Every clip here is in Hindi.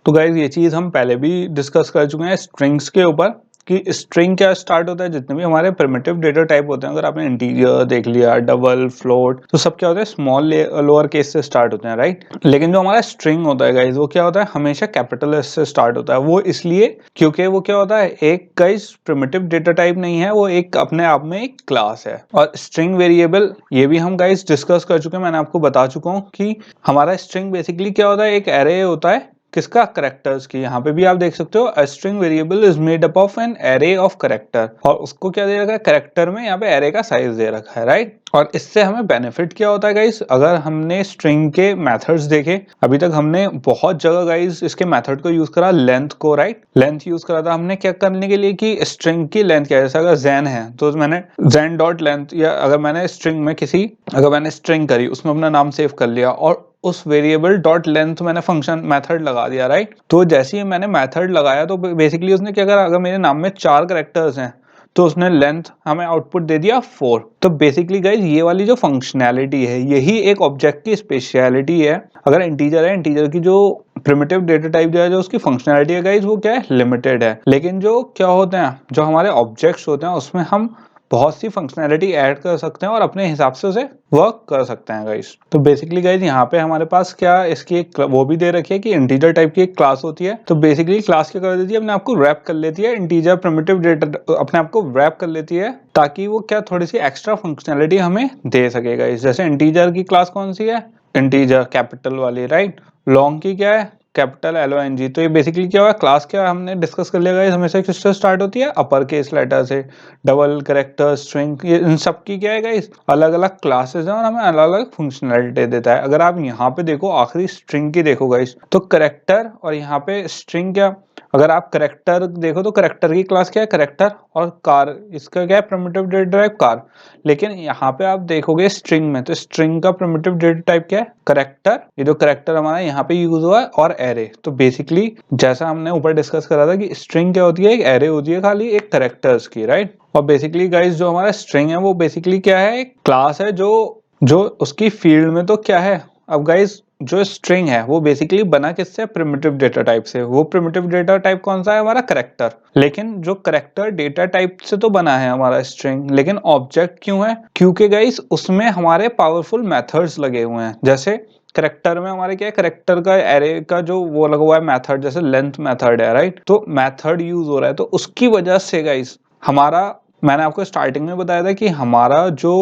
तो गाइज ये चीज़ हम पहले भी डिस्कस कर चुके हैं स्ट्रिंग्स के ऊपर कि स्ट्रिंग क्या स्टार्ट होता है, जितने भी हमारे प्रिमिटिव डेटा टाइप होते हैं, अगर आपने इंटीजर देख लिया, डबल, फ्लोट, तो सब क्या होता है स्मॉल लोअर केस से स्टार्ट होते हैं, राइट। लेकिन जो हमारा स्ट्रिंग होता है गाइज वो क्या होता है, हमेशा कैपिटल एस से स्टार्ट होता है। वो इसलिए क्योंकि वो क्या होता है, एक गाइज प्रिमिटिव डेटा टाइप नहीं है, वो एक अपने आप में एक क्लास है। और स्ट्रिंग वेरिएबल ये भी हम गाइज डिस्कस कर चुके हैं, मैंने आपको बता चुका हूँ कि हमारा स्ट्रिंग बेसिकली क्या होता है, एक एरे होता है किसका, करेक्टर्स की। यहाँ पे भी आप देख सकते हो a string variable is made up of an array of character, और उसको क्या दे रखा है, करेक्टर में यहाँ पे एरे का साइज दे रखा है, राइट। और इससे हमें बेनिफिट क्या होता है गाइस, अगर हमने स्ट्रिंग के मेथड्स देखे, अभी तक हमने बहुत जगह गाइस इसके मेथड को यूज करा, लेंथ को, राइट, लेंथ यूज करा था हमने क्या करने के लिए कि स्ट्रिंग की लेंथ क्या है, जैसे अगर zen है तो मैंने zen डॉट लेंथ, या अगर मैंने स्ट्रिंग में अगर मैंने स्ट्रिंग करी उसमें अपना नाम सेव कर लिया और उस वेरिएबल डॉट लेंथ मैंने फंक्शन मेथड लगा दिया, राइट। तो जैसे ही मैंने मेथड लगाया तो बेसिकली उसने क्या करा, अगर मेरे नाम में 4 कैरेक्टर्स हैं तो उसने लेंथ हमें आउटपुट दे दिया 4। तो बेसिकली गाइज ये वाली जो फंक्शनैलिटी है यही एक ऑब्जेक्ट की स्पेशलिटी है। अगर इंटीजर है, इंटीजर की जो प्रिमिटिव डेटा टाइप जो है, जो उसकी फंक्शनैलिटी है गाइज, वो क्या है, लिमिटेड है। लेकिन जो क्या होते हैं, जो हमारे ऑब्जेक्ट्स होते हैं उसमें हम बहुत सी फंक्शनैलिटी ऐड कर सकते हैं और अपने हिसाब से उसे वर्क कर सकते हैं गाइस। तो बेसिकली गाइस यहाँ पे हमारे पास क्या इसकी एक वो भी दे रखी है कि इंटीजर टाइप की एक क्लास होती है। तो बेसिकली क्लास क्या कर देती है, अपने आप को रैप कर लेती है, इंटीजर प्रिमिटिव डेटा अपने आप को रैप कर लेती है ताकि वो क्या थोड़ी सी एक्स्ट्रा फंक्शनैलिटी हमें दे सके गाइस। जैसे इंटीजर की क्लास कौन सी है, इंटीजर कैपिटल वाली, राइट। लॉन्ग की क्या है, कैपिटल LONG। तो ये बेसिकली क्या हुआ, क्लास क्या हमने डिस्कस कर लिया गाइस, हमेशा किससे स्टार्ट होती है, अपर केस लेटर से। डबल, कैरेक्टर, स्ट्रिंग, ये इन सब की क्या है गाइस, अलग अलग क्लासेस हैं और हमें अलग अलग फंक्शनैलिटी देता है। अगर आप यहाँ पे देखो आखिरी स्ट्रिंग की देखो गाइस, तो कैरेक्टर और यहाँ पे स्ट्रिंग क्या, अगर आप कैरेक्टर देखो तो कैरेक्टर की क्लास क्या है, कैरेक्टर, और कार इसका क्या है, प्रिमिटिव डेटा टाइप कार। लेकिन यहाँ पे आप देखोगे स्ट्रिंग में, तो स्ट्रिंग का प्रिमिटिव डेटा टाइप क्या है, कैरेक्टर। ये जो कैरेक्टर हमारा यहाँ पे यूज हुआ है, और एरे। तो बेसिकली जैसा हमने ऊपर डिस्कस करा था कि स्ट्रिंग क्या होती है, एक एरे होती है खाली एक कैरेक्टर्स की, राइट। और बेसिकली गाइस जो हमारा स्ट्रिंग है वो बेसिकली क्या है, एक क्लास है जो उसकी फील्ड में तो क्या है। अब गाइस जो स्ट्रिंग है वो बेसिकली बना किससे, प्रिमिटिव डेटा टाइप से। वो प्रिमिटिव डेटा टाइप कौन सा है, हमारा कैरेक्टर। लेकिन जो कैरेक्टर डेटा टाइप से तो बना है हमारा स्ट्रिंग, लेकिन ऑब्जेक्ट क्यों है, क्योंकि गाइस उसमें हमारे पावरफुल मेथड्स लगे हुए हैं। जैसे करेक्टर में हमारे क्या है, करेक्टर का एरे का जो वो लगा हुआ है मेथड, जैसे लेंथ मेथड है, राइट। तो मेथड यूज हो रहा है, तो उसकी वजह से गाइस हमारा, मैंने आपको स्टार्टिंग में बताया था कि हमारा जो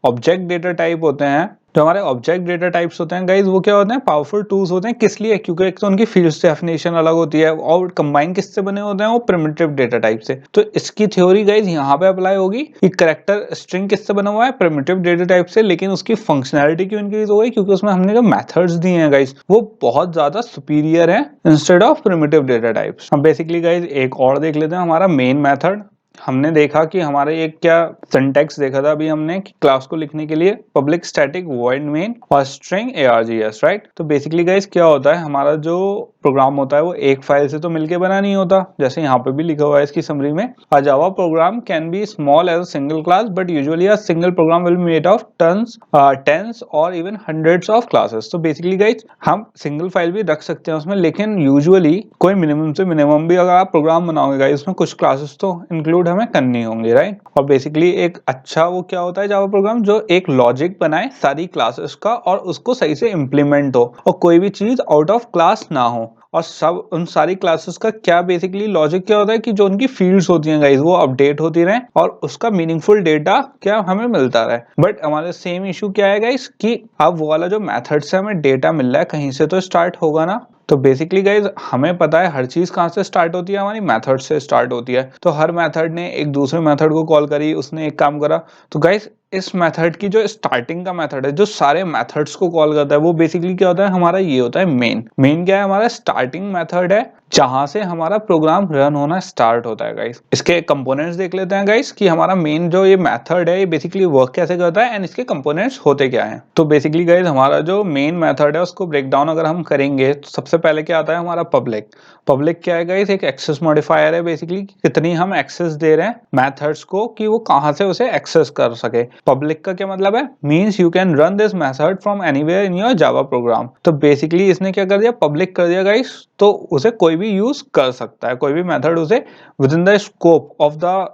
ऑब्जेक्ट डेटा टाइप होते हैं, जो हमारे ऑब्जेक्ट डेटा टाइप्स होते हैं गाइज, वो क्या होते हैं, पावरफुल टूल्स होते हैं। किस लिए, क्योंकि एक तो उनकी फील्ड डेफिनेशन अलग होती है और कंबाइन किससे बने होते हैं, वो प्रिमिटिव डेटा टाइप से। तो इसकी थ्योरी गाइज यहाँ पे अप्लाई होगी कि कैरेक्टर स्ट्रिंग किससे बना हुआ है, प्रिमिटिव डेटा टाइप से, लेकिन उसकी फंक्शनैलिटी क्यों इंक्रीज हो गई, क्योंकि उसमें हमने जो मेथड्स दिए हैं गाइज वो बहुत ज्यादा सुपीरियर है instead of primitive data types. हम बेसिकली गाइज एक और देख लेते हैं, हमारा मेन मेथड। हमने देखा कि हमारे एक क्या सिंटैक्स देखा था अभी हमने कि क्लास को लिखने के लिए पब्लिक स्टैटिक वॉइड मेन और स्ट्रिंग args, राइट। तो बेसिकली गाइस क्या होता है, हमारा जो प्रोग्राम होता है वो एक फाइल से तो मिलके बना नहीं होता, जैसे यहाँ पे भी लिखा हुआ है इसकी समरी में, a Java program can be small as a single class but usually a single program will be made of tens और इवन हंड्रेड्स ऑफ क्लासेस। तो बेसिकली गाइस हम सिंगल फाइल भी रख सकते हैं उसमें, लेकिन यूजुअली कोई मिनिमम से मिनिमम भी अगर आप प्रोग्राम बनाओगे गाइस, उसमें कुछ क्लासेस तो इंक्लूड हमें करनी होंगी, राइट। और बेसिकली एक अच्छा वो क्या होता है जावा प्रोग्राम, जो एक लॉजिक बनाए सारी क्लासेस का और उसको सही से इम्प्लीमेंट हो और कोई भी चीज आउट ऑफ क्लास ना हो। और सब उन सारी क्लासेस का क्या बेसिकली लॉजिक क्या होता है कि जो उनकी फील्ड्स होती हैं गाइस वो अपडेट होती रहें और उसका मीनिंगफुल डेटा क्या हमें मिलता रहे। बट हमारे सेम इशू क्या है गाइस कि अब वो वाला जो मेथड से हमें डेटा मिल रहा है कहीं से तो स्टार्ट होगा ना। तो बेसिकली गाइज हमें पता है हर चीज कहाँ से स्टार्ट होती है, हमारी मेथड से स्टार्ट होती है। तो हर मेथड ने एक दूसरे मेथड को कॉल करी, उसने एक काम करा। तो गाइज इस मेथड की जो स्टार्टिंग का मेथड है जो सारे मेथड्स को कॉल करता है, वो बेसिकली क्या होता है, हमारा ये होता है मेन। मेन क्या है, हमारा स्टार्टिंग मेथड है जहां से हमारा प्रोग्राम रन होना स्टार्ट होता है गाइस। इसके कंपोनेंट्स देख लेते हैं गाइस कि हमारा मेन जो ये मेथड है ये बेसिकली वर्क कैसे करता है एंड इसके कंपोनेंट्स होते क्या हैं। तो बेसिकली गाइस हमारा जो मेन मेथड है उसको ब्रेक डाउन अगर हम करेंगे तो सबसे पहले क्या आता है हमारा पब्लिक। पब्लिक क्या है गाइस, एक एक्सेस मॉडिफायर है बेसिकली, कितनी हम एक्सेस दे रहे हैं मेथड्स को कि वो कहां से उसे एक्सेस कर सके। पब्लिक का क्या मतलब है, means you can run this method from anywhere in your Java program. तो बेसिकली इसने क्या कर दिया, पब्लिक कर दिया गाइस, तो उसे कोई भी यूज कर सकता है, कोई भी मेथड उसे with in the scope of the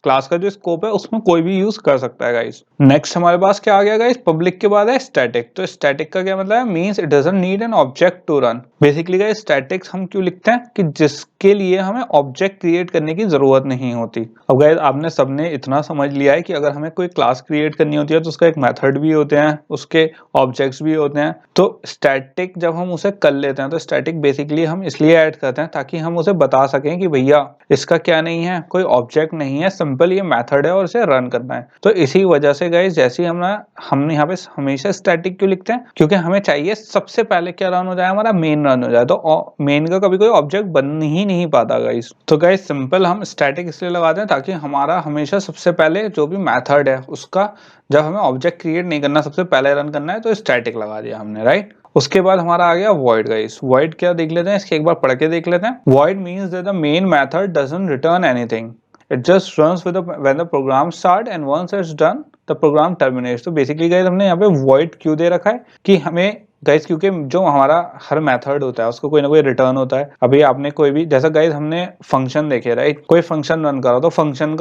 class का जो स्कोप है उसमें कोई भी यूज कर सकता है गाइस। नेक्स्ट हमारे पास क्या आ गया गाइस, पब्लिक के बाद है स्टैटिक। तो स्टैटिक का क्या मतलब है, means it doesn't need an object to run. Basically guys statics हम क्यों लिखते हैं कि जिसके लिए हमें ऑब्जेक्ट क्रिएट करने की जरूरत नहीं होती। अब गाइस आपने सबने इतना समझ लिया है कि अगर हमें कोई क्लास क्रिएट करनी होती है तो उसका एक मेथड भी होते हैं, उसके ऑब्जेक्ट्स भी होते हैं। तो स्टैटिक जब हम उसे कर लेते हैं तो स्टैटिक बेसिकली हम इसलिए ऐड करते हैं ताकि हम उसे बता सकें कि भैया इसका क्या नहीं है, कोई ऑब्जेक्ट नहीं है, सिंपल ये मेथड है और इसे रन करना है। तो इसी वजह से गाइस जैसे हमने यहाँ पे हमेशा स्टैटिक क्यों लिखते हैं, क्योंकि हमें चाहिए सबसे पहले क्या रन हो जाए, हमारा मेन रन हो जाए। तो मेन का कभी कोई ऑब्जेक्ट बन ही नहीं पाता गाइस। तो गाइस सिंपल हम स्टैटिक इसलिए लगाते हैं ताकि हमारा हमेशा सबसे पहले जो भी मेथड है उसका जब हमें ऑब्जेक्ट क्रिएट नहीं करना, सबसे पहले रन करना है, तो स्टैटिक लगा दिया हमने, राइट। उसके बाद हमारा आ गया void गाइस। void क्या देख लेते हैं, इसके एक बार पढ़ के देख लेते हैं। void means that the main method doesn't return anything. It just runs when the program start and once it's done the program terminates. तो बेसिकली गाइस हमने यहाँ पे void क्यों दे रखा है कि हमें गाइस, क्योंकि जो हमारा हर मेथड होता है उसको कोई ना कोई रिटर्न होता है। अभी आपने कोई भी जैसा गाइस हमने फंक्शन देखे, राइट, कोई फंक्शन रन करा तो फंक्शन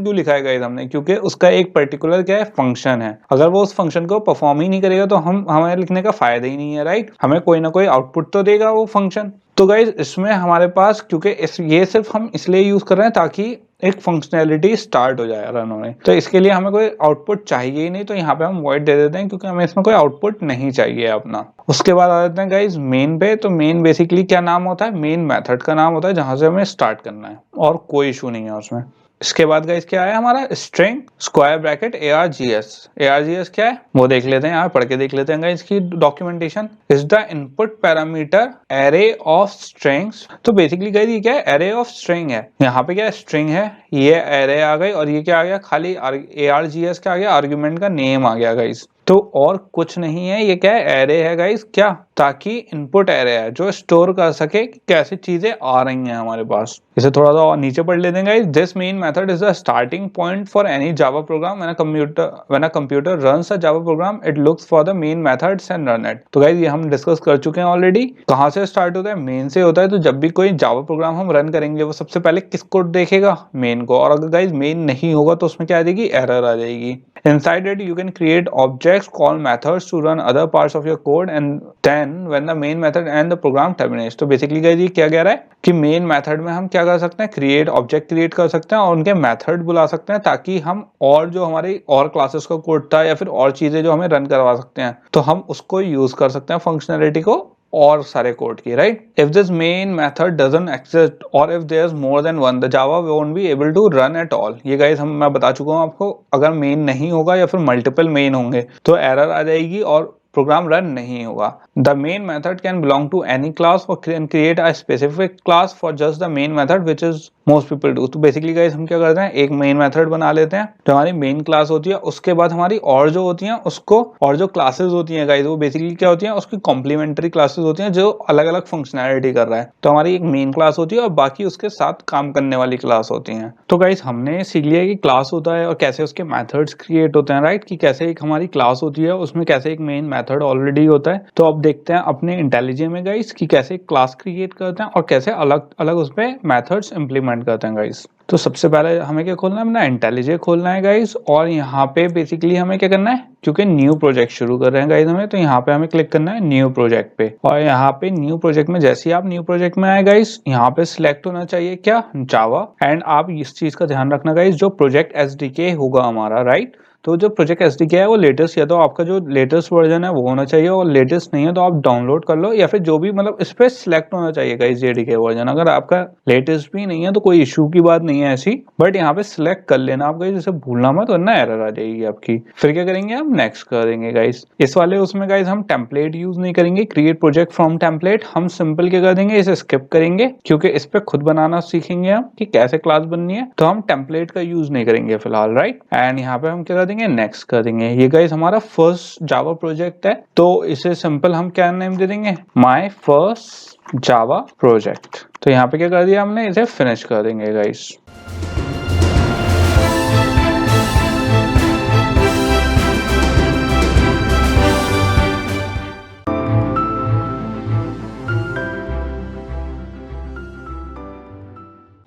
क्यों लिखा है गाइस हमने, क्योंकि उसका एक पर्टिकुलर क्या है, फंक्शन है। अगर वो उस फंक्शन को परफॉर्म ही नहीं करेगा तो हमें लिखने का फायदा ही नहीं है, राइट। हमें कोई ना कोई आउटपुट तो देगा वो फंक्शन। तो गाइस इसमें हमारे पास क्योंकि ये सिर्फ हम इसलिए यूज कर रहे हैं ताकि एक फंक्शनैलिटी स्टार्ट हो जाए रन होने, तो इसके लिए हमें कोई आउटपुट चाहिए ही नहीं, तो यहाँ पे हम void दे देते हैं क्योंकि हमें इसमें कोई आउटपुट नहीं चाहिए अपना। उसके बाद आ जाते हैं गाइस मेन पे। तो मेन बेसिकली क्या नाम होता है, मेन मेथड का नाम होता है जहां से हमें स्टार्ट करना है और कोई इशू नहीं है उसमें। इसके बाद गाइस क्या है हमारा स्ट्रिंग स्क्वायर ब्रैकेट args क्या है वो देख लेते हैं, यहाँ पढ़ के देख लेते हैं गाइस की documentation. Is the input parameter array of strings. तो बेसिकली गाइस ये क्या है, एरे ऑफ स्ट्रिंग है। यहाँ पे क्या है, स्ट्रिंग है, ये एरे आ गई और ये क्या आ गया, खाली args क्या आ गया, आर्ग्यूमेंट का नेम आ गया गाइस। तो और कुछ नहीं है, ये क्या है, एरे है गाइस, क्या, ताकि इनपुट एरे है जो स्टोर कर सके कि कैसी चीजें आ रही हैं हमारे पास। इसे थोड़ा सा और नीचे पढ़ लेते हैं guys. This main method is the starting point for any Java program. When a computer runs a Java programme it looks for the main methods and run it. तो गाइस ये हम डिस्कस कर चुके हैं ऑलरेडी। कहाँ से स्टार्ट होता है, मेन से होता है। तो जब भी कोई जावा प्रोग्राम हम रन करेंगे वो सबसे पहले किसको देखेगा, मेन को। और अगर गाइस मेन नहीं होगा तो उसमें क्या आ जाएगी, एरर आ जाएगी। Inside it, you can create objects called methods to run other parts of your code, and then when the main method and the program terminates. तो basically guys ये क्या कह रहा है कि main method में हम क्या कर सकते हैं, create object create कर सकते हैं और उनके method बुला सकते हैं ताकि हम और जो हमारी और classes का कोड था या फिर और चीजें जो हमें रन करवा सकते हैं तो हम उसको यूज कर सकते हैं फंक्शनैलिटी को और सारे कोड की, right. If this main method doesn't exist और if there is more than one the Java won't be able to run at all. ये गाइस मैं बता चुका हूँ आपको, अगर मेन नहीं होगा या फिर मल्टीपल मेन होंगे तो एरर आ जाएगी और प्रोग्राम रन नहीं होगा। The main method can belong to any class और can create a specific class for just the main method which is most people do. तो बेसिकली गाइस हम क्या करते हैं, एक मेन मेथड बना लेते हैं जो हमारी मेन क्लास होती है। उसके बाद हमारी और जो होती हैं उसको, और जो क्लासेस होती हैं गाइस वो बेसिकली क्या होती हैं, उसकी कॉम्प्लीमेंट्री क्लासेस होती हैं जो अलग अलग फंक्शनैलिटी कर रहा है। तो हमारी एक मेन क्लास होती है और बाकी उसके साथ काम करने वाली क्लास होती हैं। तो गाइस हमने सीख लिया कि क्लास होता है और कैसे उसके मेथड्स क्रिएट होते हैं, राइट, कि कैसे एक हमारी क्लास होती है उसमें कैसे एक मेन मेथड ऑलरेडी होता है। तो अब देखते हैं अपने इंटेलिजे में गाइस कि कैसे क्लास क्रिएट करते हैं और कैसे अलग अलग उसमें मेथड्स इंप्लीमेंट करते हैं गाइस। तो सबसे पहले हमें क्या खोलना है, अपना इंटेलिजे खोलना है गाइस। और यहाँ पे बेसिकली हमें क्या करना है, क्योंकि न्यू प्रोजेक्ट शुरू कर रहे हैं गाइस हमें, तो यहाँ पे हमें क्लिक करना है न्यू प्रोजेक्ट पे। और यहाँ पे न्यू प्रोजेक्ट में जैसे ही आप न्यू प्रोजेक्ट में आए गाइस, यहाँ पे सिलेक्ट होना चाहिए क्या, जावा। एंड आप इस चीज का ध्यान रखना गाइस, जो प्रोजेक्ट एसडीके होगा हमारा, राइट। तो जो प्रोजेक्ट एसडीके है वो लेटेस्ट, या तो आपका जो लेटेस्ट वर्जन है वो होना चाहिए, और लेटेस्ट नहीं है तो आप डाउनलोड कर लो, या फिर जो भी मतलब इस पे सिलेक्ट होना चाहिए गाइस जेडीके वर्जन। अगर आपका लेटेस्ट भी नहीं है तो कोई इशू की बात नहीं है ऐसी, बट यहाँ पे सिलेक्ट कर लेना आप गाइस, जैसे भूलना मत वरना एरर आ जाएगी आपकी। फिर क्या करेंगे, हम नेक्स्ट कर देंगे गाइस। इस वाले उसमें गाइस हम टेम्पलेट यूज नहीं करेंगे, क्रिएट प्रोजेक्ट फ्रॉम टेम्पलेट। हम सिंपल क्या कर देंगे, इसे स्किप करेंगे क्योंकि इस पे खुद बनाना सीखेंगे हम कि कैसे क्लास बननी है। तो हम टेम्पलेट का यूज नहीं करेंगे फिलहाल, राइट। एंड यहाँ पे हम क्या कर देंगे, नेक्स्ट कर देंगे। ये गाइस हमारा फर्स्ट जावा प्रोजेक्ट है, तो इसे सिंपल हम क्या नेम दे देंगे, माय फर्स्ट जावा प्रोजेक्ट। तो यहाँ पे क्या कर दिया हमने, इसे फिनिश कर देंगे गाइस।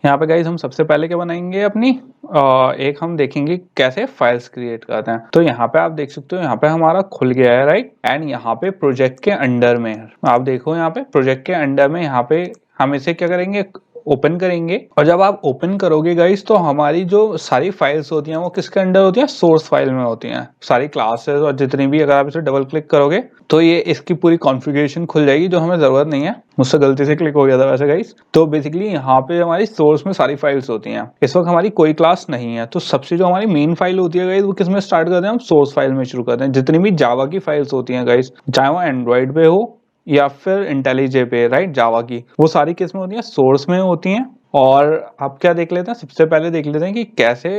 यहाँ पे गाइज हम सबसे पहले क्या बनाएंगे अपनी एक हम देखेंगे कैसे फाइल्स क्रिएट करते हैं। तो यहाँ पे आप देख सकते हो यहाँ पे हमारा खुल गया है राइट, एंड यहाँ पे प्रोजेक्ट के अंडर में आप देखो यहाँ पे प्रोजेक्ट के अंडर में यहाँ पे हम इसे क्या करेंगे ओपन करेंगे। और जब आप ओपन करोगे गाइस तो हमारी जो सारी फाइल्स होती हैं वो किसके अंडर होती हैं, सोर्स फाइल में होती हैं सारी क्लासेस और जितनी भी। अगर आप इसे डबल क्लिक करोगे तो ये इसकी पूरी कॉन्फ़िगरेशन खुल जाएगी जो हमें जरूरत नहीं है, मुझसे गलती से क्लिक हो गया था वैसे गाइस। तो बेसिकली यहाँ पे हमारी सोर्स में सारी फाइल्स होती हैं, इस वक्त हमारी कोई क्लास नहीं है। तो सबसे जो हमारी मेन फाइल होती है गाइस वो किस में स्टार्ट करते हैं, हम सोर्स फाइल में शुरू करते हैं। जितनी भी जावा की फाइल्स होती हैं गाइस, चाहे वो एंड्रॉइड पे हो या फिर इंटेलिजे पे राइट, जावा की वो सारी किस में होती हैं, सोर्स में होती हैं। और आप क्या देख लेते हैं, सबसे पहले देख लेते हैं कि कैसे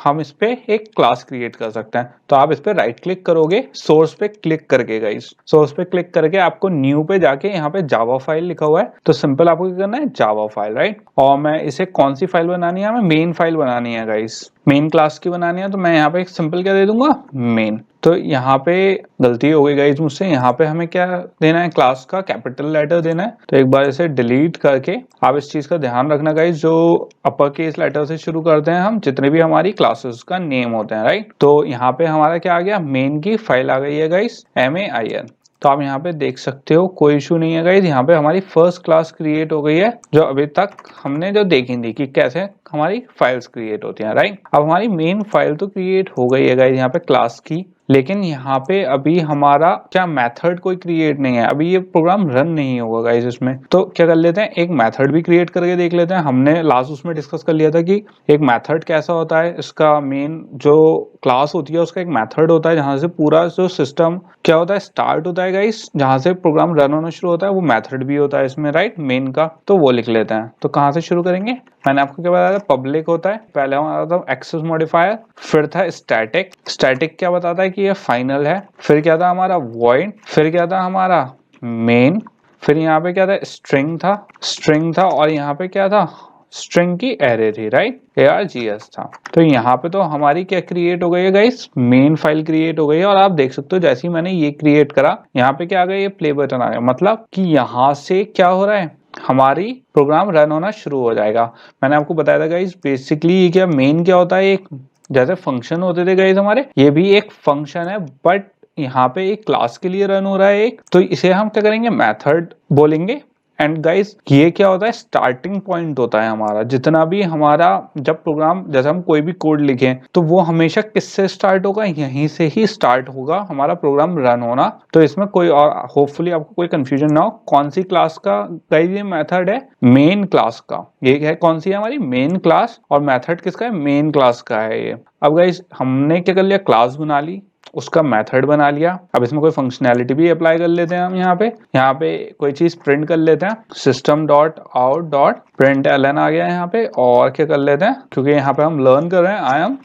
हम इस पे एक क्लास क्रिएट कर सकते हैं। तो आप इस पे राइट क्लिक करोगे सोर्स पे क्लिक करके गाइस, सोर्स पे क्लिक करके आपको न्यू पे जाके यहाँ पे जावा फाइल लिखा हुआ है तो सिंपल आपको क्या करना है, जावा फाइल राइट। और मैं इसे कौन सी फाइल बनानी है, हमें मेन फाइल बनानी है गाइस, मेन क्लास की बनानी है। तो मैं यहाँ पे एक सिंपल क्या दे दूंगा, मेन। तो यहाँ पे गलती हो गई गाइस मुझसे, यहाँ पे हमें क्या देना है, क्लास का कैपिटल लेटर देना है। तो एक बार इसे डिलीट करके आप इस चीज का ध्यान रखना गाइस, जो अपर केस लेटर से शुरू करते हैं हम जितने भी हमारी क्लासेस का नेम होते हैं राइट। तो यहाँ पे हमारा क्या आ गया, मेन की फाइल आ गई है गाइस, MAIN। तो आप यहाँ पे देख सकते हो कोई इशू नहीं है गाइस, यहाँ पे हमारी फर्स्ट क्लास क्रिएट हो गई है जो अभी तक हमने जो देखी थी कि कैसे हमारी फाइल्स क्रिएट होती हैं राइट। अब हमारी मेन फाइल तो क्रिएट हो गई है गाइस यहाँ पे क्लास की, लेकिन यहाँ पे अभी हमारा क्या मेथड कोई क्रिएट नहीं है, अभी ये प्रोग्राम रन नहीं होगा गाइस इसमें। तो क्या कर लेते हैं, एक मेथड भी क्रिएट करके देख लेते हैं। हमने लास्ट उसमें डिस्कस कर लिया था कि एक मेथड कैसा होता है, इसका मेन जो क्लास होती है उसका एक मेथड होता है जहां से पूरा जो सिस्टम क्या होता है स्टार्ट होता है गाइस, जहां से प्रोग्राम रन होना शुरू होता है वो मेथड भी होता है इसमें राइट, मेन का। तो वो लिख लेते हैं। तो कहाँ से शुरू करेंगे, मैंने आपको क्या बताया था, पब्लिक होता है, पहले हमारा था एक्सेस मॉडिफायर, फिर था स्टैटिक। स्टैटिक क्या बताता है कि ये फाइनल है, फिर क्या था हमारा वॉइड, फिर क्या था हमारा मेन, फिर यहाँ पे क्या था स्ट्रिंग था और यहाँ पे क्या था, स्ट्रिंग की एरे थी राइट, ARGS था। तो यहाँ पे तो हमारी क्या क्रिएट हो गई है गाइस, मेन फाइल क्रिएट हो गई है। और आप देख सकते हो जैसे ही मैंने ये क्रिएट करा यहाँ पे क्या आ गया, ये प्ले बटन आ गया, मतलब कि यहाँ से क्या हो रहा है, हमारी प्रोग्राम रन होना शुरू हो जाएगा। मैंने आपको बताया था गाइस बेसिकली ये क्या मेन क्या होता है, एक जैसे फंक्शन होते थे गाइस हमारे, ये भी एक फंक्शन है बट यहाँ पे एक क्लास के लिए रन हो रहा है एक। तो इसे हम क्या करेंगे, मेथड बोलेंगे। एंड गाइस ये क्या होता है, स्टार्टिंग पॉइंट होता है हमारा, जितना भी हमारा जब प्रोग्राम जैसे हम कोई भी कोड लिखें तो वो हमेशा किससे स्टार्ट होगा, यहीं से ही स्टार्ट होगा हमारा प्रोग्राम रन होना। तो इसमें कोई और होपफुली आपको कोई कंफ्यूजन ना हो, कौन सी क्लास का गाइस ये मेथड है, मेन क्लास का। ये है कौन सी है हमारी मेन क्लास, और मेथड किसका है, मेन क्लास का है ये। अब गाइस हमने क्या कर लिया, क्लास बना ली, उसका मेथड बना लिया। अब इसमें कोई फंक्शनैलिटी भी अप्लाई कर लेते हैं हम, यहाँ पे कोई चीज प्रिंट कर लेते हैं, system dot out dot println आ गया यहाँ पे। और क्या कर लेते हैं, क्योंकि यहाँ पे हम लर्न कर रहे हैं, आई एम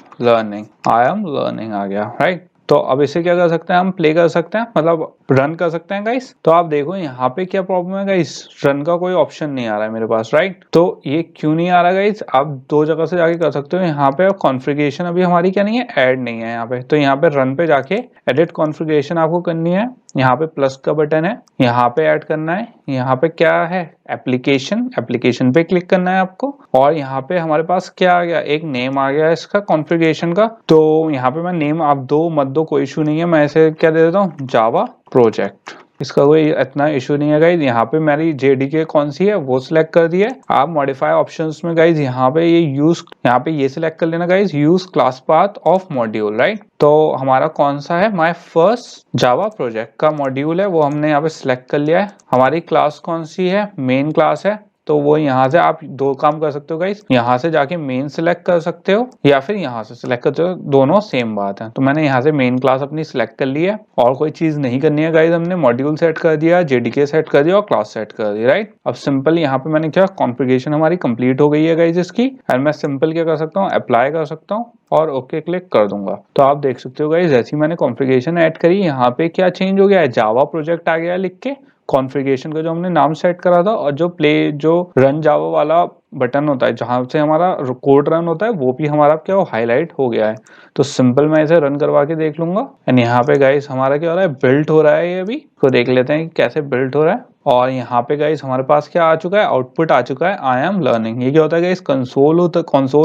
लर्निंग आ गया राइट। तो अब इसे क्या कर सकते हैं, हम प्ले कर सकते हैं, मतलब रन कर सकते हैं गाइस। तो आप देखो यहाँ पे क्या प्रॉब्लम है गाइस, रन का कोई ऑप्शन नहीं आ रहा है मेरे पास राइट। तो ये क्यों नहीं आ रहा गाइस, आप दो जगह से जाके कर सकते हो। यहाँ पे कॉन्फ़िगरेशन अभी हमारी क्या नहीं है, ऐड नहीं है यहाँ पे। तो यहाँ पे रन पे जाके एडिट कॉन्फ़िगरेशन आपको करनी है, यहाँ पे प्लस का बटन है, यहाँ पे ऐड करना है। यहाँ पे क्या है, एप्लीकेशन पे क्लिक करना है आपको। और यहाँ पे हमारे पास क्या आ गया, एक नेम आ गया है इसका कॉन्फ़िगरेशन का। तो यहाँ पे मैं नेम आप दो मत दो, कोई इशू नहीं है, मैं इसे क्या दे देता हूँ, जावा प्रोजेक्ट। इसका कोई इतना इशू नहीं है गाइज। यहाँ पे मेरी JDK कौन सी है वो सिलेक्ट कर दी है। आप मॉडिफाई ऑप्शंस में गाइज यहाँ पे ये सिलेक्ट कर लेना guys, use class path of module right. तो हमारा कौन सा है, माय फर्स्ट जावा प्रोजेक्ट का मॉड्यूल है, वो हमने यहाँ पे सिलेक्ट कर लिया है। हमारी क्लास कौन सी है, मेन क्लास है। तो वो यहाँ से आप दो काम कर सकते हो गाइस, यहाँ से जाके मेन सिलेक्ट कर सकते हो या फिर यहाँ से सिलेक्ट करते हो, दोनों सेम बात है। तो मैंने यहाँ से मेन क्लास अपनी सिलेक्ट कर ली है और कोई चीज नहीं करनी है गाइस, हमने मॉड्यूल सेट कर दिया, JDK सेट कर दिया और क्लास सेट कर दी राइट। अब सिंपल यहाँ पे मैंने क्या, कॉन्फ़िगरेशन हमारी कंप्लीट हो गई है गाइस इसकी। एंड मैं सिंपल क्या कर सकता हूँ, अप्लाई कर सकता हूँ और ओके क्लिक कर दूंगा। तो आप देख सकते हो गाइस जैसे ही मैंने कॉन्फ़िगरेशन ऐड करी, यहाँ पे क्या चेंज हो गया है, जावा प्रोजेक्ट आ गया लिख के, कॉन्फ़िगरेशन का जो हमने नाम सेट करा था और जो रन जावा वाला बटन होता है जहाँ से हमारा कोड रन होता है वो भी हमारा क्या हो हाईलाइट हो गया है। तो सिंपल मैं इसे रन करवा के देख लूंगा एंड यहाँ पे गाइस हमारा क्या हो रहा है, बिल्ट हो रहा है ये अभी। तो देख लेते हैं कि कैसे बिल्ट हो रहा है। और यहाँ पे गाइस हमारे पास क्या आ चुका है, आउटपुट आ चुका है आई एम लर्निंग। ये क्या होता है गाइस, कंसोल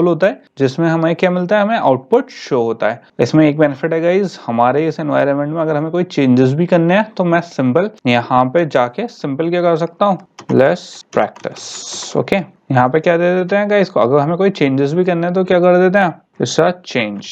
होता है जिसमें हमें क्या मिलता है, हमें आउटपुट शो होता है। इसमें एक बेनिफिट है गाइस, हमारे इस एनवायरनमेंट में अगर हमें कोई चेंजेस भी करने हैं तो मैं सिंपल यहाँ पे जाके सिंपल क्या कर सकता हूँ, लेट्स प्रैक्टिस। ओके, यहाँ पे क्या दे देते हैं गाइस को, अगर हमें कोई चेंजेस भी करने हैं तो क्या कर देते हैं, इसका चेंज।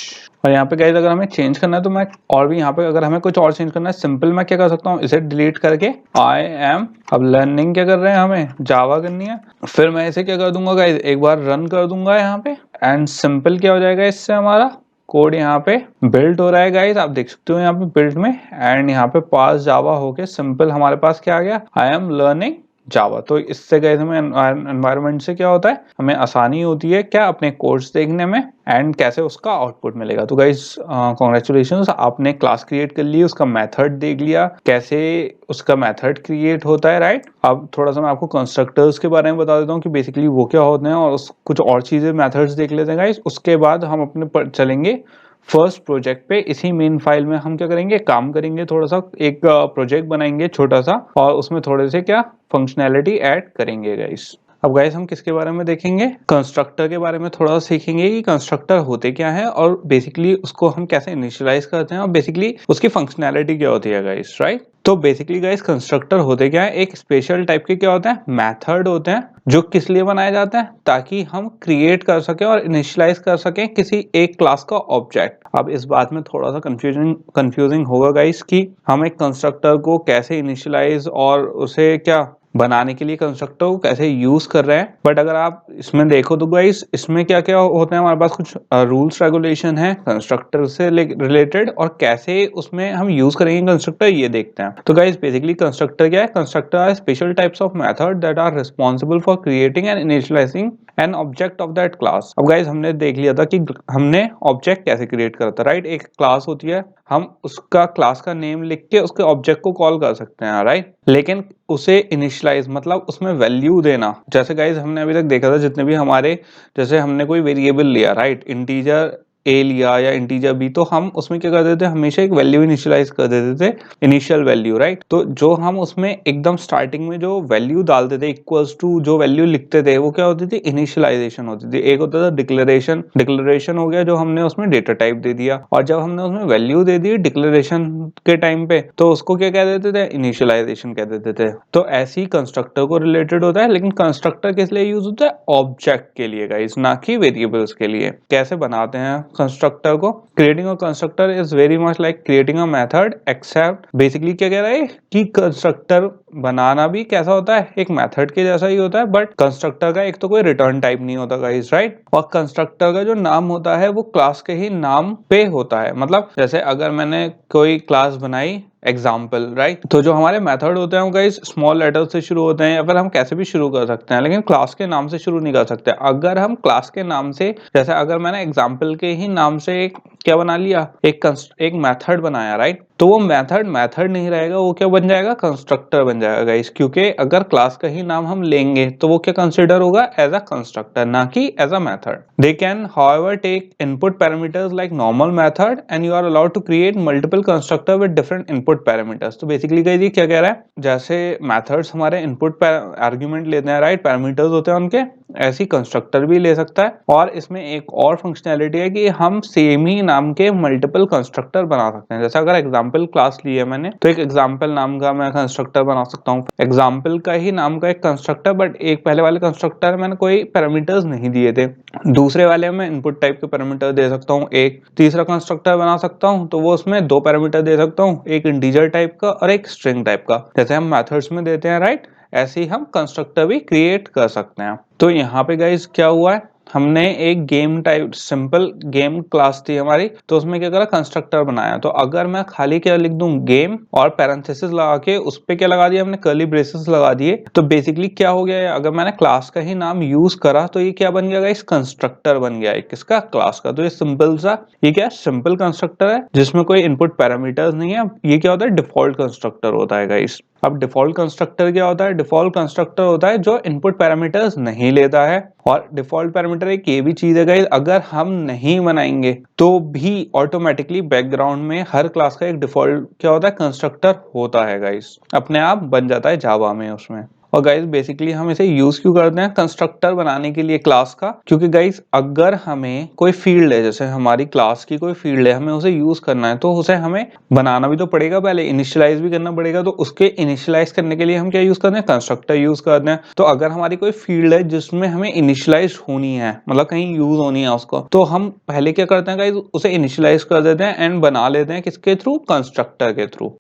और यहाँ पे गाइस अगर हमें चेंज करना है तो मैं, और भी यहाँ पे अगर हमें कुछ और चेंज करना है सिंपल मैं क्या कर सकता हूँ, इसे डिलीट करके आई एम, अब लर्निंग क्या कर रहे हैं, हमें जावा करनी है। फिर मैं इसे क्या कर दूंगा गाइस, एक बार रन कर दूंगा यहाँ पे एंड सिंपल क्या हो जाएगा, इससे हमारा कोड यहाँ पे बिल्ड हो रहा है गाइस, आप देख सकते हो यहाँ पे बिल्ड में। एंड यहाँ पे पास जावा होके सिंपल हमारे पास क्या आ गया, आई एम लर्निंग जावा। तो इससे गाइस हमें एनवायरनमेंट से क्या होता है, हमें आसानी होती है क्या अपने कोर्स देखने में एंड कैसे उसका आउटपुट मिलेगा। तो गाइस कॉन्ग्रेचुलेशंस, आपने क्लास क्रिएट कर ली, उसका मेथड देख लिया कैसे उसका मेथड क्रिएट होता है, राइट। अब थोड़ा सा मैं आपको कंस्ट्रक्टर्स के बारे में बता देता हूँ कि बेसिकली वो क्या होते हैं और कुछ और चीजें मेथड्स देख लेते हैं गाइस। उसके बाद हम अपने पर चलेंगे फर्स्ट प्रोजेक्ट पे। इसी मेन फाइल में हम क्या करेंगे, काम करेंगे, थोड़ा सा एक प्रोजेक्ट बनाएंगे छोटा सा और उसमें थोड़े से क्या फंक्शनैलिटी ऐड करेंगे गाइस। अब गाइस हम किसके बारे में देखेंगे, कंस्ट्रक्टर के बारे में थोड़ा सा सीखेंगे कि कंस्ट्रक्टर होते क्या है और बेसिकली उसको हम कैसे इनिशियलाइज करते हैं और बेसिकली उसकी फंक्शनैलिटी क्या होती है गाइस, राइट। तो बेसिकली गाइस कंस्ट्रक्टर होते क्या है, एक स्पेशल टाइप के क्या होते हैं, मेथड होते हैं जो किस लिए बनाए जाते हैं, ताकि हम क्रिएट कर सकें और इनिशियलाइज कर सकें किसी एक क्लास का ऑब्जेक्ट। अब इस बात में थोड़ा सा कंफ्यूजिंग होगा गाइस कि हम एक कंस्ट्रक्टर को कैसे इनिशियलाइज और उसे क्या बनाने के लिए कंस्ट्रक्टर को कैसे यूज कर रहे हैं। बट अगर आप इसमें देखो तो गाइस इसमें क्या क्या होता है, हमारे पास कुछ रूल्स रेगुलेशन है कंस्ट्रक्टर से रिलेटेड और कैसे उसमें हम यूज करेंगे कंस्ट्रक्टर, ये देखते हैं। तो गाइस बेसिकली कंस्ट्रक्टर क्या है, constructor are special types of method that are responsible for creating and initializing an object of that class. अब गाइस हमने देख लिया था कि हमने ऑब्जेक्ट कैसे क्रिएट करा था, राइट। एक क्लास होती है, हम उसका क्लास का नेम लिख के उसके ऑब्जेक्ट को कॉल कर सकते हैं, राइट। लेकिन उसे इनिशियलाइज मतलब उसमें वैल्यू देना, जैसे गाइज हमने अभी तक देखा था जितने भी हमारे, जैसे हमने कोई वेरिएबल लिया, राइट, इंटीजर ए लिया या इंटीजर बी, तो हम उसमें क्या कर देते थे, हमेशा एक वैल्यू इनिशियलाइज कर देते थे, इनिशियल वैल्यू, राइट। तो जो हम उसमें एकदम स्टार्टिंग में जो वैल्यू डालते थे इक्वल्स टू जो वैल्यू लिखते थे वो क्या होती थी, इनिशियलाइजेशन होती थी। एक होता था डिक्लेरेशन, डिक्लेरेशन हो गया जो हमने उसमें डेटा टाइप दे दिया, और जब हमने उसमें वैल्यू दे दी डिक्लेरेशन के टाइम पे तो उसको क्या कह देते थे, इनिशियलाइजेशन कह देते थे। तो ऐसे ही कंस्ट्रक्टर को रिलेटेड होता है, लेकिन कंस्ट्रक्टर किस लिए यूज होता है, ऑब्जेक्ट के लिए गाइस, ना कि वेरिएबल्स के लिए। कैसे बनाते हैं कंस्ट्रक्टर को, creating a constructor is very much like creating a method except, basically क्या कह रहा है कि कंस्ट्रक्टर बनाना भी कैसा होता है, एक मेथड के जैसा ही होता है, बट कंस्ट्रक्टर का एक तो कोई रिटर्न टाइप नहीं होता गाइस, राइट। और कंस्ट्रक्टर का जो नाम होता है वो क्लास के ही नाम पे होता है। मतलब जैसे अगर मैंने कोई क्लास बनाई एग्जाम्पल, राइट, तो जो हमारे मेथड होते हैं वो गाइस स्मॉल लेटर से शुरू होते हैं या फिर हम कैसे भी शुरू कर सकते हैं, लेकिन क्लास के नाम से शुरू नहीं कर सकते। अगर हम क्लास के नाम से, जैसे अगर मैंने एग्जाम्पल के ही नाम से एक क्या बना लिया, एक मेथड बनाया, राइट, तो वो मेथड नहीं रहेगा, वो क्या बन जाएगा, कंस्ट्रक्टर बन जाएगा गाइस। क्योंकि अगर क्लास का ही नाम हम लेंगे तो वो क्या कंसिडर होगा, एज अ कंस्ट्रक्टर, ना कि as a method. They can however take input parameters like normal method and you are allowed to create multiple constructor with different input parameters. तो बेसिकली गाइस ये क्या कह रहा है, जैसे मेथड्स हमारे इनपुट आर्ग्यूमेंट लेते हैं, राइट, पैरामीटर्स होते हैं उनके, ऐसी कंस्ट्रक्टर भी ले सकता है। और इसमें एक और फंक्शनैलिटी है कि हम सेम ही नाम के मल्टीपल कंस्ट्रक्टर बना सकते हैं। जैसे अगर एग्जांपल क्लास ली है मैंने, तो एक एग्जांपल नाम का मैं कंस्ट्रक्टर बना सकता हूँ, एग्जांपल का ही नाम का एक कंस्ट्रक्टर, बट एक पहले वाले कंस्ट्रक्टर मैंने कोई पैरामीटर्स नहीं दिए थे, दूसरे वाले में इनपुट टाइप के पैरामीटर दे सकता हूँ। एक तीसरा कंस्ट्रक्टर बना सकता हूँ तो वो उसमें दो पैरामीटर दे सकता हूँ, एक इंटीजर टाइप का और एक स्ट्रिंग टाइप का, जैसे हम मेथड्स में देते हैं, राइट। ऐसे ही हम कंस्ट्रक्टर भी क्रिएट कर सकते हैं। तो यहाँ पे गाइस क्या हुआ है, हमने एक game type simple game class थी हमारी, तो उसमें क्या करा, कंस्ट्रक्टर बनाया। तो अगर मैं खाली क्या लिख दूं, गेम, और पैरेंथेसिस लगा के उस पे क्या लगा दिया हमने, कर्ली ब्रेसेस लगा दिए, तो बेसिकली क्या हो गया है, अगर मैंने क्लास का ही नाम यूज करा तो ये क्या बन गया गाइस, कंस्ट्रक्टर बन गया है, किसका, क्लास का। तो ये सिंपल सा, ये क्या सिंपल कंस्ट्रक्टर है जिसमें कोई इनपुट पैरामीटर्स नहीं है, ये क्या होता है, डिफॉल्ट कंस्ट्रक्टर होता है गाइस। अब डिफॉल्ट कंस्ट्रक्टर क्या होता है? डिफॉल्ट कंस्ट्रक्टर होता है जो इनपुट पैरामीटर्स नहीं लेता है, और डिफॉल्ट पैरामीटर एक ये भी चीज है गाइस, अगर हम नहीं बनाएंगे तो भी ऑटोमेटिकली बैकग्राउंड में हर क्लास का एक डिफॉल्ट क्या होता है? कंस्ट्रक्टर होता है गाइस, अपने आप बन जाता है जावा में उसमें। और गाइस बेसिकली हम इसे यूज क्यों करते हैं कंस्ट्रक्टर बनाने के लिए क्लास का? क्योंकि गाइस अगर हमें कोई फील्ड है, जैसे हमारी क्लास की कोई फील्ड है, हमें उसे यूज करना है, तो उसे हमें बनाना भी तो पड़ेगा, पहले इनिशियलाइज भी करना पड़ेगा। तो उसके इनिशियलाइज करने के लिए हम क्या यूज करते हैं? कंस्ट्रक्टर यूज करते हैं। तो अगर हमारी कोई फील्ड है जिसमें हमें इनिशियलाइज होनी है, मतलब कहीं यूज होनी है उसको, तो हम पहले क्या करते हैं गाइस? उसे इनिशियलाइज कर देते हैं एंड बना लेते हैं किसके थ्रू? कंस्ट्रक्टर के थ्रू।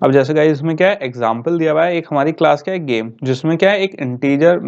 अब जैसे गाइस इसमें क्या है, एग्जांपल दिया हुआ है, एक हमारी क्लास का एक गेम, जिसमें क्या है, एक इंटीजर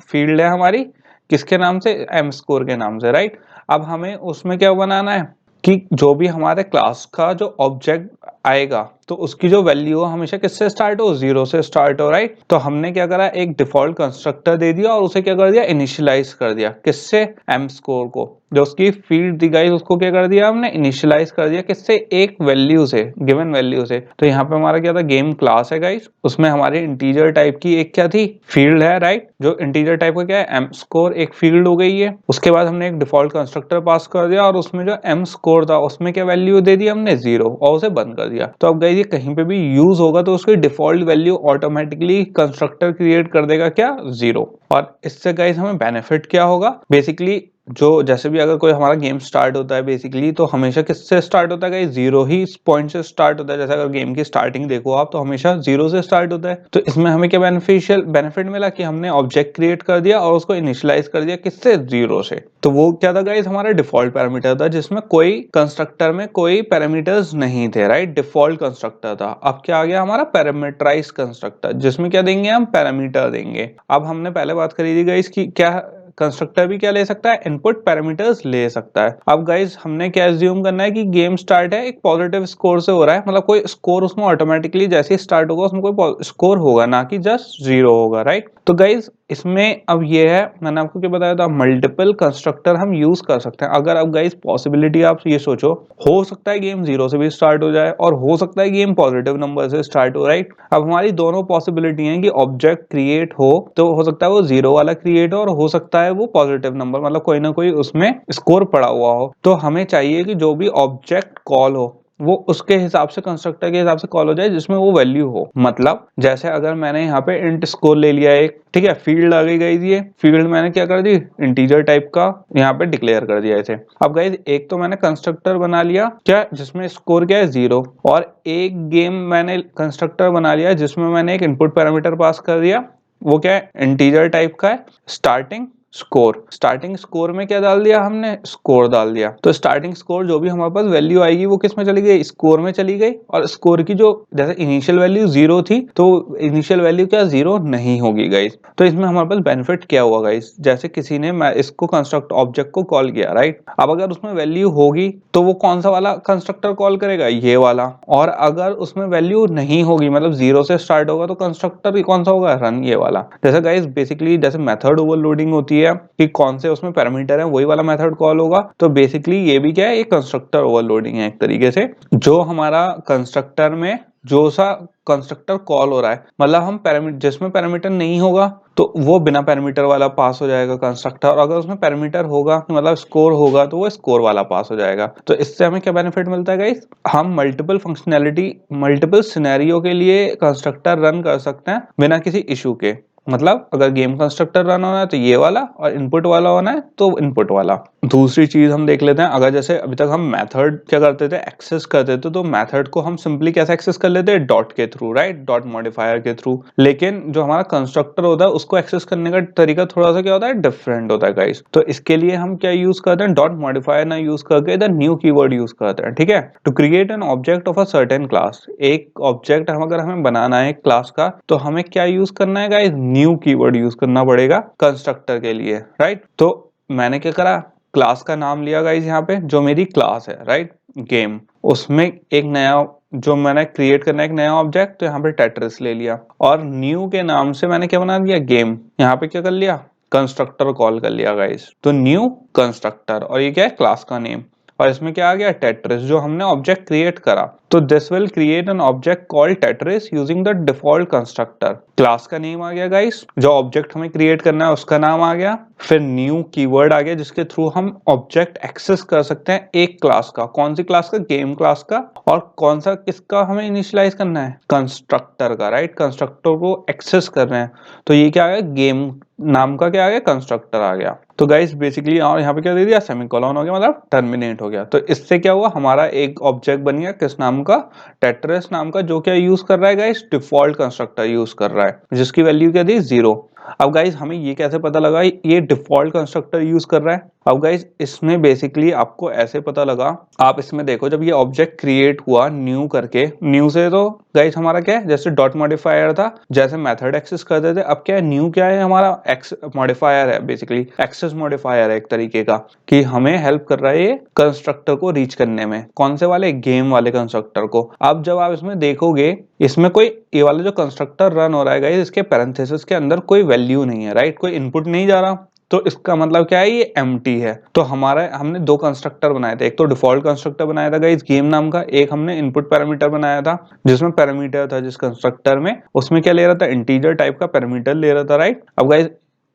फील्ड है हमारी, किसके नाम से? एम स्कोर के नाम से, राइट। अब हमें उसमें क्या बनाना है कि जो भी हमारे क्लास का जो ऑब्जेक्ट आएगा, तो उसकी जो वैल्यू हो हमेशा किससे स्टार्ट हो? 0 से स्टार्ट हो, राइट। तो हमने क्या करा, एक डिफॉल्ट कंस्ट्रक्टर दे दिया और उसे क्या कर दिया? इनिशियलाइज कर दिया, किससे? एम स्कोर को। जो उसकी फील्ड दी गई उसको क्या कर दिया हमने? इनिशियलाइज कर दिया, किससे? एक वैल्यू से, गिवन वैल्यू से। तो यहाँ पे हमारा क्या था? गेम क्लास है गाइस, उसमें हमारे इंटीजर टाइप की एक क्या थी? फील्ड है, राइट। जो इंटीजर टाइप का क्या है? एम स्कोर एक फील्ड हो गई है। उसके बाद हमने एक डिफॉल्ट कंस्ट्रक्टर पास कर दिया और उसमें जो एम स्कोर था उसमें क्या वैल्यू दे दी हमने? 0, और उसे बंद कर दिया। तो अब गाइस ये कहीं पे भी यूज होगा तो उसकी default value automatically constructor create कर देगा क्या? 0। और इससे गाइस हमें बेनिफिट क्या होगा? बेसिकली जो जैसे भी अगर कोई हमारा गेम स्टार्ट होता है बेसिकली, तो हमेशा किससे स्टार्ट होता है गाइस? 0 ही पॉइंट से स्टार्ट होता है। जैसे अगर गेम की स्टार्टिंग देखो आप, तो हमेशा 0 से स्टार्ट होता है। तो इसमें हमें क्या बेनिफिट मिला कि हमने ऑब्जेक्ट क्रिएट कर दिया और उसको इनिशियलाइज कर दिया, किससे? 0 से। तो वो क्या था गाइस? हमारा डिफॉल्ट पैरामीटर था, जिसमें कोई कंस्ट्रक्टर में कोई पैरामीटर्स नहीं थे, राइट। डिफॉल्ट कंस्ट्रक्टर था। अब क्या आ गया हमारा? पैरामीटराइज कंस्ट्रक्टर, जिसमें क्या देंगे हम? पैरामीटर देंगे। अब हमने पहले बात करी थी गाइस कि क्या कंस्ट्रक्टर भी क्या ले सकता है? इनपुट पैरामीटर्स ले सकता है। अब गाइस हमने क्या एज्यूम करना है कि गेम स्टार्ट है एक पॉजिटिव स्कोर से हो रहा है, मतलब कोई स्कोर उसमें ऑटोमेटिकली जैसे ही स्टार्ट होगा उसमें कोई स्कोर होगा, ना कि जस्ट 0 होगा, राइट। तो गाइस इसमें अब ये है, मैंने आपको क्या बताया था, मल्टीपल कंस्ट्रक्टर हम यूज कर सकते हैं। अगर अब गाइस पॉसिबिलिटी आप ये सोचो, हो सकता है गेम 0 से भी स्टार्ट हो जाए और हो सकता है गेम पॉजिटिव नंबर से स्टार्ट हो, राइट। अब हमारी दोनों पॉसिबिलिटी है कि ऑब्जेक्ट क्रिएट हो, तो हो सकता है वो 0 वाला क्रिएट हो और हो सकता है वो पॉजिटिव नंबर, मतलब कोई ना कोई उसमें स्कोर पड़ा हुआ हो। तो हमें चाहिए कि जो भी ऑब्जेक्ट कॉल हो वो उसके हिसाब से, कंस्ट्रक्टर के हिसाब से कॉल हो जाए जिसमें वो वैल्यू हो। मतलब जैसे अगर मैंने यहाँ पे इंट स्कोर ले लिया एक, ठीक है, फील्ड आ गई गाइस, ये फील्ड मैंने क्या कर दी? इंटीजर टाइप का यहाँ पे डिक्लेयर कर दिया इसे। अब गाइस एक तो मैंने कंस्ट्रक्टर बना लिया क्या, जिसमें स्कोर क्या है? 0। और एक गेम मैंने कंस्ट्रक्टर बना लिया जिसमें मैंने एक इनपुट पैरामीटर पास कर दिया, वो क्या है? इंटीजर टाइप का है, स्टार्टिंग स्कोर। स्टार्टिंग स्कोर में क्या डाल दिया हमने? स्कोर डाल दिया। तो स्टार्टिंग स्कोर जो भी हमारे पास वैल्यू आएगी वो किस में चली गई? स्कोर में चली गई। और स्कोर की जो जैसे इनिशियल वैल्यू 0 थी, तो इनिशियल वैल्यू क्या 0 नहीं होगी गाइस। तो इसमें हमारे पास बेनिफिट क्या हुआ गाइस? जैसे किसी ने मैं इसको कंस्ट्रक्ट ऑब्जेक्ट को कॉल किया, राइट। अब अगर उसमें वैल्यू होगी तो वो कौन सा वाला कंस्ट्रक्टर कॉल करेगा? ये वाला। और अगर उसमें वैल्यू नहीं होगी, मतलब 0 से स्टार्ट होगा, तो कंस्ट्रक्टर कौन सा होगा? रन, ये वाला। जैसे गाइस बेसिकली जैसे मेथड ओवरलोडिंग होती है कि कौन से उसमें पैरामीटर है, वही वाला मेथड कॉल होगा। तो बेसिकली ये भी क्या है? एक कंस्ट्रक्टर ओवरलोडिंग है एक तरीके से। जो हमारा कंस्ट्रक्टर में जो सा कंस्ट्रक्टर कॉल हो रहा है, मतलब हम पैरामीटर, जिसमें पैरामीटर नहीं होगा तो वो बिना पैरामीटर वाला पास हो जाएगा कंस्ट्रक्टर, और अगर उसमें पैरामीटर होगा मतलब स्कोर होगा तो वो स्कोर वाला पास हो जाएगा। तो इससे हमें क्या बेनिफिट मिलता है गाइस? हम मल्टीपल फंक्शनैलिटी, मल्टीपल सिनेरियो के लिए कंस्ट्रक्टर रन कर सकते हैं बिना किसी इशू के। मतलब अगर गेम कंस्ट्रक्टर रन होना है तो ये वाला, और इनपुट वाला होना है तो इनपुट वाला। दूसरी चीज हम देख लेते हैं, अगर जैसे अभी तक हम मेथड क्या करते थे? एक्सेस करते थे। तो मेथड को हम सिंपली कैसे एक्सेस कर लेते हैं? डॉट के थ्रू, राइट, डॉट मॉडिफायर के थ्रू। लेकिन जो हमारा कंस्ट्रक्टर होता है उसको एक्सेस करने का तरीका थोड़ा सा क्या होता है? डिफरेंट होता है गाइस। तो इसके लिए हम क्या यूज करते हैं? डॉट मॉडिफायर ना यूज करके द न्यू कीवर्ड यूज करते हैं, ठीक है। To create an object of a certain class, एक ऑब्जेक्ट अगर हमें बनाना है क्लास का, तो हमें क्या यूज करना है गाइस? न्यू कीवर्ड यूज करना पड़ेगा कंस्ट्रक्टर के लिए, राइट। तो मैंने क्या करा? क्लास का नाम लिया गाइस यहाँ पे, जो मेरी क्लास है, राइट, गेम। उसमें एक नया जो मैंने क्रिएट करना है एक नया ऑब्जेक्ट, तो यहाँ पे टेट्रिस ले लिया और न्यू के नाम से मैंने क्या बना दिया, गेम। यहाँ पे क्या कर लिया, कंस्ट्रक्टर कॉल कर लिया गाइस, तो न्यू कंस्ट्रक्टर, और ये क्या है, क्लास का नेम। और इसमें क्या आ गया, टेट्रिस, जो हमने ऑब्जेक्ट क्रिएट करा। तो this will create an object called Tetris using the default constructor. Class का नेम आ गया गाइस, जो ऑब्जेक्ट हमें क्रिएट करना है उसका नाम आ गया। फिर न्यू कीवर्ड आ गया जिसके थ्रू हम ऑब्जेक्ट एक्सेस कर सकते हैं एक क्लास का। कौन सी क्लास का, गेम क्लास का। और कौन सा, किसका हमें इनिशियलाइज करना है, कंस्ट्रक्टर का, राइट। कंस्ट्रक्टर को एक्सेस कर रहे हैं, तो ये क्या आ गया, गेम नाम का क्या आ गया, कंस्ट्रक्टर आ गया। तो गाइस बेसिकली और यहाँ पे क्या दे दिया, सेमीकोलन हो गया, मतलब टर्मिनेट हो गया। तो इससे क्या हुआ, हमारा एक ऑब्जेक्ट बन गया किस नाम का, टेट्रिस नाम का, जो क्या यूज कर रहा है गाइस, डिफॉल्ट कंस्ट्रक्टर यूज कर रहा है, जिसकी वैल्यू क्या दी, 0। अब गाइस हमें ये कैसे पता लगा ये डिफॉल्ट कंस्ट्रक्टर यूज कर रहा है। अब गाइस इसमें बेसिकली आपको ऐसे पता लगा, आप इसमें देखो जब ये ऑब्जेक्ट क्रिएट हुआ न्यू करके, न्यू से तो गाइस हमारा क्या है, जैसे डॉट मॉडिफायर था, जैसे मेथड एक्सेस करते थे, अब क्या है, न्यू क्या है, हमारा एक्स मॉडिफायर है, बेसिकली एक्सेस मॉडिफायर है एक तरीके का, कि हमें हेल्प कर रहा है ये कंस्ट्रक्टर को रीच करने में। कौन से वाले, गेम वाले कंस्ट्रक्टर को। अब जब आप इसमें देखोगे, इसमें कोई ये वाला जो कंस्ट्रक्टर रन हो रहा है गाइस, इसके पैरेंथेसिस के अंदर कोई वैल्यू नहीं है, राइट, कोई इनपुट नहीं जा रहा। तो इसका मतलब क्या है, ये एम्प्टी है। तो हमारा हमने दो कंस्ट्रक्टर बनाए थे, एक तो डिफॉल्ट कंस्ट्रक्टर बनाया था गाइस गेम नाम का, एक हमने इनपुट पैरामीटर बनाया था, जिसमें पैरामीटर था, जिस कंस्ट्रक्टर में, उसमें क्या ले रहा था, इंटीजर टाइप का पैरामीटर ले रहा था, राइट। अब गाइस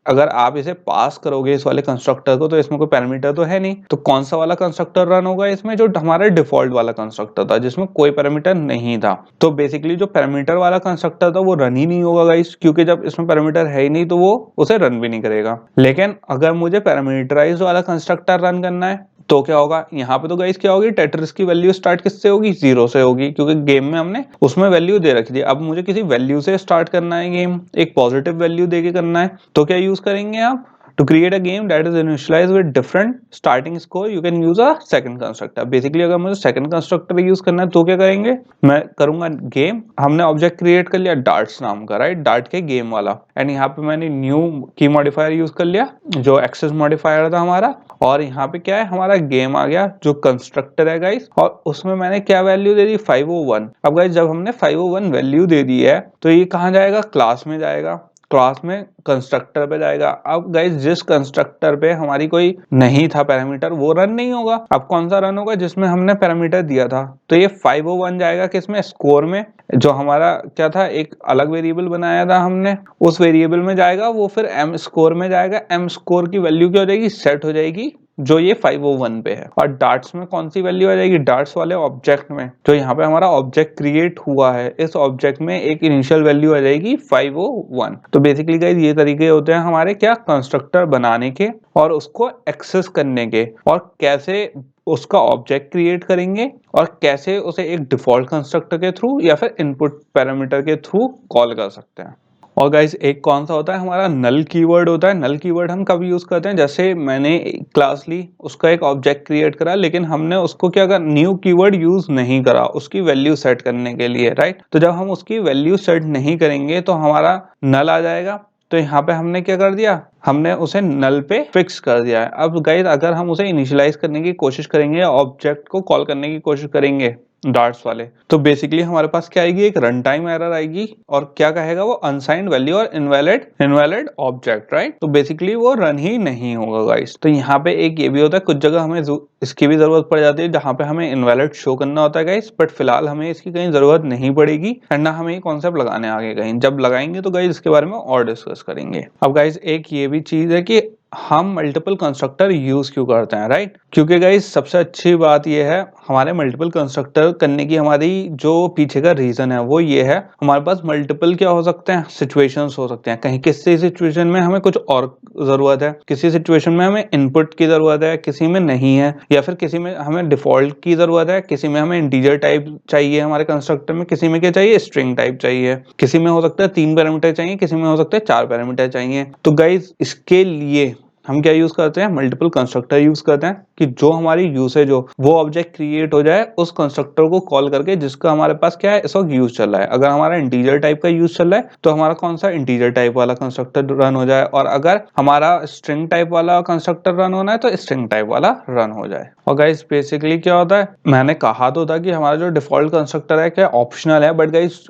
अगर आप इसे पास करोगे इस वाले कंस्ट्रक्टर को, तो इसमें कोई पैरामीटर तो है नहीं, तो कौन सा वाला कंस्ट्रक्टर रन होगा इसमें, जो हमारा डिफॉल्ट वाला कंस्ट्रक्टर था, जिसमें कोई पैरामीटर नहीं था। तो बेसिकली जो पैरामीटर वाला कंस्ट्रक्टर था वो रन ही नहीं होगा गाइस, क्योंकि जब इसमें पैरामीटर है ही नहीं तो वो उसे रन भी नहीं करेगा। लेकिन अगर मुझे पैरामीटराइज वाला कंस्ट्रक्टर रन करना है, तो क्या होगा, यहाँ पे तो गाइस क्या होगी, टेट्रिस की वैल्यू स्टार्ट किससे होगी, 0 से होगी, क्योंकि गेम में हमने उसमें वैल्यू दे रखी थी। अब मुझे किसी वैल्यू से स्टार्ट करना है गेम, एक पॉजिटिव वैल्यू देके करना है, तो क्या यूज करेंगे आप, to create a game that is initialized with different starting score you can use a second constructor। Basically अगर मुझे सेकंड कंस्ट्रक्टर यूज करना है तो क्या करेंगे, मैं करूंगा गेम, हमने ऑब्जेक्ट क्रिएट कर लिया डार्ट्स नाम का, राइट, डार्ट के गेम वाला, एंड यहाँ पे मैंने न्यू की मॉडिफायर यूज कर लिया जो एक्सेस मॉडिफायर था हमारा, और यहाँ पे क्या है, हमारा गेम आ गया जो कंस्ट्रक्टर है गाइस, और उसमें मैंने क्या वैल्यू दे दी, 501। अब गाइस जब हमने 501 वैल्यू दे दी है, तो ये कहाँ जाएगा, क्लास में जाएगा, क्लास में कंस्ट्रक्टर पे जाएगा। अब गाइस जिस कंस्ट्रक्टर पे हमारी कोई नहीं था पैरामीटर, वो रन नहीं होगा। अब कौन सा रन होगा, जिसमें हमने पैरामीटर दिया था, तो ये 501 जाएगा किसमें, स्कोर में, जो हमारा क्या था, एक अलग वेरिएबल बनाया था हमने, उस वेरिएबल में जाएगा वो, फिर एम स्कोर में जाएगा, एम स्कोर की वैल्यू क्या हो जाएगी, सेट हो जाएगी, जो ये 501 पे है। और डार्ट्स में कौन सी वैल्यू आ जाएगी, डार्ट्स वाले ऑब्जेक्ट में, जो यहाँ पे हमारा ऑब्जेक्ट क्रिएट हुआ है, इस ऑब्जेक्ट में एक इनिशियल वैल्यू आ जाएगी 501। तो बेसिकली गाइस ये तरीके होते हैं हमारे क्या, कंस्ट्रक्टर बनाने के और उसको एक्सेस करने के, और कैसे उसका ऑब्जेक्ट क्रिएट करेंगे, और कैसे उसे एक डिफॉल्ट कंस्ट्रक्टर के थ्रू या फिर इनपुट पैरामीटर के थ्रू कॉल कर सकते हैं। और गाइस एक कौन सा होता है, हमारा नल कीवर्ड होता है। नल कीवर्ड हम कब यूज करते हैं, जैसे मैंने क्लास ली, उसका एक ऑब्जेक्ट क्रिएट करा, लेकिन हमने उसको क्या करा, न्यू कीवर्ड यूज नहीं करा उसकी वैल्यू सेट करने के लिए, राइट। तो जब हम उसकी वैल्यू सेट नहीं करेंगे तो हमारा नल आ जाएगा। तो यहाँ पे हमने क्या कर दिया, हमने उसे नल पे फिक्स कर दिया है। अब गाइस अगर हम उसे इनिशियलाइज करने की कोशिश करेंगे या ऑब्जेक्ट को कॉल करने की कोशिश करेंगे डार्ट्स वाले, तो बेसिकली हमारे पास क्या आएगी, एक रन टाइम एरर आएगी, और क्या कहेगा वो, अनसाइंड वैल्यू और इनवैलिड ऑब्जेक्ट, राइट। तो बेसिकली वो रन ही नहीं होगा गाइस। तो यहाँ पे एक ये भी होता है, कुछ जगह हमें इसकी भी जरूरत पड़ जाती है जहाँ पे हमें इनवैलिड शो करना होता है गाइस, बट फिलहाल हमें इसकी कहीं जरूरत नहीं पड़ेगी, एंड ना हमें ये कॉन्सेप्ट लगाने आगे कहीं, जब लगाएंगे तो गाइस इसके बारे में और डिस्कस करेंगे। अब गाइस एक ये भी चीज है कि हम मल्टीपल कंस्ट्रक्टर यूज क्यों करते हैं, राइट। क्योंकि गाइस सबसे अच्छी बात यह है, हमारे मल्टीपल कंस्ट्रक्टर करने की हमारी जो पीछे का रीजन है वो ये है, हमारे पास मल्टीपल क्या हो सकते हैं, सिचुएशंस हो सकते हैं। कहीं किसी सिचुएशन में हमें कुछ और जरूरत है, किसी सिचुएशन में हमें इनपुट की जरूरत है, किसी में नहीं है, या फिर किसी में हमें डिफॉल्ट की जरूरत है, किसी में हमें इंटीजर टाइप चाहिए हमारे कंस्ट्रक्टर में, किसी में क्या चाहिए, स्ट्रिंग टाइप चाहिए, किसी में हो सकता है 3 पैरामीटर चाहिए, किसी में हो सकता है 4 पैरामीटर चाहिए। तो गाइस इसके लिए हम क्या यूज करते हैं, मल्टीपल कंस्ट्रक्टर यूज करते हैं, कि जो हमारी यूसेज हो वो ऑब्जेक्ट क्रिएट हो जाए उस कंस्ट्रक्टर को कॉल करके जिसका हमारे पास क्या है, इस वक्त यूज चल रहा है। अगर हमारा इंटीजर टाइप का यूज चल रहा है तो हमारा कौन सा, इंटीजर टाइप वाला कंस्ट्रक्टर रन हो जाए, और अगर हमारा स्ट्रिंग टाइप वाला कंस्ट्रक्टर रन होना है तो स्ट्रिंग टाइप वाला रन हो जाए। और गाइस बेसिकली क्या होता है, मैंने कहा तो था कि हमारा जो डिफॉल्ट कंस्ट्रक्टर है क्या ऑप्शनल है, बट गाइस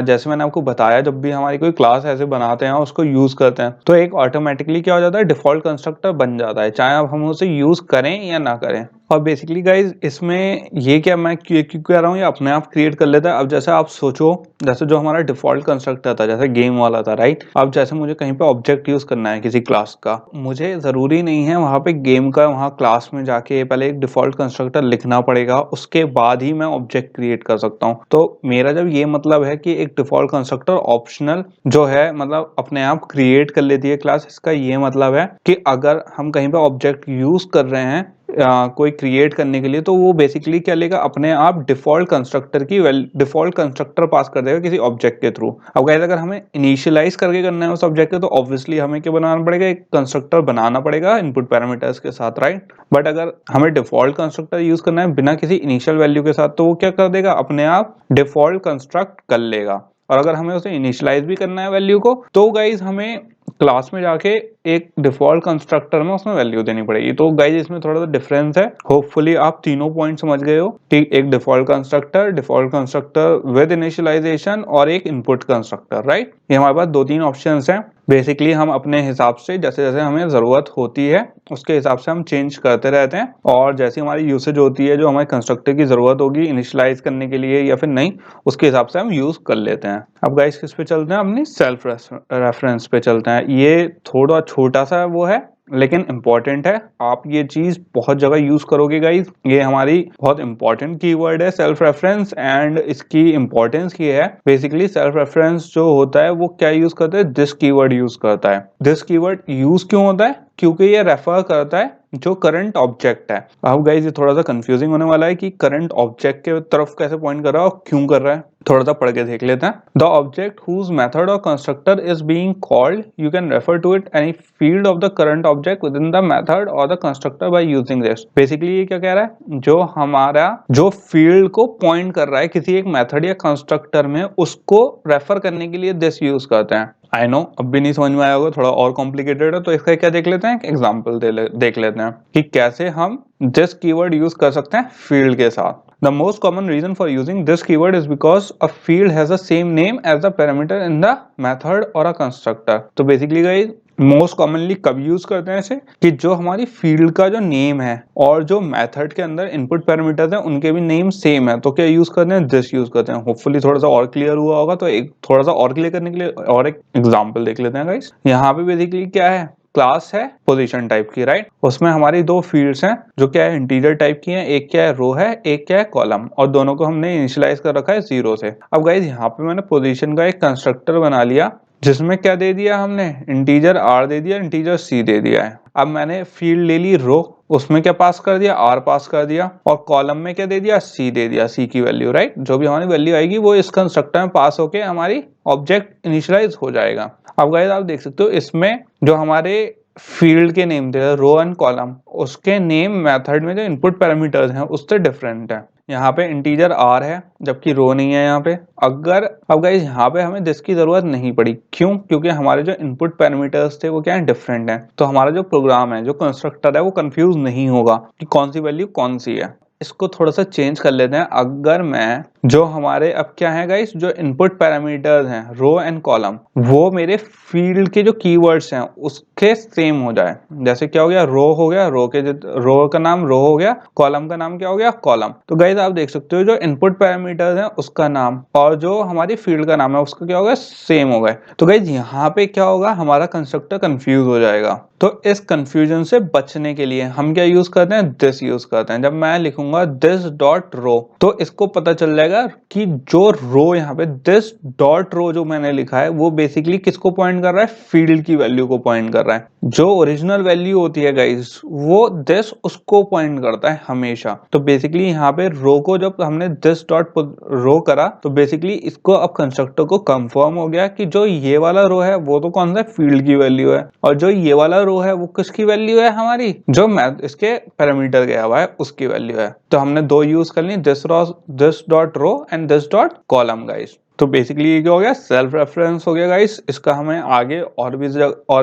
जैसे मैंने आपको बताया जब भी हमारी कोई क्लास ऐसे बनाते हैं उसको यूज करते हैं तो एक ऑटोमेटिकली क्या हो जाता है, डिफॉल्ट कंस्ट्रक्टर बन जाता है, चाहे अब हम उसे यूज करें या ना करें। और बेसिकली गाइज इसमें ये क्या मैं क्यों कह रहा हूँ, ये अपने आप क्रिएट कर लेता है। अब जैसे आप सोचो, जैसे जो हमारा डिफॉल्ट कंस्ट्रक्टर था जैसे गेम वाला था, राइट। अब जैसे मुझे कहीं पे ऑब्जेक्ट यूज करना है किसी क्लास का, मुझे जरूरी नहीं है वहां पे गेम का वहां क्लास में जाके पहले एक डिफॉल्ट कंस्ट्रक्टर लिखना पड़ेगा, उसके बाद ही मैं ऑब्जेक्ट क्रिएट कर सकता हूँ। तो मेरा जब ये मतलब है कि एक डिफॉल्ट कंस्ट्रक्टर ऑप्शनल जो है मतलब अपने आप क्रिएट कर लेती है क्लास, इसका ये मतलब है कि अगर हम कहीं पे ऑब्जेक्ट यूज कर रहे हैं कोई क्रिएट करने के लिए, तो वो बेसिकली क्या लेगा, अपने आप डिफॉल्ट कंस्ट्रक्टर की डिफॉल्ट कंस्ट्रक्टर पास कर देगा किसी ऑब्जेक्ट के थ्रू। अब गाइस अगर हमें इनिशियलाइज करके करना है उस ऑब्जेक्ट को, तो ऑब्वियसली हमें क्या बनाना पड़ेगा, एक कंस्ट्रक्टर बनाना पड़ेगा इनपुट पैरामीटर्स के साथ, राइट। बट अगर हमें डिफॉल्ट कंस्ट्रक्टर यूज करना है बिना किसी इनिशियल वैल्यू के साथ, तो वो क्या कर देगा, अपने आप डिफॉल्ट कंस्ट्रक्ट कर लेगा। और अगर हमें उसे इनिशियलाइज भी करना है वैल्यू को, तो गाइज हमें क्लास में जाके एक डिफॉल्ट कंस्ट्रक्टर में उसमें वैल्यू देनी पड़ेगी। तो गाइज इसमें थोड़ा सा डिफरेंस है। होपफुली आप तीनों पॉइंट समझ गए हो कि एक डिफॉल्ट कंस्ट्रक्टर विद इनिशियलाइजेशन और एक इनपुट कंस्ट्रक्टर, राइट। ये हमारे पास दो तीन ऑप्शंस हैं। बेसिकली हम अपने हिसाब से जैसे जैसे हमें जरूरत होती है उसके हिसाब से हम चेंज करते रहते हैं, और जैसी हमारी यूसेज होती है, जो हमारे कंस्ट्रक्टर की जरूरत होगी इनिशियलाइज करने के लिए या फिर नहीं, उसके हिसाब से हम यूज कर लेते हैं। अब गाइस किस पे चलते हैं, अपनी सेल्फ रेफरेंस पे चलते हैं। ये थोड़ा छोटा सा वो है लेकिन इंपॉर्टेंट है, आप ये चीज बहुत जगह यूज करोगे गाइस। ये हमारी बहुत इंपॉर्टेंट कीवर्ड है सेल्फ रेफरेंस, एंड इसकी इंपॉर्टेंस ये है, बेसिकली सेल्फ रेफरेंस जो होता है वो क्या यूज करता है, दिस कीवर्ड यूज करता है। दिस कीवर्ड यूज क्यों होता है, क्योंकि ये रेफर करता है जो करंट ऑब्जेक्ट है। अब गाइस ये थोड़ा सा कंफ्यूजिंग होने वाला है कि करंट ऑब्जेक्ट के तरफ कैसे पॉइंट कर रहा है और क्यों कर रहा है, थोड़ा सा पढ़ के देख लेते हैं। द ऑब्जेक्ट हुज मेथड और constructor is being called, you can refer to it any field of the current object within the method और the constructor by using this. Basically ये क्या कह रहा है, जो हमारा जो फील्ड को पॉइंट कर रहा है किसी एक मेथड या कंस्ट्रक्टर में, उसको रेफर करने के लिए दिस यूज करते हैं। आई नो अब भी नहीं समझ में आया होगा, थोड़ा और कॉम्प्लिकेटेड है, तो इसका क्या देख लेते हैं, एग्जाम्पल देख लेते हैं कि कैसे हम दिस कीवर्ड यूज कर सकते हैं फील्ड के साथ। The most common reason for using this keyword is because a field has the same name as the parameter in the method or a constructor. तो basically guys मोस्ट कॉमनली कब यूज करते हैं इसे, कि जो हमारी फील्ड का जो नेम है और जो मेथड के अंदर इनपुट पैरामीटर्स हैं उनके भी नेम सेम है, तो क्या यूज करते हैं, दिस यूज करते हैं। होपफुली थोड़ा सा और क्लियर हुआ होगा, तो एक थोड़ा सा और क्लियर करने के लिए और एक एग्जांपल देख लेते हैं गाइस। यहाँ पे बेसिकली क्या है, क्लास है पोजीशन टाइप की, राइट। उसमें हमारी दो फील्ड्स हैं जो क्या है, इंटीजर टाइप की हैं, एक क्या है रो है, एक क्या है कॉलम, और दोनों को हमने इनिशियलाइज कर रखा है 0 से। अब गाइज यहाँ पे मैंने पोजीशन का एक कंस्ट्रक्टर बना लिया जिसमें क्या दे दिया हमने, इंटीजर r दे दिया, इंटीजर c दे दिया है। अब मैंने फील्ड ले ली रो, उसमें क्या पास कर दिया, r पास कर दिया, और कॉलम में क्या दे दिया, c दे दिया, c की वैल्यू, राइट। जो भी हमारी वैल्यू आएगी वो इस कंस्ट्रक्टर में पास होके हमारी ऑब्जेक्ट इनिशियलाइज हो जाएगा। अब गाइस आप देख सकते हो इसमें जो हमारे फील्ड के नेम थे रो एंड कॉलम, उसके नेम मेथड में जो इनपुट पैरामीटर्स हैं उससे डिफरेंट है। यहाँ पे इंटीजर r है जबकि रो नहीं है यहाँ पे। अगर अब गाइस यहाँ पे हमें दिस की जरूरत नहीं पड़ी, क्यों, क्योंकि हमारे जो इनपुट पैरामीटर्स थे वो क्या है, डिफरेंट है। तो हमारा जो प्रोग्राम है, जो कंस्ट्रक्टर है, वो कंफ्यूज नहीं होगा कि कौन सी वैल्यू कौन सी है। इसको थोड़ा सा चेंज कर लेते हैं। अगर मैं जो हमारे अब क्या है गाइस, जो इनपुट पैरामीटर्स हैं रो एंड कॉलम, वो मेरे फील्ड के जो कीवर्ड्स हैं उसके सेम हो जाए। जैसे क्या हो गया, रो हो गया, रो का नाम रो हो गया, कॉलम का नाम क्या हो गया, कॉलम। तो गाइस आप देख सकते हो जो इनपुट पैरामीटर्स हैं उसका नाम और जो हमारी फील्ड का नाम है उसका क्या होगा, सेम हो गए। तो गाइस यहाँ पे क्या होगा, हमारा कंस्ट्रक्टर कंफ्यूज हो जाएगा। तो इस कंफ्यूजन से बचने के लिए हम क्या यूज करते हैं, दिस यूज करते हैं। जब मैं लिखूंगा दिस डॉट रो, तो इसको पता चल जाएगा कि जो रो यहाँ पे दिस डॉट रो जो मैंने लिखा है वो बेसिकली किसको पॉइंट कर रहा है, फील्ड की वैल्यू को पॉइंट कर रहा है। जो ओरिजिनल वैल्यू होती है गाइस वो दिस उसको पॉइंट करता है हमेशा। तो बेसिकली यहाँ पे रो को जब हमने दिस डॉट रो करा, तो बेसिकली इसको अब कंस्ट्रक्टर को कंफर्म हो गया कि जो ये वाला रो है वो तो कौन सा फील्ड की वैल्यू है, और जो ये वाला रो है वो किसकी वैल्यू है, हमारी जो इसके पैरामीटर गया हुआ है उसकी वैल्यू है। तो हमने दो यूज कर ली, this dot row and this dot column guys. तो बेसिकली ये क्या हो गया, सेल्फ रेफरेंस हो गया गाइस। इसका हमें आगे और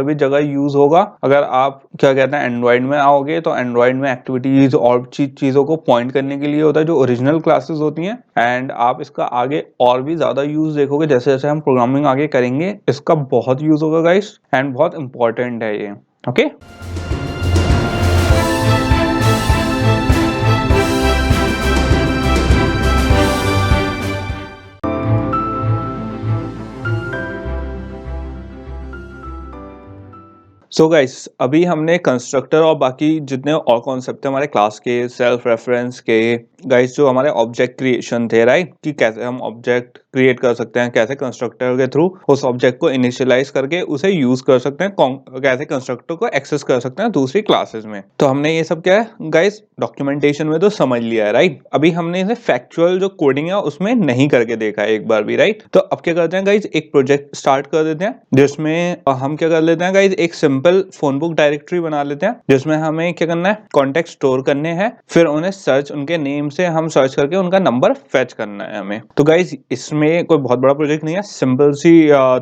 भी जगह यूज होगा। अगर आप क्या कहते हैं एंड्रॉइड में आओगे तो एंड्रॉइड में एक्टिविटीज और चीजों को पॉइंट करने के लिए होता है जो ओरिजिनल क्लासेस होती हैं। एंड आप इसका आगे और भी ज्यादा यूज देखोगे जैसे जैसे हम प्रोग्रामिंग आगे करेंगे, इसका बहुत यूज होगा गाइस एंड बहुत इंपॉर्टेंट है ये। ओके सो गाइस, अभी हमने कंस्ट्रक्टर और बाकी जितने और कॉन्सेप्ट थे हमारे क्लास के, सेल्फ रेफरेंस के, गाइस जो हमारे ऑब्जेक्ट क्रिएशन थे, राइट, कि कैसे हम ऑब्जेक्ट क्रिएट कर सकते हैं, कैसे कंस्ट्रक्टर के थ्रू उस ऑब्जेक्ट को इनिशियलाइज करके उसे यूज कर सकते हैं, कैसे कंस्ट्रक्टर को एक्सेस कर सकते हैं दूसरी क्लासेस में। तो हमने ये सब क्या है गाइस डॉक्यूमेंटेशन में तो समझ लिया है, राइट। अभी हमने इसे फैक्चुअल जो कोडिंग है उसमें नहीं करके देखा है एक बार भी, राइट। तो अब क्या करते हैं गाइस, एक प्रोजेक्ट स्टार्ट कर देते हैं जिसमें हम क्या कर लेते हैं गाइस, एक सिंपल फोन बुक डायरेक्टरी बना लेते हैं जिसमें हमें क्या करना है, कॉन्टेक्ट स्टोर करने हैं, फिर उन्हें सर्च, उनके नेम से हम सर्च करके उनका नंबर फेच करना है हमें। तो गाइस इसमें कोई बहुत बड़ा प्रोजेक्ट नहीं है, सिंपल सी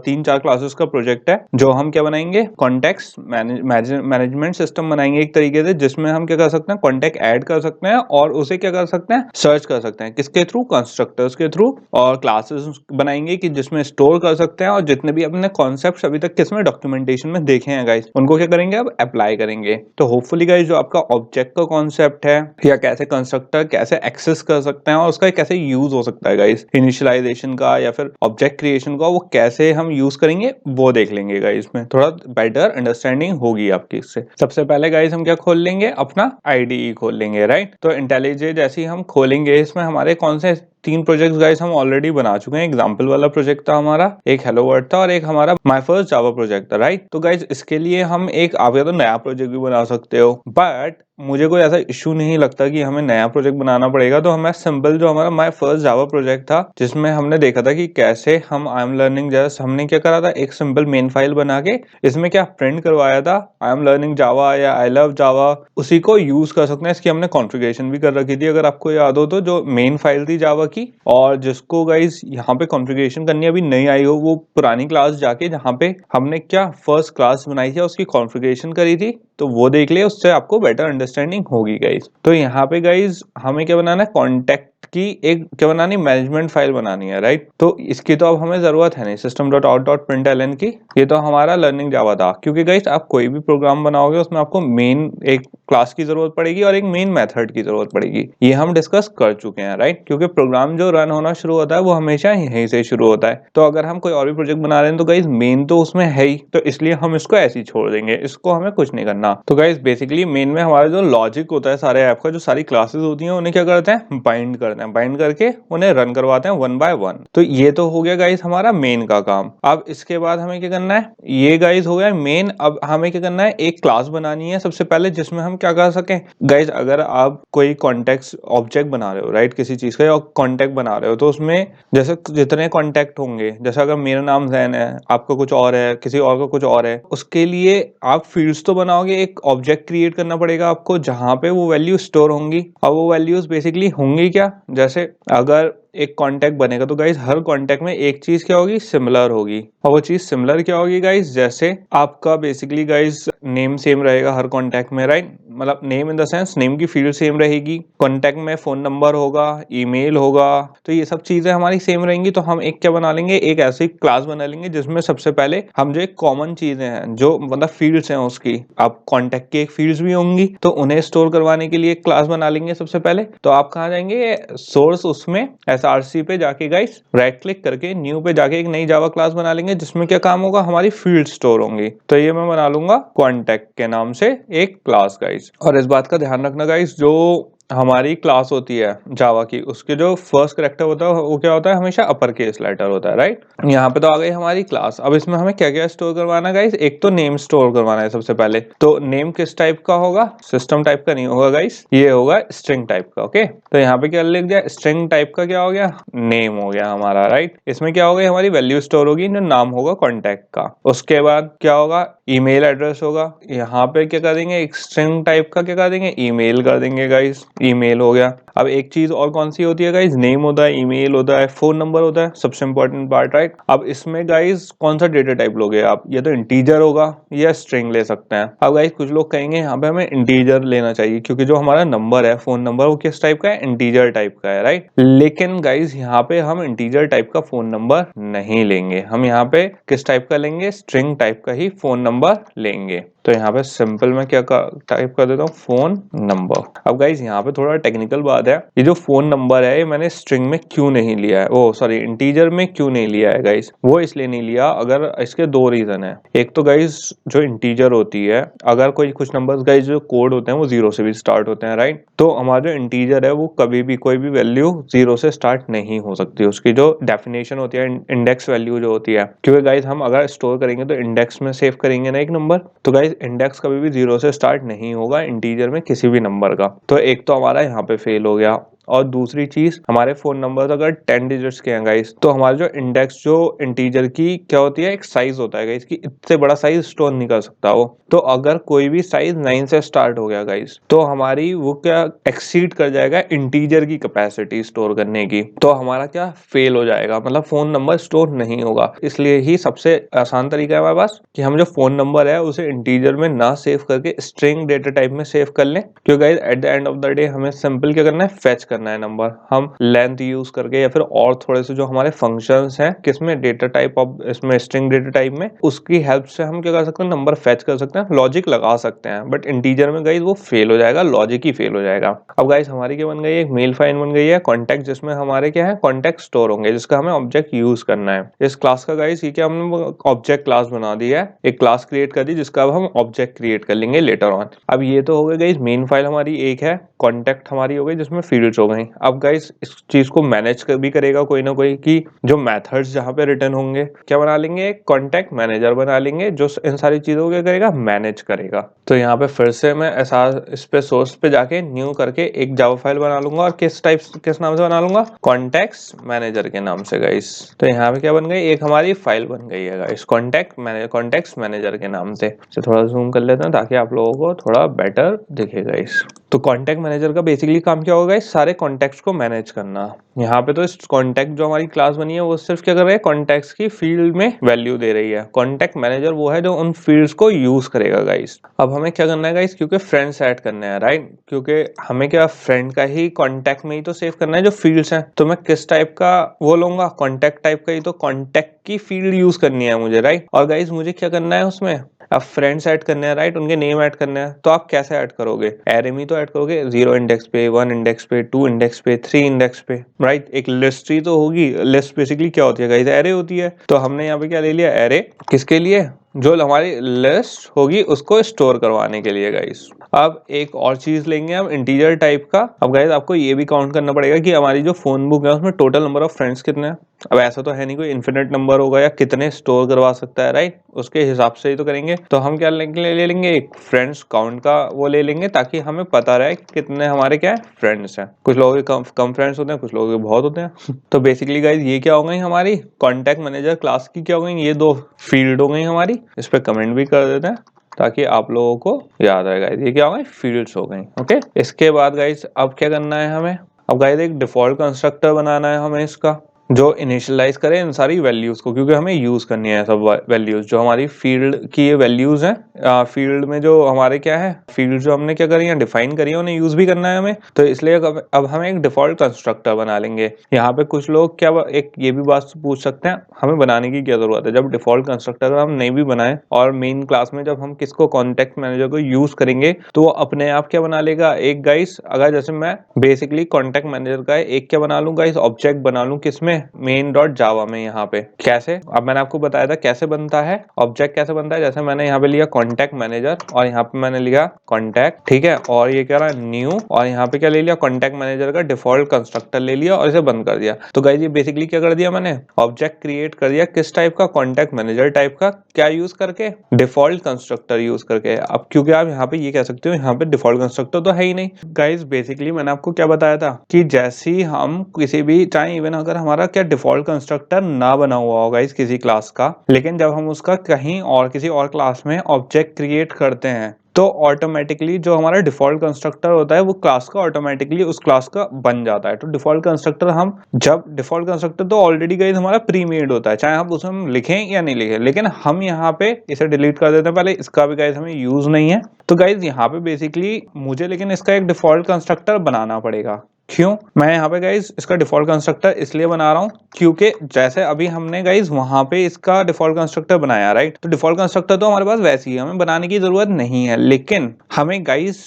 3-4 क्लासेस का प्रोजेक्ट है जो हम क्या बनाएंगे, कॉन्टेक्ट मैनेजमेंट सिस्टम बनाएंगे एक तरीके से, जिसमें हम क्या कर सकते हैं, कॉन्टेक्ट ऐड कर सकते हैं और उसे क्या कर सकते हैं, सर्च कर सकते हैं। किसके थ्रू, कंस्ट्रक्टर्स के थ्रू। और क्लासेस बनाएंगे कि जिसमें स्टोर कर सकते हैं और जितने भी अपने कॉन्सेप्ट अभी तक किसमें डॉक्यूमेंटेशन में देखे हैं गाइस, उनको क्या करेंगे, अब अप्लाई करेंगे। तो होपफुली गाइस जो आपका ऑब्जेक्ट का कॉन्सेप्ट है या कैसे कंस्ट्रक्टर कैसे एक्सेस कर सकते हैं और उसका कैसे यूज हो सकता है गाइस, इनिशियलाइजेशन का या फिर ऑब्जेक्ट क्रिएशन का, वो कैसे हम यूज करेंगे वो देख लेंगे गाइस। में थोड़ा बेटर अंडरस्टैंडिंग होगी आपकी इससे। सबसे पहले गाइस हम क्या खोल लेंगे, अपना आईडीई खोल लेंगे, राइट। तो इंटेलिजे जैसे ही हम खोलेंगे, इसमें हमारे कौन से 3 प्रोजेक्ट्स गाइस हम ऑलरेडी बना चुके हैं। एग्जांपल वाला प्रोजेक्ट था हमारा, एक हेलो वर्ल्ड था और एक हमारा माय फर्स्ट जावा प्रोजेक्ट था, राइट। तो गाइस इसके लिए हम एक, आप या तो नया प्रोजेक्ट भी बना सकते हो, बट मुझे कोई ऐसा इशू नहीं लगता कि हमें नया प्रोजेक्ट बनाना पड़ेगा। तो हमें सिंपल जो हमारा माय फर्स्ट जावा प्रोजेक्ट था जिसमें हमने देखा था कि कैसे हम आई एम लर्निंग जस्ट, हमने क्या करा था, एक सिंपल मेन फाइल बना के इसमें क्या प्रिंट करवाया था, आई एम लर्निंग जावा या आई लव जावा, उसी को यूज कर सकते हैं। इसकी हमने कॉन्फ़िगरेशन भी कर रखी थी, अगर आपको याद हो तो, जो मेन फाइल थी जावा की। और जिसको गाइस यहाँ पे कॉन्फ़िगरेशन करनी अभी नहीं आई हो, वो पुरानी क्लास जाके जहाँ पे हमने क्या फर्स्ट क्लास बनाई थी उसकी कॉन्फ़िगरेशन करी थी, तो वो देख लिया, उससे आपको बेटर अंडरस्टैंडिंग होगी गाइस। तो यहाँ पे गाइस हमें क्या बनाना है, कॉन्टेक्ट की एक क्या बनानी, मैनेजमेंट फाइल बनानी है, राइट। तो इसकी तो अब हमें जरूरत है नहीं, system.out.println की। ये तो हमारा लर्निंग जावा था, क्योंकि गाइस आप कोई भी प्रोग्राम बनाओगे उसमें आपको मेन एक क्लास की जरूरत पड़ेगी और एक मेन मेथड की जरूरत पड़ेगी। ये हम डिस्कस कर चुके हैं, राइट। क्योंकि प्रोग्राम जो रन होना शुरू होता है वो हमेशा यहीं से शुरू होता है। तो अगर हम कोई और भी प्रोजेक्ट बना रहे हैं तो गाइस मेन तो उसमें है ही, तो इसलिए हम इसको ऐसे ही छोड़ देंगे, इसको हमें कुछ नहीं करना। तो गाइस बेसिकली मेन में हमारा जो लॉजिक होता है सारे ऐप का, जो सारी क्लासेस होती हैं उन्हें क्या करते हैं, बाइंड करते हैं, बाइंड करके उन्हें रन करवाते हैं 1 बाय 1। तो ये तो हो गया गाइस हमारा मेन का काम। अब इसके बाद हमें क्या करना है, ये गाइस हो गया मेन। अब हमें क्या करना है, एक क्लास बनानी है सबसे पहले जिसमें हम क्या कर सकें गाइस, अगर आप कोई कॉन्टेक्ट ऑब्जेक्ट बना रहे हो, राइट, किसी चीज का, या कॉन्टेक्ट बना रहे हो, तो उसमें जैसे जितने कॉन्टेक्ट होंगे, जैसे अगर मेरा नाम जैन है, आपका कुछ और है, किसी और का कुछ और है, उसके लिए आप फील्ड्स तो बनाओगे, एक ऑब्जेक्ट क्रिएट करना पड़ेगा आपको जहां पे वो वैल्यू स्टोर होंगी। और वो वैल्यूज बेसिकली होंगी क्या, जैसे अगर एक कॉन्टेक्ट बनेगा तो गाइस हर कॉन्टेक्ट में एक चीज क्या होगी, सिमिलर होगी। और वो चीज सिमिलर क्या होगी गाइस, जैसे आपका बेसिकली गाइस नेम सेम रहेगा हर कॉन्टेक्ट में, राइट। मतलब name in the sense name की फील्ड सेम रहेगी, कॉन्टेक्ट में फोन नंबर होगा, ईमेल होगा, तो ये सब चीजें हमारी सेम रहेंगी। तो हम एक क्या बना लेंगे, एक ऐसी क्लास बना लेंगे जिसमें सबसे पहले हम जो एक कॉमन चीजें हैं, जो मतलब फील्ड्स हैं उसकी, आप कॉन्टेक्ट की एक फील्ड्स भी होंगी, तो उन्हें स्टोर करवाने के लिए एक क्लास बना लेंगे सबसे पहले। तो आप कहाँ जाएंगे, सोर्स, उसमें SRC पे जाके गाइस राइट क्लिक करके न्यू पे जाके एक नई जावा क्लास बना लेंगे जिसमें क्या काम होगा, हमारी फील्ड स्टोर होंगी। तो ये मैं बना लूंगा कॉन्टेक्ट के नाम से एक क्लास गाइस। और इस बात का ध्यान रखना गाइस, जो हमारी क्लास होती है जावा की, उसके जो फर्स्ट कैरेक्टर होता है वो क्या होता है, हमेशा अपर केस लेटर होता है, राइट। यहाँ पे तो आ गई हमारी क्लास। अब इसमें हमें क्या क्या स्टोर करवाना है गाइस, एक तो नेम स्टोर करवाना है सबसे पहले। तो नेम किस टाइप का होगा, सिस्टम टाइप का नहीं होगा गाइस, ये होगा स्ट्रिंग टाइप का। ओके, तो यहाँ पे क्या लिख दिया, स्ट्रिंग टाइप का क्या हो गया, नेम हो गया हमारा, राइट। इसमें क्या होगा, हमारी वैल्यू स्टोर होगी, जो नाम होगा कॉन्टेक्ट का। उसके बाद क्या होगा, ईमेल एड्रेस होगा, यहाँ पे क्या कर देंगे एक स्ट्रिंग टाइप का क्या कर देंगे ईमेल कर देंगे गाइस, ईमेल हो गया। अब एक चीज और कौन सी होती है गाइस, नेम होता है, ईमेल होता है, फोन नंबर होता है, सबसे इंपॉर्टेंट पार्ट राइट। अब इसमें गाइस कौन सा डेटा टाइप लोगे आप, या तो इंटीजर होगा या स्ट्रिंग ले सकते हैं। अब गाइस कुछ लोग कहेंगे यहाँ पे हमें इंटीजर लेना चाहिए क्योंकि जो हमारा नंबर है फोन नंबर वो किस टाइप का है, इंटीजर टाइप का है राइट। लेकिन गाइस यहाँ पे हम इंटीजर टाइप का फोन नंबर नहीं लेंगे, हम यहाँ पे किस टाइप का लेंगे, स्ट्रिंग टाइप का ही फोन नंबर लेंगे। तो यहाँ पे सिंपल में क्या टाइप कर देता हूँ, फोन नंबर। अब गाइस यहाँ पे थोड़ा टेक्निकल बात है, ये जो फोन नंबर है ये मैंने स्ट्रिंग में क्यों नहीं लिया है, ओ सॉरी इंटीजर में क्यों नहीं लिया है गाइस, वो इसलिए नहीं लिया, अगर इसके दो रीजन है। एक तो गाइस जो इंटीजर होती है, अगर कोई कुछ नंबर्स गाइस जो कोड होते हैं वो जीरो से भी स्टार्ट होते हैं राइट, तो हमारा जो इंटीजर है वो कभी भी कोई भी वैल्यू जीरो से स्टार्ट नहीं हो सकती, उसकी जो डेफिनेशन होती है इंडेक्स वैल्यू जो होती है, क्योंकि गाइस हम अगर स्टोर करेंगे तो इंडेक्स में सेव करेंगे ना एक नंबर, तो गाइस इंडेक्स कभी भी जीरो से स्टार्ट नहीं होगा इंटीजर में किसी भी नंबर का। तो एक तो हमारा यहाँ पे फेल हो गया। और दूसरी चीज हमारे फोन नंबर अगर 10 डिजिट्स के हैं गाइस, तो हमारा जो इंडेक्स जो इंटीजर की क्या होती है एक साइज होता है गाइस, कि इससे बड़ा साइज स्टोर नहीं कर सकता वो। तो अगर कोई भी साइज 9 से स्टार्ट हो गया गाइस, तो हमारी वो क्या एक्सीड कर जाएगा इंटीजर की कैपेसिटी स्टोर करने की, तो हमारा क्या फेल हो जाएगा, मतलब फोन नंबर स्टोर नहीं होगा। इसलिए ही सबसे आसान तरीका है हमारे पास कि हम जो फोन नंबर है उसे इंटीजर में ना सेव करके स्ट्रिंग डेटा टाइप में सेव कर लें, क्योंकि guys at the end of the day हमें सिंपल क्या करना है, फेच करना है नंबर, हम लेंथ यूज करके या फिर और थोड़े से जो हमारे फंक्शंस हैं किसमें डेटा टाइप ऑफ इसमें स्ट्रिंग डेटा टाइप में, उसकी हेल्प से हम क्या कर सकते हैं, नंबर फेच कर सकते हैं, लॉजिक लगा सकते हैं। बट इंटीजर में गाइस वो फेल हो जाएगा, लॉजिक ही फेल हो जाएगा। अब गाइस हमारी क्या बन गई है, एक मेल फाइल बन गई है कॉन्टैक्ट, जिसमें हमारे क्या है कॉन्टैक्ट स्टोर होंगे, जिसका हमें ऑब्जेक्ट यूज करना है। इस क्लास का गाइस ये क्या हमने ऑब्जेक्ट क्लास बना दी है, एक क्लास क्रिएट कर दी जिसका अब हम ऑब्जेक्ट क्रिएट कर लेंगे लेटर ऑन। अब ये तो हो गई गाइस मेन फाइल हमारी एक है, कॉन्टैक्ट हमारी हो गई जिसमें फील्ड्स हो गई। अब गाइस इस चीज को मैनेज भी करेगा कोई ना कोई, कि जो मेथड्स जहां पे रिटर्न होंगे क्या बना लेंगे, एक कॉन्टैक्ट मैनेजर बना लेंगे जो इन सारी चीजों को क्या करेगा, मैनेज करेगा। तो यहाँ पे फिर से मैं ऐसा इस पे सोर्स पे जाके न्यू करके एक जावा फाइल बना लूंगा, और किस नाम से बना लूंगा, कॉन्टैक्ट्स मैनेजर के नाम से गाइस। तो यहाँ पे क्या बन गई, एक हमारी फाइल बन गई है गाइस कॉन्टैक्ट्स मैनेजर के नाम से। थोड़ा जूम कर लेते हैं ताकि आप लोगों को थोड़ा बेटर दिखेगा गाइस। तो कॉन्टैक्ट मैनेजर का बेसिकली काम क्या होगा, इस सारे कॉन्टैक्ट्स को मैनेज करना। यहाँ पे तो इस कॉन्टैक्ट जो हमारी क्लास बनी है वो सिर्फ क्या कर रहा है, कॉन्टैक्ट्स की फील्ड में वैल्यू दे रही है। कॉन्टैक्ट मैनेजर वो है जो उन फील्ड्स को यूज करेगा गाइस। अब हमें क्या करना है गाइस, क्योंकि फ्रेंड्स ऐड करने हैं राइट, क्योंकि हमें क्या फ्रेंड का ही कॉन्टैक्ट में ही तो सेव करना है जो फील्ड्स हैं, तो मैं किस टाइप का वो लूंगा, कॉन्टैक्ट टाइप का ही, तो कॉन्टैक्ट की फील्ड यूज करनी है मुझे राइट। और गाइस मुझे क्या करना है उसमें, अब फ्रेंड्स ऐड करने हैं राइट, उनके नेम ऐड करने हैं, तो आप कैसे ऐड करोगे, एरे में तो ऐड करोगे, 0 इंडेक्स पे, 1 इंडेक्स पे, 2 इंडेक्स पे, 3 इंडेक्स पे राइट। एक लिस्ट ही तो होगी, लिस्ट बेसिकली क्या होती है गाइस, एरे होती है। तो हमने यहाँ पे क्या ले लिया, एरे किसके लिए, जो हमारी लिस्ट होगी उसको स्टोर करवाने के लिए गाइस। अब एक और चीज लेंगे हम इंटीजर टाइप का। अब गाइस आपको ये भी काउंट करना पड़ेगा कि हमारी जो फोन बुक है उसमें टोटल नंबर ऑफ फ्रेंड्स कितने हैं। अब ऐसा तो है नहीं कोई इन्फिनिट नंबर होगा या कितने स्टोर करवा सकता है राइट, उसके हिसाब से ही तो करेंगे। तो हम क्या ले लेंगे, एक फ्रेंड्स काउंट का वो ले लेंगे ताकि हमें पता रहे कितने हमारे क्या है फ्रेंड्स हैं। कुछ लोगों के कम फ्रेंड्स होते हैं, कुछ लोगों के बहुत होते हैं। तो बेसिकली गाइस ये क्या हो गई हमारी कॉन्टैक्ट मैनेजर क्लास की क्या हो गई, ये दो फील्ड हो गई हमारी। इस पे कमेंट भी कर देते हैं ताकि आप लोगों को याद आएगा, ये क्या हो गई, फील्ड्स हो गई। ओके, इसके बाद गाइस अब क्या करना है हमें, अब गाइस एक डिफॉल्ट कंस्ट्रक्टर बनाना है हमें इसका, जो इनिशियलाइज करे इन सारी वैल्यूज को, क्योंकि हमें यूज करनी है सब वैल्यूज जो हमारी फील्ड की ये वैल्यूज हैं। फील्ड में जो हमारे क्या है, फील्ड जो हमने क्या करी है डिफाइन करी है, उन्हें यूज भी करना है हमें। तो इसलिए अब हम एक डिफॉल्ट कंस्ट्रक्टर बना लेंगे। यहाँ पे कुछ लोग क्या एक ये भी बात पूछ सकते हैं, हमें बनाने की क्या जरूरत है, जब डिफॉल्ट कंस्ट्रक्टर हम नहीं भी बनाए और मेन क्लास में जब हम किसको कॉन्टैक्ट मैनेजर को यूज करेंगे तो वो अपने आप क्या बना लेगा, एक गाइस अगर जैसे मैं बेसिकली कॉन्टैक्ट मैनेजर का एक क्या बना लूँ गाइस, ऑब्जेक्ट बना लूँ किसमें, मेन डॉट जावा में। यहाँ पे कैसे, अब मैंने आपको बताया था कैसे बनता है ऑब्जेक्ट, कैसे बनता है, जैसे मैंने यहाँ पे लिया कॉन्टैक्ट मैनेजर और यहाँ पे मैंने लिया कॉन्टैक्ट, ठीक है, और ये क्या रहा न्यू, और यहाँ पे क्या ले लिया, कॉन्टैक्ट मैनेजर का डिफॉल्ट कंस्ट्रक्टर ले लिया और इसे बंद कर दिया। तो गाइस ये बेसिकली क्या कर दिया मैंने, ऑब्जेक्ट क्रिएट कर दिया किस टाइप का, कॉन्टैक्ट मैनेजर टाइप का, क्या यूज करके, डिफॉल्ट कंस्ट्रक्टर यूज करके। अब क्योंकि आप यहाँ पे ये कह सकते हो यहाँ पे डिफॉल्ट कंस्ट्रक्टर तो है ही नहीं गाइस, बेसिकली मैंने आपको क्या बताया था कि जैसे ही हम किसी भी चाहे इवन अगर हमारा हमारा क्या डिफॉल्ट कंस्ट्रक्टर ना बना हुआ होगा इस किसी क्लास का, लेकिन जब हम उसका कहीं और किसी और क्लास में ऑब्जेक्ट क्रिएट करते हैं तो ऑटोमेटिकली जो हमारा डिफॉल्ट कंस्ट्रक्टर होता है वो क्लास का ऑटोमेटिकली उस क्लास का बन जाता है। तो डिफॉल्ट कंस्ट्रक्टर हम जब डिफॉल्ट कंस्ट्रक्टर तो ऑलरेडी गाइस हमारा प्री मेड होता है, चाहे आप उसमें लिखें या नहीं लिखें, लेकिन हम यहाँ पे इसे डिलीट कर देते हैं पहले, इसका भी गाइस हमें यूज नहीं है। तो गाइस यहाँ पे बेसिकली मुझे लेकिन इसका एक डिफॉल्ट कंस्ट्रक्टर बनाना पड़ेगा। क्यों मैं यहाँ पे गाइज इसका डिफॉल्ट कंस्ट्रक्टर इसलिए बना रहा हूँ क्योंकि जैसे अभी हमने गाइज वहां पे इसका डिफॉल्ट कंस्ट्रक्टर बनाया, राइट। तो डिफॉल्ट कंस्ट्रक्टर तो हमारे पास वैसे ही है, हमें बनाने की जरूरत नहीं है, लेकिन हमें गाइज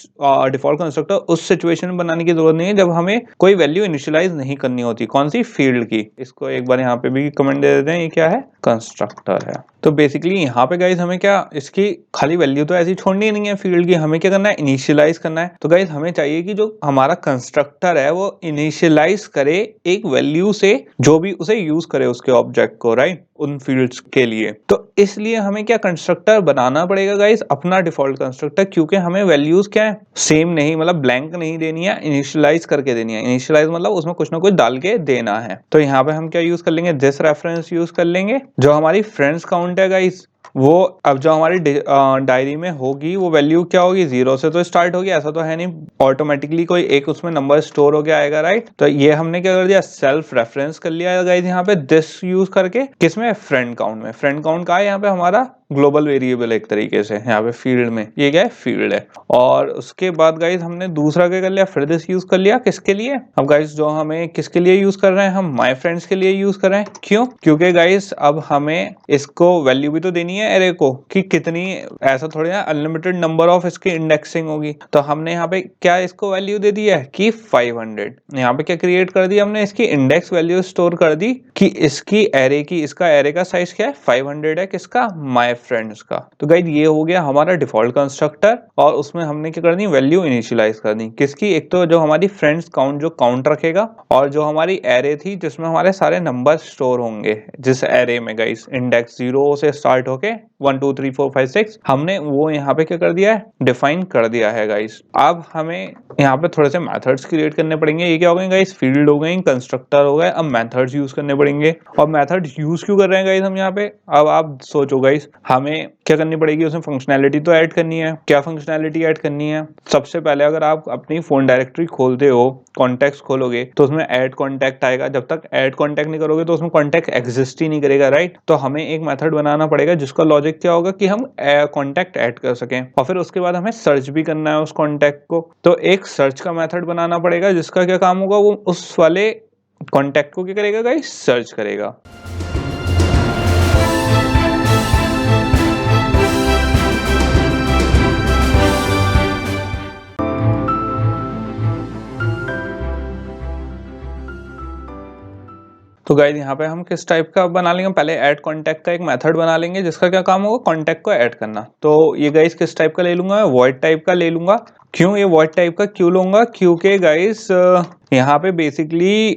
डिफॉल्ट कंस्ट्रक्टर उस सिचुएशन में बनाने की जरूरत नहीं है जब हमें कोई वैल्यू इनिशियलाइज नहीं करनी होती। कौन सी? फील्ड की। इसको एक बार यहाँ पे भी कमेंट दे देते हैं, ये क्या है? कंस्ट्रक्टर है। तो बेसिकली यहाँ पे गाइज हमें क्या इसकी खाली वैल्यू तो ऐसी छोड़नी नहीं है फील्ड की, हमें क्या करना है? इनिशियलाइज करना है। तो गाइज हमें चाहिए कि जो हमारा कंस्ट्रक्टर है वो इनिशियलाइज करे एक वैल्यू से जो भी उसे यूज करे उसके ऑब्जेक्ट को, राइट, उन फील्ड्स के लिए। तो इसलिए हमें क्या कंस्ट्रक्टर बनाना पड़ेगा गाइज अपना डिफॉल्ट कंस्ट्रक्टर, क्योंकि हमें वैल्यूज क्या है? सेम नहीं, मतलब ब्लैंक नहीं देनी है, इनिशियलाइज करके देनी है। इनिशियलाइज मतलब उसमें कुछ ना कुछ डाल के देना है। तो यहाँ पे हम क्या यूज कर लेंगे? दिस रेफरेंस यूज कर लेंगे। जो हमारी फ्रेंड्स काउंट है गाइज वो अब जो हमारी डायरी में होगी वो वैल्यू क्या होगी? 0 से तो स्टार्ट होगी, ऐसा तो है नहीं ऑटोमेटिकली कोई एक उसमें नंबर स्टोर हो गया आएगा, राइट। तो ये हमने क्या कर दिया? सेल्फ रेफरेंस कर लिया गाइस यहाँ पे दिस यूज करके। किसमें? फ्रेंड काउंट में। फ्रेंड काउंट का है यहाँ पे हमारा ग्लोबल वेरिएबल एक तरीके से, यहाँ पे फील्ड में ये क्या है? फील्ड है। और उसके बाद गाइज हमने दूसरा क्या कर लिया? फिर दिस यूज कर लिया। किसके लिए? अब गाइज जो हमें किसके लिए यूज कर रहे हैं? हम माय फ्रेंड्स के लिए यूज कर रहे हैं। क्यों? क्योंकि गाइज अब हमें इसको वैल्यू भी तो देनी है एरे को कि कितनी, ऐसा थोड़ी ना अनलिमिटेड नंबर ऑफ इसकी इंडेक्सिंग होगी। तो हमने यहाँ पे क्या इसको वैल्यू दे दी है कि 500। यहाँ पे क्या क्रिएट कर दिया हमने? इसकी इंडेक्स वैल्यू स्टोर कर दी कि इसकी एरे की, इसका एरे का साइज क्या है? 500 है। किसका? माय फ्रेंड्स का। तो गाइस ये हो गया हमारा डिफॉल्ट कंस्ट्रक्टर, और उसमें हमने क्या करनी? वैल्यू इनिशियलाइज करनी। किसकी? एक तो जो हमारी फ्रेंड्स काउंट जो काउंट रखेगा, और जो हमारी एरे थी जिसमें हमारे सारे नंबर स्टोर होंगे, जिस एरे में गाइस इंडेक्स 0 से स्टार्ट होके 1 2 3 4 5 6 हमने वो यहाँ पे क्या कर दिया है? डिफाइन कर दिया है गाइस। अब हमें यहाँ पे थोड़े से मेथड्स क्रिएट करने पड़ेंगे। ये क्या हो गए गाइस? फील्ड हो गए, कंस्ट्रक्टर हो गए। अब मेथड्स यूज करने पड़ेंगे। और मेथड यूज क्यों कर रहे हैं गाइस हम यहाँ पे? अब आप सोचो गाइस हमें क्या करनी पड़ेगी? उसमें फंक्शनैलिटी तो ऐड करनी है। क्या फंक्शनैलिटी ऐड करनी है? सबसे पहले अगर आप अपनी फोन डायरेक्टरी खोलते हो, कॉन्टैक्ट्स खोलोगे तो उसमें ऐड कॉन्टैक्ट आएगा। जब तक ऐड कॉन्टैक्ट नहीं करोगे तो उसमें कॉन्टैक्ट एग्जिस्ट ही नहीं करेगा, राइट। तो हमें एक मेथड बनाना पड़ेगा जिसका लॉजिक क्या होगा कि हम कॉन्टैक्ट ऐड कर सकें, और फिर उसके बाद हमें सर्च भी करना है उस कॉन्टैक्ट को। तो एक सर्च का मेथड बनाना पड़ेगा जिसका क्या काम होगा? वो उस वाले कॉन्टैक्ट को क्या करेगा गाइस? सर्च करेगा। तो गाइस यहाँ पे हम किस टाइप का बना लेंगे? पहले ऐड कॉन्टैक्ट का एक मेथड बना लेंगे जिसका क्या काम होगा? कॉन्टैक्ट को ऐड करना। तो ये गाइस किस टाइप का ले लूंगा? वॉइड टाइप का ले लूंगा। क्यों ये वॉइड टाइप का क्यों लूंगा? क्योंकि गाइस यहाँ पे बेसिकली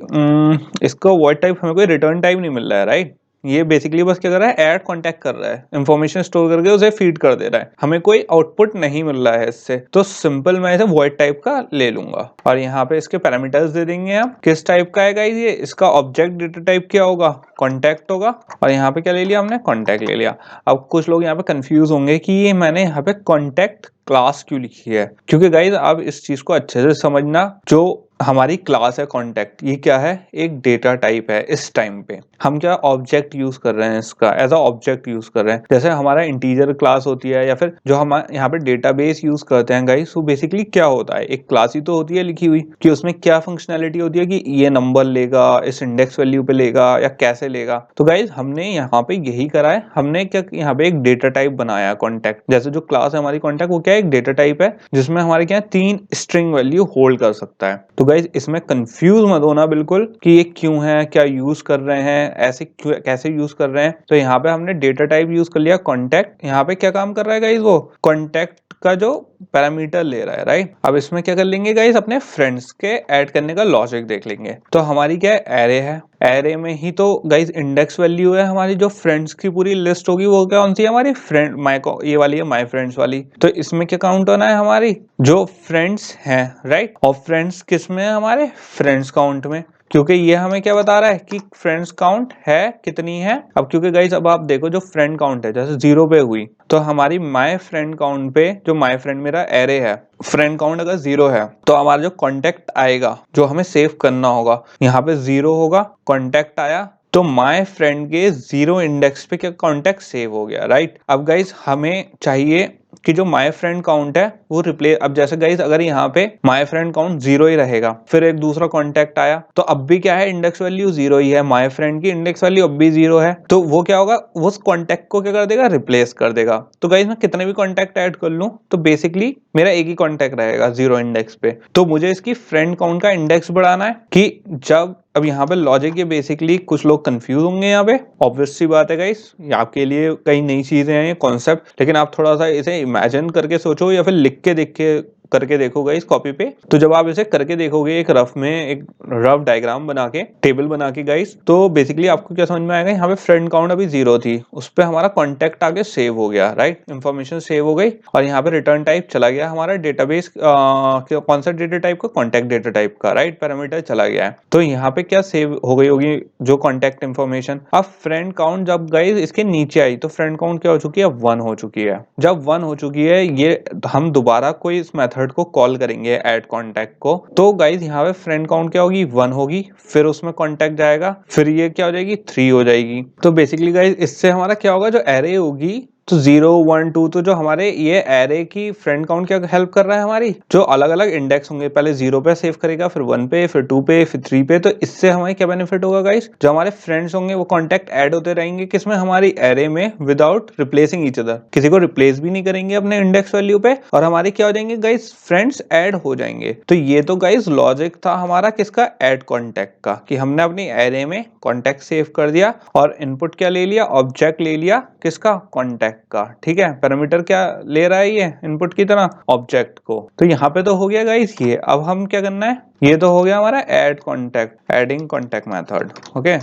इसको वॉइड टाइप हमें कोई रिटर्न टाइप नहीं मिल रहा है, राइट। ये बेसिकली बस क्या कर रहा है? ऐड कॉन्टैक्ट कर रहा है, इंफॉर्मेशन स्टोर करके उसे फीड कर दे रहा है, हमें कोई आउटपुट नहीं मिल रहा है इससे। तो सिंपल मैं इसे वॉइड टाइप का ले लूंगा, और यहाँ पे इसके पैरामीटर्स दे देंगे आप। किस टाइप का है गाइस ये? इसका ऑब्जेक्ट डेटा टाइप क्या होगा? कॉन्टैक्ट होगा। और यहाँ पे क्या ले लिया हमने? कॉन्टैक्ट ले लिया। अब कुछ लोग यहाँ पे कंफ्यूज होंगे कि ये मैंने यहाँ पे कॉन्टैक्ट क्लास क्यों लिखी है, क्योंकि गाइज आप इस चीज को अच्छे से समझना। जो हमारी क्लास है कॉन्टैक्ट, ये क्या है? एक डेटा टाइप है। इस टाइम पे हम क्या ऑब्जेक्ट यूज कर रहे हैं, इसका एज अ ऑब्जेक्ट यूज कर रहे हैं। जैसे हमारा इंटीजर क्लास होती है, या फिर जो हम यहाँ पे डेटाबेस यूज करते हैं गाइस, वो बेसिकली क्या होता है? एक क्लास ही तो होती है लिखी हुई, कि उसमें क्या फंक्शनैलिटी होती है कि ये नंबर लेगा, इस इंडेक्स वैल्यू पे लेगा, या कैसे लेगा। तो गाइज हमने यहाँ पे यही करा है, हमने क्या यहाँ पे एक डेटा टाइप बनाया कॉन्टैक्ट। जैसे जो क्लास है हमारी कॉन्टैक्ट, वो क्या है? एक डेटा टाइप है जिसमें हमारे क्या 3 स्ट्रिंग वैल्यू होल्ड कर सकता है। तो गाइज इसमें कंफ्यूज मत होना बिल्कुल कि ये क्यों है, क्या यूज कर रहे हैं, ऐसे क्यों, कैसे यूज कर रहे हैं। तो यहाँ पे हमने डेटा टाइप यूज कर लिया कॉन्टैक्ट। यहाँ पे क्या काम कर रहा है गाइज? वो कॉन्टैक्ट का जो पैरामीटर ले रहा है, राइट। अब इसमें क्या कर लेंगे गाइस? अपने फ्रेंड्स के ऐड करने का लॉजिक देख लेंगे। तो हमारी क्या है? एरे है। एरे में ही तो गाइस इंडेक्स वैल्यू है हमारी। जो फ्रेंड्स की पूरी लिस्ट होगी वो क्या कौन सी है? हमारी फ्रेंड ये वाली है, माय फ्रेंड्स वाली। तो इसमें क्या काउंट होना है? हमारी जो फ्रेंड्स हैं, राइट। और फ्रेंड्स किस में है? हमारे फ्रेंड्स काउंट में। क्योंकि ये हमें क्या बता रहा है कि फ्रेंड्स काउंट है कितनी है। अब क्योंकि गाइस अब आप देखो जो फ्रेंड काउंट है जैसे 0 पे हुई तो हमारी माय फ्रेंड काउंट पे, जो माय फ्रेंड मेरा एरे है, फ्रेंड काउंट अगर 0 है तो हमारा जो कॉन्टेक्ट आएगा जो हमें सेव करना होगा यहाँ पे 0 होगा, कॉन्टेक्ट आया तो माय फ्रेंड के 0 इंडेक्स पे क्या कॉन्टेक्ट सेव हो गया, राइट। अब गाइस हमें चाहिए कि जो माय फ्रेंड काउंट है वो रिप्लेस, अब जैसे गाइस अगर यहाँ पे माय फ्रेंड काउंट 0 ही रहेगा, फिर एक दूसरा कॉन्टेक्ट आया तो अब भी क्या है, इंडेक्स वैल्यू 0 ही है, माय फ्रेंड की इंडेक्स वैल्यू अब भी 0 है, तो वो क्या होगा, उस कॉन्टेक्ट को क्या कर देगा, रिप्लेस कर देगा। तो गाइस मैं कितने भी कॉन्टेक्ट ऐड कर लूं तो बेसिकली मेरा एक ही कॉन्टेक्ट रहेगा 0 इंडेक्स पे। तो मुझे इसकी फ्रेंड काउंट का इंडेक्स बढ़ाना है कि जब, अब यहाँ पे लॉजिक ये बेसिकली कुछ लोग कंफ्यूज होंगे यहाँ पे, ऑब्वियस सी बात है गाइस, ये आपके लिए कई नई चीजें हैं ये कॉन्सेप्ट, लेकिन आप थोड़ा सा इसे इमेजिन करके सोचो या फिर लिख के देख के करके देखोगे इस कॉपी पे। तो जब आप इसे करके देखोगे एक रफ में, एक रफ डायग्राम बना के, टेबल बना के गाइस, तो बेसिकली आपको क्या समझ में आएगा, यहाँ पे फ्रेंड काउंट अभी 0 थी, उस पर हमारा कॉन्टेक्ट आगे सेव हो गया, राइट, इंफॉर्मेशन सेव हो गई, और यहाँ पे रिटर्न टाइप चला गया हमारा डेटाबेस, कौन सा डेटा टाइप का, कॉन्टेक्ट डेटा टाइप का, राइट, पैरामीटर चला गया है। तो यहाँ पे क्या सेव हो गई होगी, जो कॉन्टेक्ट इन्फॉर्मेशन। अब फ्रेंड काउंट जब गाइस इसके नीचे आई तो फ्रेंड काउंट क्या हो चुकी है, 1 हो चुकी है। जब 1 हो चुकी है, ये हम दोबारा कोई इस मेथड को कॉल करेंगे ऐड कॉन्टेक्ट को, तो गाइस यहाँ पे फ्रेंड काउंट क्या होगी, 1 होगी, फिर उसमें कॉन्टेक्ट जाएगा, फिर ये क्या हो जाएगी, 3 हो जाएगी। तो बेसिकली गाइस इससे हमारा क्या होगा, जो एरे होगी तो 0 1 2, तो जो हमारे ये एरे की फ्रेंड काउंट क्या हेल्प कर रहा है, हमारी जो अलग अलग इंडेक्स होंगे, पहले 0 पे सेव करेगा, फिर 1 पे, फिर 2 पे, फिर 3 पे, तो इससे हमें क्या बेनिफिट होगा गाइस, जो हमारे फ्रेंड्स होंगे वो कॉन्टेक्ट ऐड होते रहेंगे किसमें, हमारी एरे में, विदाउट रिप्लेसिंग ईच अदर, किसी को रिप्लेस भी नहीं करेंगे अपने इंडेक्स वैल्यू पे, और हमारे क्या हो जाएंगे गाइस, फ्रेंड्स ऐड हो जाएंगे। तो ये तो गाइस लॉजिक था हमारा किसका, ऐड कॉन्टेक्ट का, कि हमने अपनी एरे में कॉन्टेक्ट सेव कर दिया और इनपुट क्या ले लिया, ऑब्जेक्ट ले लिया किसका, कॉन्टेक्ट का, ठीक है। पैरामीटर क्या ले रहा है ये इनपुट की तरह, ऑब्जेक्ट को। तो यहाँ पे तो हो गया गाइस ये, अब हम क्या करना है, ये तो हो गया हमारा add contact, adding contact method, okay,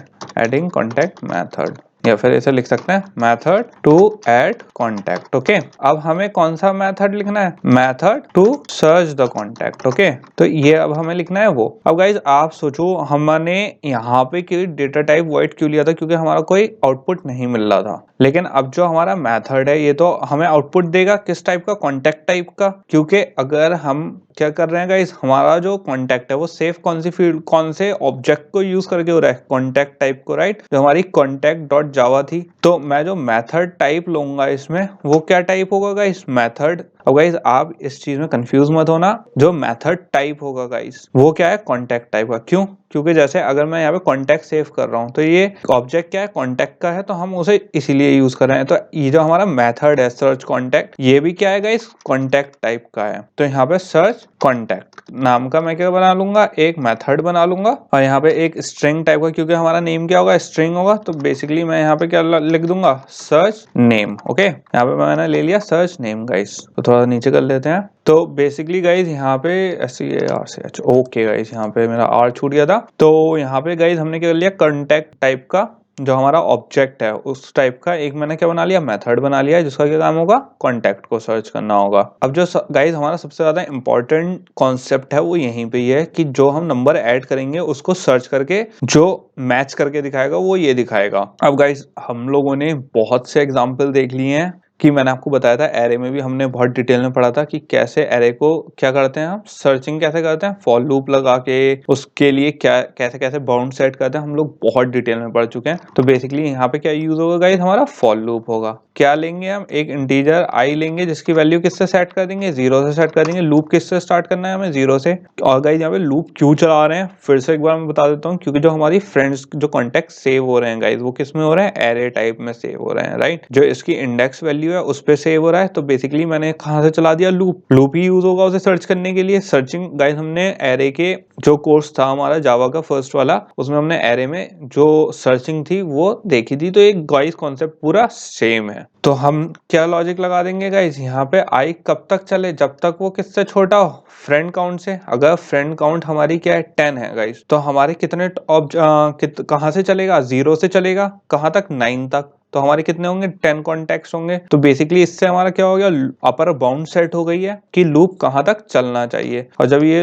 adding contact method, या फिर ऐसे लिख सकते हैं method to add contact, okay. अब हमें कौन सा मेथड लिखना है, method to search the contact, okay. तो ये अब हमें लिखना है वो। अब गाइज आप सोचो हमने यहाँ पे डेटा टाइप वॉइड क्यों लिया था, क्योंकि हमारा कोई आउटपुट नहीं मिल रहा था। लेकिन अब जो हमारा मेथड है ये तो हमें आउटपुट देगा किस टाइप का, कॉन्टेक्ट टाइप का, क्योंकि अगर हम क्या कर रहे हैं गाइस, हमारा जो कॉन्टेक्ट है वो सेव कौन सी फील्ड, कौन से ऑब्जेक्ट को यूज करके हो रहा है, कॉन्टेक्ट टाइप को, राइट, जो हमारी कॉन्टेक्ट डॉट जावा थी। तो मैं जो मेथड टाइप लूंगा इसमें वो क्या टाइप होगा गाइस, मेथड। अब गाइस आप इस चीज में कंफ्यूज मत होना, जो मेथड टाइप होगा गाइस वो क्या है, कॉन्टेक्ट टाइप का। क्यों, क्योंकि जैसे अगर मैं यहाँ पे कॉन्टेक्ट सेव कर रहा हूँ तो ये ऑब्जेक्ट क्या है, कॉन्टेक्ट का है, तो हम उसे इसीलिए यूज कर रहे हैं। तो ये जो हमारा मेथड है सर्च कॉन्टेक्ट, ये भी क्या है गाइस, कॉन्टेक्ट टाइप का है। तो यहाँ पे सर्च कॉन्टेक्ट नाम का मैं क्या बना लूंगा, एक मेथड बना लूंगा, और यहाँ पे एक स्ट्रिंग टाइप का, क्योंकि हमारा नेम क्या होगा, स्ट्रिंग होगा, तो बेसिकली मैं यहाँ पे क्या लिख दूंगा, सर्च नेम, ओके। यहाँ पे मैंने ले लिया सर्च नेम गाइस, तो थोड़ा नीचे कर लेते हैं। तो बेसिकली गाइज यहाँ पे SCARCH, ओके गाइज यहाँ पे मेरा R छूट गया था। तो यहाँ पे गाइज हमने क्या कर लिया, कॉन्टेक्ट टाइप का जो हमारा ऑब्जेक्ट है उस टाइप का एक मैंने क्या बना लिया, मेथड बना लिया, जिसका क्या काम होगा, कॉन्टेक्ट को सर्च करना होगा। अब जो गाइज हमारा सबसे ज्यादा इंपॉर्टेंट कॉन्सेप्ट है वो यहीं पे ही है कि जो हम नंबर ऐड करेंगे उसको सर्च करके जो मैच करके दिखाएगा वो ये दिखाएगा। अब गाइज हम लोगों ने बहुत से एग्जाम्पल देख लिए हैं कि मैंने आपको बताया था एरे में भी हमने बहुत डिटेल में पढ़ा था कि कैसे एरे को क्या करते हैं हम, सर्चिंग कैसे करते हैं, फॉर लूप लगा के उसके लिए क्या कैसे कैसे बाउंड सेट करते हैं, हम लोग बहुत डिटेल में पढ़ चुके हैं। तो बेसिकली यहाँ पे क्या यूज होगा गाइस, हमारा फॉर लूप होगा। क्या लेंगे हम, एक इंटीजर आई लेंगे जिसकी वैल्यू किससे सेट कर देंगे, 0 से सेट कर देंगे। लूप किससे स्टार्ट करना है हमें, 0 से। और गाइस यहाँ पे लूप क्यों चला रहे हैं फिर से एक बार मैं बता देता हूँ, क्योंकि जो हमारी फ्रेंड्स जो कॉन्टेक्ट सेव हो रहे हैं गाइस वो किस में हो रहे हैं, एरे टाइप में सेव हो रहे हैं, राइट। जो इसकी इंडेक्स वैल्यू है उस पे सेव हो रहा है। तो बेसिकली मैंने कहां से चला दिया, लूप ही यूज होगा उसे सर्च करने के लिए। सर्चिंग गाइस हमने एरे के जो कोर्स था हमारा जावा का फर्स्ट वाला, उसमें हमने एरे में जो सर्चिंग थी वो देखी थी। तो एक गाइस कॉन्सेप्ट पूरा सेम है। तो हम क्या लॉजिक लगा देंगे गाइस, यहाँ पे आई कब तक चले, जब तक वो किससे छोटा हो, फ्रेंड काउंट से। अगर फ्रेंड काउंट हमारी क्या है 10 है गाइस, तो हमारे कितने कहां से चलेगा, 0 से चलेगा कहां तक, 9 तक। तो हमारे कितने होंगे 10 कॉन्टेक्ट्स होंगे। तो बेसिकली इससे हमारा क्या हो गया, अपर बाउंड सेट हो गई है कि लूप कहाँ तक चलना चाहिए, और जब ये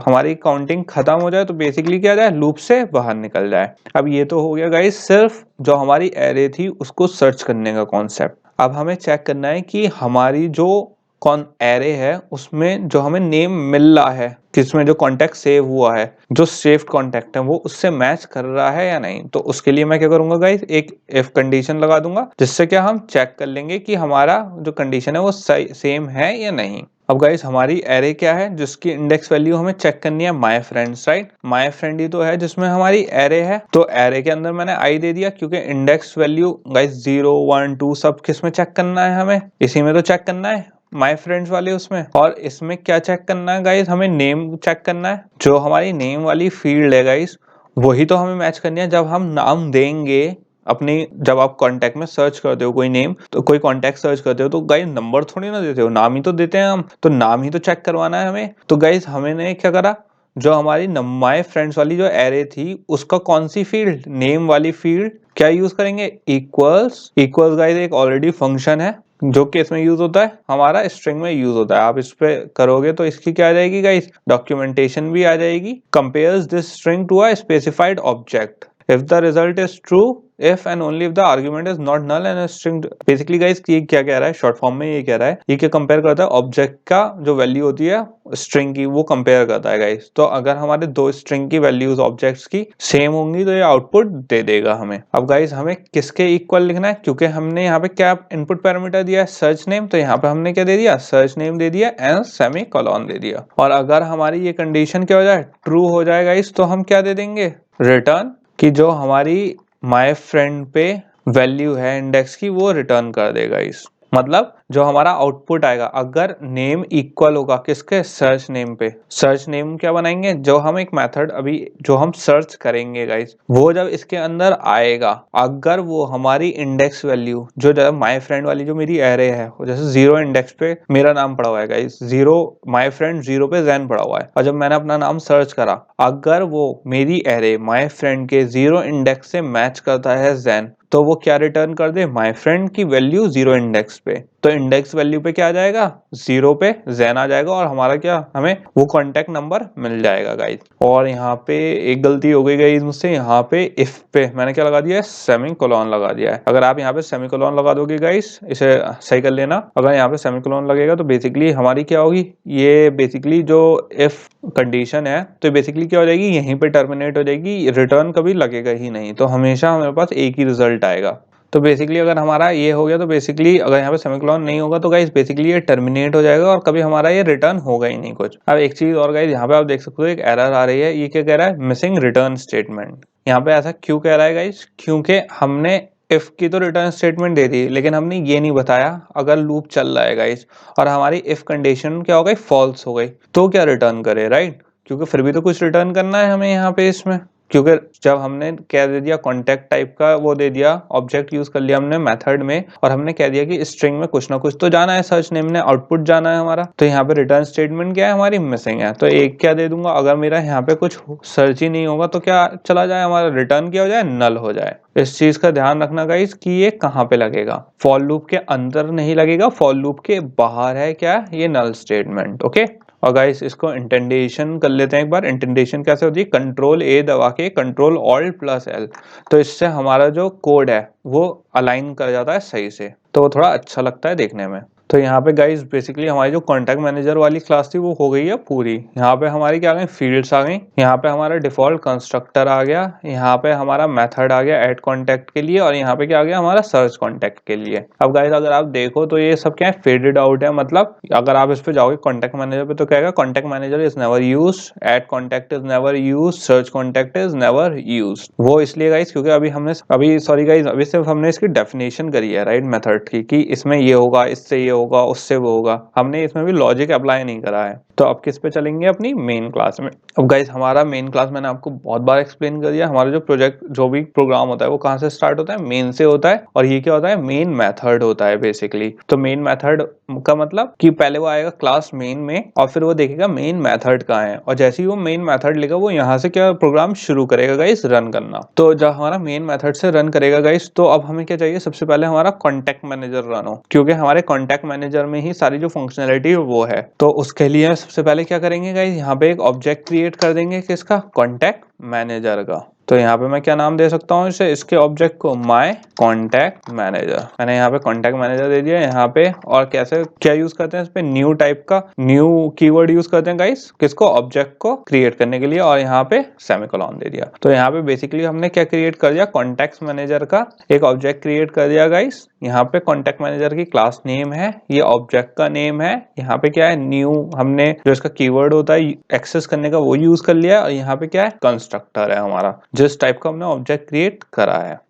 हमारी काउंटिंग खत्म हो जाए तो बेसिकली क्या जाए, लूप से बाहर निकल जाए। अब ये तो हो गया गाइस सिर्फ जो हमारी एरे थी उसको सर्च करने का कॉन्सेप्ट। अब हमें चेक करना है कि हमारी जो कौन एरे है उसमें जो हमें नेम मिल रहा है, किसमें जो कॉन्टेक्ट सेव हुआ है, जो सेव्ड कॉन्टेक्ट है वो उससे मैच कर रहा है या नहीं। तो उसके लिए मैं क्या करूंगा गाइस, एक इफ कंडीशन लगा दूंगा, जिससे क्या हम चेक कर लेंगे कि हमारा जो कंडीशन है वो सेम है या नहीं। अब गाइस हमारी एरे क्या है, जिसकी इंडेक्स वैल्यू हमें चेक करनी है my friends, right. My friend ही तो है जिसमें हमारी एरे है, तो एरे के अंदर मैंने आई दे दिया, क्योंकि इंडेक्स वैल्यू गाइस 0 1 2 सब किस में चेक करना है, हमें इसी में तो चेक करना है, माय फ्रेंड्स वाले उसमें। और इसमें क्या चेक करना है गाइस, हमें नेम चेक करना है। जो हमारी नेम वाली फील्ड है गाइस वही तो हमें मैच करनी है। जब हम नाम देंगे अपनी, जब आप कॉन्टेक्ट में सर्च करते हो कोई नेम, तो कोई कॉन्टेक्ट सर्च करते हो तो गाइस नंबर थोड़ी ना देते हो, नाम ही तो देते हैं हम, तो नाम ही तो चेक करवाना है हमें। तो गाइस हमने क्या करा, जो हमारी माय फ्रेंड्स वाली जो एरे थी उसका कौन सी फील्ड, नेम वाली फील्ड क्या यूज करेंगे, इक्वल्स। इक्वल्स गाइस एक ऑलरेडी फंक्शन है जो कि इसमें यूज होता है, हमारा स्ट्रिंग में यूज होता है। आप इस पे करोगे तो इसकी क्या आ जाएगी गाइस, डॉक्यूमेंटेशन भी आ जाएगी। Compares this string to a specified object if the result is true if and only if the argument is not null and a string। Basically guys ये क्या कह रहा है, शॉर्ट फॉर्म में ये कह रहा है, ये क्या कंपेयर करता है, ऑब्जेक्ट का जो वैल्यू होती है स्ट्रिंग की वो कंपेयर करता है गाइस। तो अगर हमारे दो स्ट्रिंग की वैल्यूज ऑब्जेक्ट्स की सेम होंगी तो ये आउटपुट दे देगा हमें। अब गाइस हमें किसके इक्वल लिखना है, क्योंकि हमने यहाँ पे क्या इनपुट पैरामीटर दिया है, सर्च नेम, तो यहाँ पे हमने क्या दे दिया, सर्च नेम दे दिया एंड सेमी कोलन दे दिया। और अगर हमारी ये कंडीशन क्या हो जाए, ट्रू हो जाए गाइस, तो हम क्या दे देंगे, रिटर्न, कि जो हमारी माय फ्रेंड पे वैल्यू है इंडेक्स की वो रिटर्न कर देगा इस, मतलब जो हमारा आउटपुट आएगा अगर नेम इक्वल होगा किसके, सर्च नेम पे। सर्च नेम क्या बनाएंगे, जो हम एक मेथड अभी जो हम सर्च करेंगे गाइस, वो जब इसके अंदर आएगा अगर वो हमारी इंडेक्स वैल्यू जो जब माय फ्रेंड वाली जो मेरी एरे है, जैसे 0 इंडेक्स पे मेरा नाम पड़ा हुआ है गाइस, 0 माय फ्रेंड 0 पे जैन पड़ा हुआ है, और जब मैंने अपना नाम सर्च करा अगर वो मेरी एरे माय फ्रेंड के 0 इंडेक्स से मैच करता है जैन, तो वो क्या रिटर्न कर दे, माय फ्रेंड की वैल्यू 0 इंडेक्स पे। तो इंडेक्स वैल्यू पे क्या आ जाएगा, 0 पे जैन आ जाएगा, और हमारा क्या, हमें वो कॉन्टेक्ट नंबर मिल जाएगा गाइस। और यहाँ पे एक गलती हो गई गाइस मुझसे, यहाँ पे इफ पे मैंने क्या लगा दिया है, सेमीकोलन लगा दिया है। अगर आप यहाँ पे सेमीकोलन लगा दोगे गाइस, इसे सही कर लेना, अगर यहाँ पे सेमीकोलन लगेगा तो बेसिकली हमारी क्या होगी, ये बेसिकली जो इफ कंडीशन है तो बेसिकली क्या हो जाएगी, यहीं पे टर्मिनेट हो जाएगी, रिटर्न कभी लगेगा ही नहीं, तो हमेशा हमारे पास एक ही रिजल्ट आएगा। तो बेसिकली अगर हमारा ये हो गया तो बेसिकली अगर यहाँ पे सेमीकोलन नहीं होगा तो गाइस बेसिकली ये टर्मिनेट हो जाएगा और कभी हमारा ये रिटर्न होगा ही नहीं कुछ। अब एक चीज और गाइस, यहाँ पे आप देख सकते हो एक एरर आ रही है, ये क्या कह रहा है, मिसिंग रिटर्न स्टेटमेंट। यहाँ पे ऐसा क्यों कह रहा है गाइस, क्योंकि हमने इफ की तो रिटर्न स्टेटमेंट दे दी, लेकिन हमने ये नहीं बताया अगर लूप चल रहा है गाइस और हमारी इफ कंडीशन क्या हो गई, फॉल्स हो गई, तो क्या रिटर्न करे, राइट। क्योंकि फिर भी तो कुछ रिटर्न करना है हमें यहाँ पे इसमें, क्योंकि जब हमने क्या दे दिया, कॉन्टेक्ट टाइप का वो दे दिया, ऑब्जेक्ट यूज कर लिया हमने मेथड में, और हमने कह दिया कि स्ट्रिंग में कुछ ना कुछ तो जाना है, सर्च नेम ने आउटपुट जाना है हमारा। तो यहाँ पे रिटर्न स्टेटमेंट क्या है, हमारी मिसिंग है, तो एक क्या दे दूंगा, अगर मेरा यहाँ पे कुछ सर्च ही नहीं होगा तो क्या चला जाए, हमारा रिटर्न क्या हो जाए, नल हो जाए। इस चीज का ध्यान रखना गाइस कि ये कहाँ पे लगेगा, फॉर लूप के अंदर नहीं लगेगा, फॉर लूप के बाहर है क्या, ये नल स्टेटमेंट, ओके। और गाइस इसको इंटेंडेशन कर लेते हैं एक बार। इंटेंडेशन कैसे होती है, कंट्रोल ए दबा के कंट्रोल ऑल्ट प्लस एल, तो इससे हमारा जो कोड है वो अलाइन कर जाता है सही से, तो वो थोड़ा अच्छा लगता है देखने में। तो यहाँ पे गाइस बेसिकली हमारी जो कॉन्टैक्ट मैनेजर वाली क्लास थी वो हो गई है पूरी। यहाँ पे हमारी क्या आ गई, फील्ड्स आ गई, यहाँ पे हमारा डिफॉल्ट कंस्ट्रक्टर आ गया, यहाँ पे हमारा मेथड आ गया ऐड कॉन्टैक्ट के लिए, और यहाँ पे क्या आ गया, हमारा सर्च कॉन्टैक्ट के लिए। अब गाइस अगर आप देखो तो ये सब क्या है, फेडेड आउट है, मतलब अगर आप इस पे जाओगे कॉन्टैक्ट मैनेजर पे तो क्या है, contact manager is never use, add contact is never use, search contact is never use. वो इसलिए गाइस क्योंकि अभी सिर्फ हमने इसकी डेफिनेशन करी है, राइट, मेथड की, कि इसमें ये होगा, इससे ये होगा, होगा उससे वो होगा, हमने इसमें भी लॉजिक अप्लाई नहीं करा है। तो अब किस पे चलेंगे, अपनी मेन क्लास में। अब गाइस हमारा मेन क्लास मैंने आपको बहुत बार एक्सप्लेन कर दिया, हमारा जो प्रोजेक्ट जो भी प्रोग्राम होता है वो कहाँ से स्टार्ट होता है, मेन से होता है। और ये क्या होता है, मेन मेथड होता है बेसिकली। तो मेन मेथड का मतलब कि पहले वो आएगा क्लास मेन में और फिर वो देखेगा मेन मेथड कहाँ है, और जैसे ही वो मेन मेथड लेगा वो यहाँ से क्या प्रोग्राम शुरू करेगा गाइस रन करना। तो जब हमारा मेन मेथड से रन करेगा गाइस, तो अब हमें क्या चाहिए, सबसे पहले हमारा कॉन्टैक्ट मैनेजर रन हो, क्योंकि हमारे कॉन्टैक्ट मैनेजर में ही सारी जो फंक्शनैलिटी है वो है। तो उसके लिए सबसे पहले क्या करेंगे गाइस, यहाँ पे एक ऑब्जेक्ट क्रिएट कर देंगे किसका, कॉन्टैक्ट मैनेजर का। तो यहाँ पे मैं क्या नाम दे सकता हूँ इसे, इसके ऑब्जेक्ट को माय कॉन्टैक्ट मैनेजर। मैंने यहाँ पे कॉन्टैक्ट मैनेजर दे दिया यहाँ पे। और कैसे क्या यूज करते हैं इस पे, न्यू टाइप का न्यू कीवर्ड यूज करते हैं गाइस, किसको, ऑब्जेक्ट को क्रिएट करने के लिए। और यहाँ पे सेमीकोलन दे दिया। तो यहाँ पे बेसिकली हमने क्या क्रिएट कर दिया, कॉन्टैक्ट मैनेजर का एक ऑब्जेक्ट क्रिएट कर दिया गाइस। यहाँ पे कॉन्टैक्ट मैनेजर की क्लास नेम है, ये ऑब्जेक्ट का नेम है। यहाँ पे क्या है, न्यू, हमने जो इसका कीवर्ड होता है एक्सेस करने का वो यूज कर लिया। और यहाँ पे क्या है, कंस्ट्रक्टर है हमारा, जिस टाइप का हमने ऑब्जेक्ट क्रिएट करा है।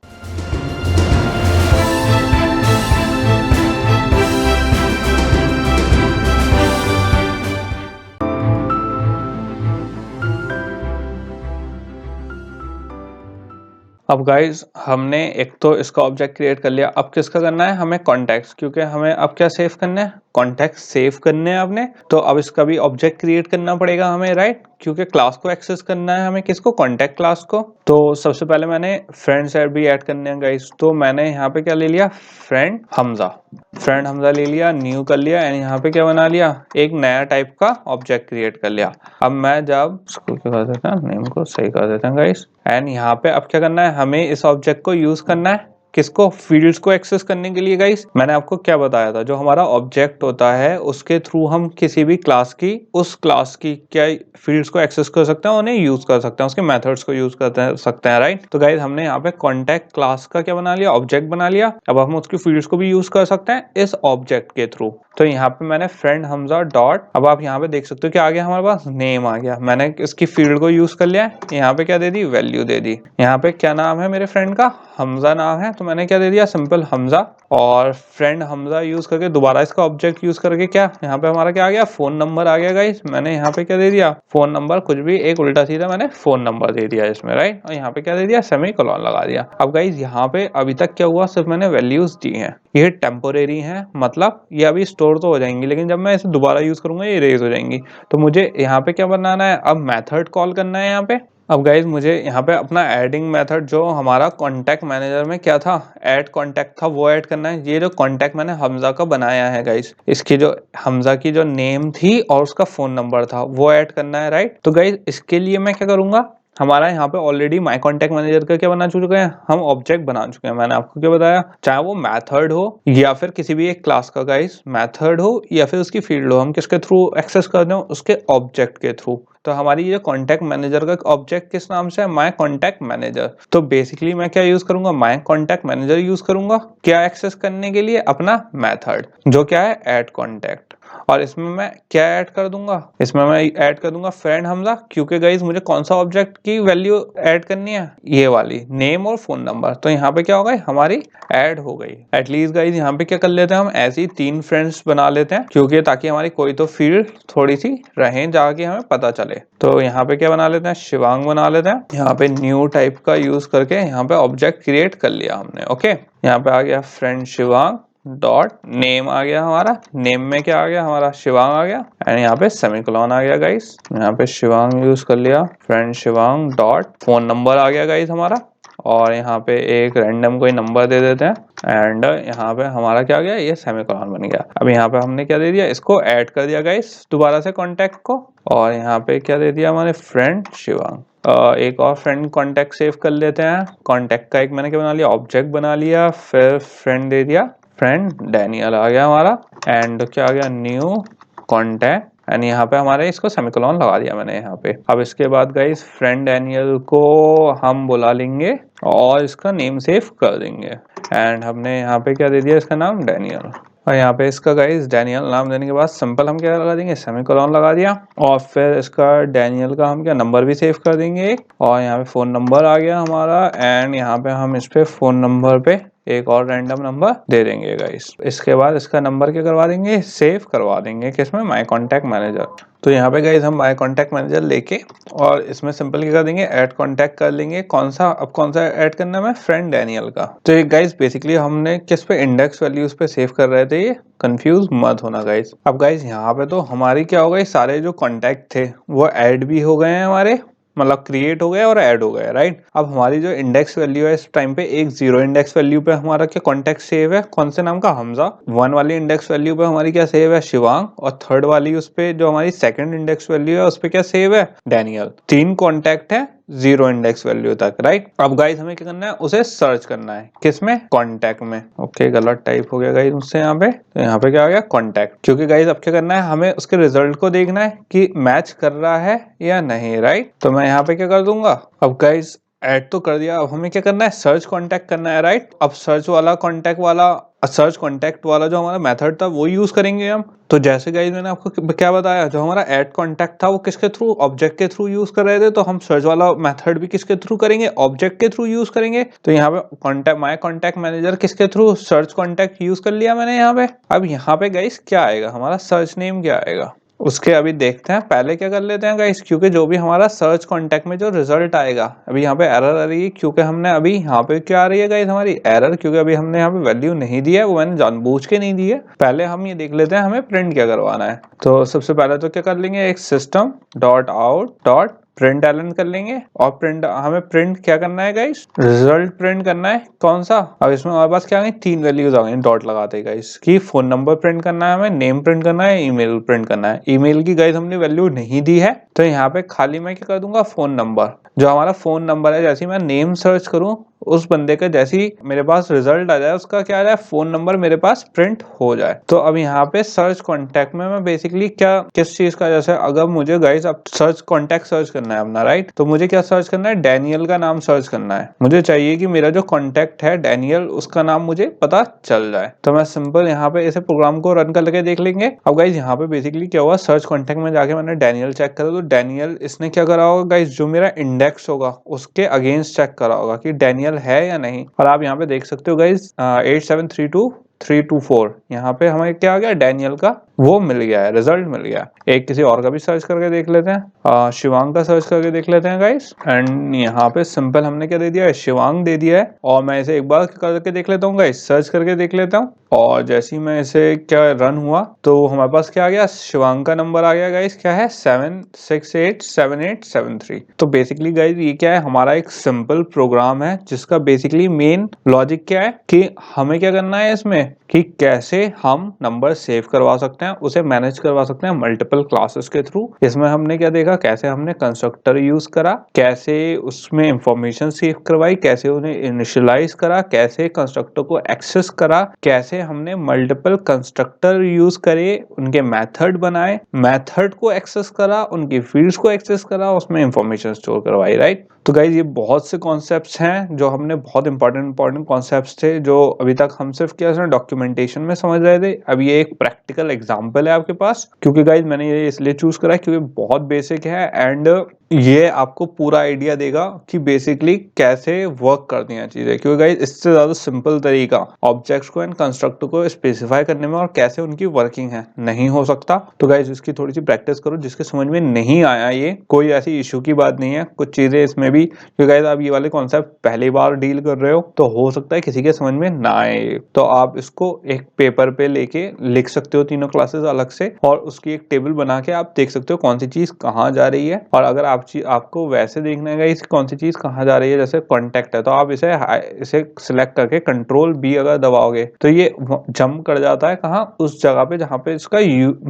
अब गाइज हमने एक तो इसका ऑब्जेक्ट क्रिएट कर लिया, अब किसका करना है हमें, कॉन्टैक्ट्स, क्योंकि हमें अब क्या सेव करना है, कॉन्टैक्ट सेव करने हैं आपने। तो अब इसका भी ऑब्जेक्ट क्रिएट करना पड़ेगा हमें, राइट, क्योंकि क्लास को एक्सेस करना है हमें, किसको, कॉन्टैक्ट क्लास को। तो सबसे पहले मैंने फ्रेंड्स भी ऐड करने हैं गाइस। तो मैंने यहाँ पे क्या ले लिया, फ्रेंड हमजा ले लिया, न्यू कर लिया। एंड यहाँ पे क्या बना लिया, एक नया टाइप का ऑब्जेक्ट क्रिएट कर लिया। अब मैं जब इसको क्या कर देता है, नेम को सही कर देते हैं गाइस। एंड यहाँ पे अब क्या करना है, हमें इस ऑब्जेक्ट को यूज करना है, किसको, फील्ड्स को एक्सेस करने के लिए गाइस। मैंने आपको क्या बताया था, जो हमारा ऑब्जेक्ट होता है उसके थ्रू हम किसी भी क्लास की, उस क्लास की क्या फील्ड्स को एक्सेस कर सकते हैं, उन्हें यूज कर सकते हैं, उसके मेथड्स को यूज कर सकते हैं, राइट। तो गाइस हमने यहाँ पे कॉन्टैक्ट क्लास का क्या बना लिया, ऑब्जेक्ट बना लिया। अब हम उसकी फील्ड्स को भी यूज कर सकते हैं इस ऑब्जेक्ट के थ्रू। तो यहाँ पे मैंने फ्रेंड हमजा डॉट, अब आप यहाँ पे देख सकते हो क्या आ गया हमारे पास, नेम आ गया। मैंने इसकी फील्ड को यूज कर लिया, यहाँ पे क्या दे दी, वैल्यू दे दी। यहाँ पे क्या नाम है मेरे फ्रेंड का, हमजा नाम है, तो मैंने क्या दे दिया, सिंपल हमजा। और फ्रेंड हमजा यूज करके दोबारा इसका ऑब्जेक्ट यूज करके क्या, यहाँ पे हमारा क्या आ गया, फोन नंबर आ गया गाइस। मैंने यहाँ पे क्या दे दिया, फोन नंबर, कुछ भी एक उल्टा सीधा मैंने फोन नंबर दे दिया इसमें, राइट। और यहाँ पे क्या दे दिया, सेमीकोलन लगा दिया। अब गाइस यहाँ पे अभी तक क्या हुआ, सिर्फ मैंने वैल्यूज दी हैं, ये टेम्पोरेरी हैं, मतलब ये अभी स्टोर तो हो जाएंगी, लेकिन जब मैं इसे दोबारा यूज करूंगा ये इरेज हो जाएंगी। तो मुझे यहाँ पे क्या बनाना है, अब मेथड कॉल करना है यहाँ पे। अब गाइज मुझे यहाँ पे अपना एडिंग मेथड जो हमारा कॉन्टैक्ट मैनेजर में क्या था, ऐड कॉन्टैक्ट था, वो ऐड करना है। ये जो कॉन्टैक्ट मैंने हमजा का बनाया है गाइज, इसकी जो हमजा की जो नेम थी और उसका फोन नंबर था वो ऐड करना है, राइट। तो गाइज इसके लिए मैं क्या करूंगा, हमारा यहाँ पे ऑलरेडी माय कॉन्टैक्ट मैनेजर का क्या बना चुके हैं, हम ऑब्जेक्ट बना चुके हैं। मैंने आपको क्या बताया, चाहे वो मेथड हो या फिर किसी भी एक क्लास का गाइस मेथड हो या फिर उसकी फील्ड हो, हम किसके थ्रू एक्सेस कर दें, उसके ऑब्जेक्ट के थ्रू। तो हमारी ये कॉन्टैक्ट मैनेजर का ऑब्जेक्ट किस नाम से है, माय कॉन्टैक्ट मैनेजर। तो बेसिकली मैं क्या यूज करूंगा, माय कॉन्टैक्ट मैनेजर यूज करूंगा, क्या एक्सेस करने के लिए, अपना मेथड जो क्या है, ऐड कॉन्टैक्ट। और इसमें मैं क्या ऐड कर दूंगा, इसमें मैं ऐड कर दूंगा फ्रेंड हमजा, क्योंकि गाइज मुझे कौन सा ऑब्जेक्ट की वैल्यू ऐड करनी है, ये वाली, नेम और फोन नंबर। तो यहाँ पे क्या हो गई, हमारी ऐड हो गई। एटलीस्ट गाइज यहाँ पे क्या कर लेते हैं, हम ऐसी 3 फ्रेंड्स बना लेते हैं, क्योंकि ताकि हमारी कोई तो फील्ड थोड़ी सी रहे जाके हमें पता चले। तो यहाँ पे क्या बना लेते हैं, शिवांग बना लेते हैं। यहाँ पे न्यू टाइप का यूज करके यहाँ पे ऑब्जेक्ट क्रिएट कर लिया हमने, ओके। यहाँ पे आ गया फ्रेंड शिवांग डॉट नेम आ गया हमारा, नेम में क्या आ गया हमारा, शिवांग आ गया। एंड यहाँ पे सेमीकोलन आ गया गाइस, यहाँ पे शिवांग यूज कर लिया, friend Shivang dot phone number आ गया गाइस हमारा। और यहाँ पे एक रैंडम कोई नंबर दे देते हैं। एंड यहाँ पे हमारा क्या आ गया, ये सेमीकोलन बन गया। अब यहाँ पे हमने क्या दे दिया, इसको ऐड कर दिया गाइस दोबारा से कॉन्टैक्ट को। और यहाँ पे क्या दे दिया हमारे, फ्रेंड शिवांग। एक और फ्रेंड कॉन्टैक्ट सेव कर लेते हैं। कॉन्टैक्ट का एक मैंने क्या बना लिया, ऑब्जेक्ट बना लिया, फिर फ्रेंड दे दिया, फ्रेंड डैनियल आ गया हमारा। एंड क्या आ गया, न्यू कॉन्टैक्ट। एंड यहाँ पे हमारे इसको सेमीकोलन लगा दिया मैंने यहाँ पे। अब इसके बाद गाइस फ्रेंड डैनियल को हम बुला लेंगे और इसका नेम सेव कर देंगे। एंड हमने यहाँ पे क्या दे दिया, इसका नाम डैनियल। और यहाँ पे इसका गाइस डैनियल नाम देने के बाद सिंपल हम क्या लगा देंगे, सेमीकोलन लगा दिया। और फिर इसका डैनियल का हम क्या नंबर भी सेव कर देंगे एक। और यहाँ पे फोन नंबर आ गया हमारा। एंड यहाँ पे हम इस पे फोन नंबर पे एक और रैंडम नंबर दे देंगे गाइस। इसके बाद इसका नंबर क्या करवा देंगे, सेव करवा देंगे किसमें, माय कॉन्टैक्ट मैनेजर। तो यहाँ पे गाइस हम माय कॉन्टैक्ट मैनेजर लेके और इसमें सिंपल क्या कर देंगे, ऐड कॉन्टैक्ट कर लेंगे। कौन सा, अब कौन सा ऐड करना है, फ्रेंड डैनियल का। तो ये गाइस बेसिकली हमने किस पे, इंडेक्स वैल्यूज पे सेव कर रहे थे, ये कंफ्यूज मत होना गाइस। अब गाइस यहाँ पे तो हमारी क्या हो गई, सारे जो कॉन्टैक्ट थे वो ऐड भी हो गए हैं हमारे, मतलब क्रिएट हो गए और ऐड हो गए, राइट। अब हमारी जो इंडेक्स वैल्यू है इस टाइम पे, एक 0 इंडेक्स वैल्यू पे हमारा क्या कॉन्टेक्ट सेव है, कौन से नाम का, हमजा। 1 वाली इंडेक्स वैल्यू पे हमारी क्या सेव है, शिवांग। और 3rd वाली उस पे जो हमारी 2nd इंडेक्स वैल्यू है उस पे क्या सेव है, डैनियल। 3 कॉन्टैक्ट है 0 इंडेक्स वैल्यू तक, राइट। अब गाइस हमें क्या करना है, उसे सर्च करना है, किसमें, कॉन्टैक्ट में। ओके, गलत टाइप हो गया गाइस मुझसे यहाँ पे, तो यहाँ पे क्या आ गया, कॉन्टैक्ट। क्योंकि गाइस अब क्या करना है, हमें उसके रिजल्ट को देखना है कि मैच कर रहा है या नहीं, राइट। तो मैं यहाँ पे क्या कर दूंगा, अब गाइस ऐड तो कर दिया, अब हमें क्या करना है, सर्च कॉन्टैक्ट करना है, राइट। अब सर्च वाला कॉन्टैक्ट वाला, सर्च कॉन्टैक्ट वाला जो हमारा मेथड था वो यूज करेंगे हम। तो जैसे गाइस मैंने आपको क्या बताया, जो हमारा ऐड कॉन्टैक्ट था वो किसके थ्रू, ऑब्जेक्ट के थ्रू यूज कर रहे थे। तो हम सर्च वाला मेथड भी किसके थ्रू करेंगे, ऑब्जेक्ट के थ्रू यूज करेंगे। तो यहाँ पे कॉन्टैक्ट, माय कॉन्टैक्ट मैनेजर किसके थ्रू, सर्च कॉन्टैक्ट यूज कर लिया मैंने यहाँ पे। अब यहाँ पे गाइस क्या आएगा, हमारा सर्च नेम क्या आएगा, उसके अभी देखते हैं। पहले क्या कर लेते हैं गाइस, क्योंकि जो भी हमारा सर्च कॉन्टैक्ट में जो रिजल्ट आएगा, अभी यहाँ पे एरर आ रही है, क्योंकि हमने अभी यहाँ पे क्या आ रही है गाइस, हमारी एरर, क्योंकि अभी हमने यहाँ पे वैल्यू नहीं दी है, वो मैंने जानबूझ के नहीं दी है। पहले हम ये देख लेते हैं हमें प्रिंट क्या करवाना है। तो सबसे पहले तो क्या कर लेंगे, एक system dot out dot println कर लेंगे। और प्रिंट, हमें प्रिंट क्या करना है गाइस, रिजल्ट प्रिंट करना है, कौन सा। अब इसमें हमारे पास क्या है, 3 वैल्यूज आ गई डॉट लगाते गाइस, की फोन नंबर प्रिंट करना है, हमें नेम प्रिंट करना है, ईमेल प्रिंट करना है। ईमेल की गाइस हमने वैल्यू नहीं दी है, तो यहाँ पे खाली मैं क्या कर दूंगा, फोन नंबर। जो हमारा फोन नंबर है, जैसे मैं नेम सर्च करूं उस बंदे का, जैसे ही मेरे पास रिजल्ट आ जाए उसका क्या आ जाए, फोन नंबर मेरे पास प्रिंट हो जाए। तो अब यहाँ पे सर्च कॉन्टैक्ट में मैं बेसिकली क्या, किस चीज का, जैसे अगर मुझे गाइस अब सर्च कॉन्टैक्ट सर्च करना है अपना, राइट। तो मुझे क्या सर्च करना है, डैनियल का नाम सर्च करना है। मुझे चाहिए कि मेरा जो कॉन्टैक्ट है डैनियल, उसका नाम मुझे पता चल जाए। तो मैं सिंपल यहाँ पे इसे प्रोग्राम को रन करके देख लेंगे। अब गाइस यहाँ पे बेसिकली क्या हुआ, सर्च कॉन्टैक्ट में जाके मैंने डैनियल चेक करा, तो डैनियल इसने क्या करा होगा गाइस, जो मेरा इंडेक्स होगा उसके अगेंस्ट चेक करा होगा कि डैनियल है या नहीं। और आप यहाँ पे देख सकते हो गाइस 8732-324, यहाँ पे हमें क्या आ गया, डैनियल का वो मिल गया है, रिजल्ट मिल गया। एक किसी और का भी सर्च करके देख लेते हैं, शिवांग का सर्च करके देख लेते हैं गाइस। एंड यहाँ पे सिंपल हमने क्या दे दिया है, शिवांग दे दिया है। और मैं इसे एक बार करके देख लेता हूँ गाइस, सर्च करके देख लेता हूँ। और जैसे ही मैं इसे क्या रन हुआ तो हमारे पास क्या आ गया, शिवांग का नंबर आ गया गाइस, क्या है 7687873। तो बेसिकली गाइस ये क्या है, हमारा एक सिंपल प्रोग्राम है जिसका बेसिकली मेन लॉजिक क्या है कि हमें क्या करना है इसमें, कि कैसे हम नंबर सेव करवा सकते हैं, उसे मैनेज करवा सकते हैं मल्टीपल क्लासेस के थ्रू। इसमें हमने क्या देखा, कैसे हमने कंस्ट्रक्टर यूज करा, कैसे उसमें इंफॉर्मेशन सेव करवाई, कैसे उन्हें इनिशियलाइज करा, कैसे कंस्ट्रक्टर को एक्सेस करा, कैसे हमने मल्टीपल कंस्ट्रक्टर यूज करे, उनके मेथड बनाए, मेथड को एक्सेस करा, उनकी फील्ड्स को एक्सेस करा, उसमें इंफॉर्मेशन स्टोर करवाई, राइट। तो गाइज ये बहुत से कॉन्सेप्ट्स हैं जो हमने, बहुत इंपॉर्टेंट कॉन्सेप्ट्स थे जो अभी तक हम सिर्फ क्या डॉक्यूमेंटेशन में समझ रहे थे। अब ये एक प्रैक्टिकल एग्जांपल है आपके पास, क्योंकि गाइज मैंने ये इसलिए चूज करा क्योंकि बहुत बेसिक है एंड ये आपको पूरा आइडिया देगा कि बेसिकली कैसे वर्क करती हैं चीजें। क्योंकि गाइज इससे ज्यादा सिंपल तरीका ऑब्जेक्ट्स को एंड कंस्ट्रक्टर को स्पेसिफाई करने में और कैसे उनकी वर्किंग है नहीं हो सकता। तो गाइज इसकी थोड़ी सी प्रैक्टिस करो, जिसके समझ में नहीं आया ये कोई ऐसी इशू की बात नहीं है, कुछ चीजें इसमें भी, क्योंकि गाइज आप ये वाले कॉन्सेप्ट पहली बार डील कर रहे हो तो हो सकता है किसी के समझ में ना आए। तो आप इसको एक पेपर पे लेके लिख सकते हो तीनों क्लासेस अलग से, और उसकी एक टेबल बना के आप देख सकते हो कौन सी चीज कहाँ जा रही है। और अगर आपको वैसे देखना है इस कौन सी चीज कहाँ जा रही है, जैसे कॉन्टेक्ट है तो आप इसे सिलेक्ट करके कंट्रोल बी अगर दबाओगे तो ये जंप कर जाता है कहाँ, उस जगह पे जहाँ पे इसका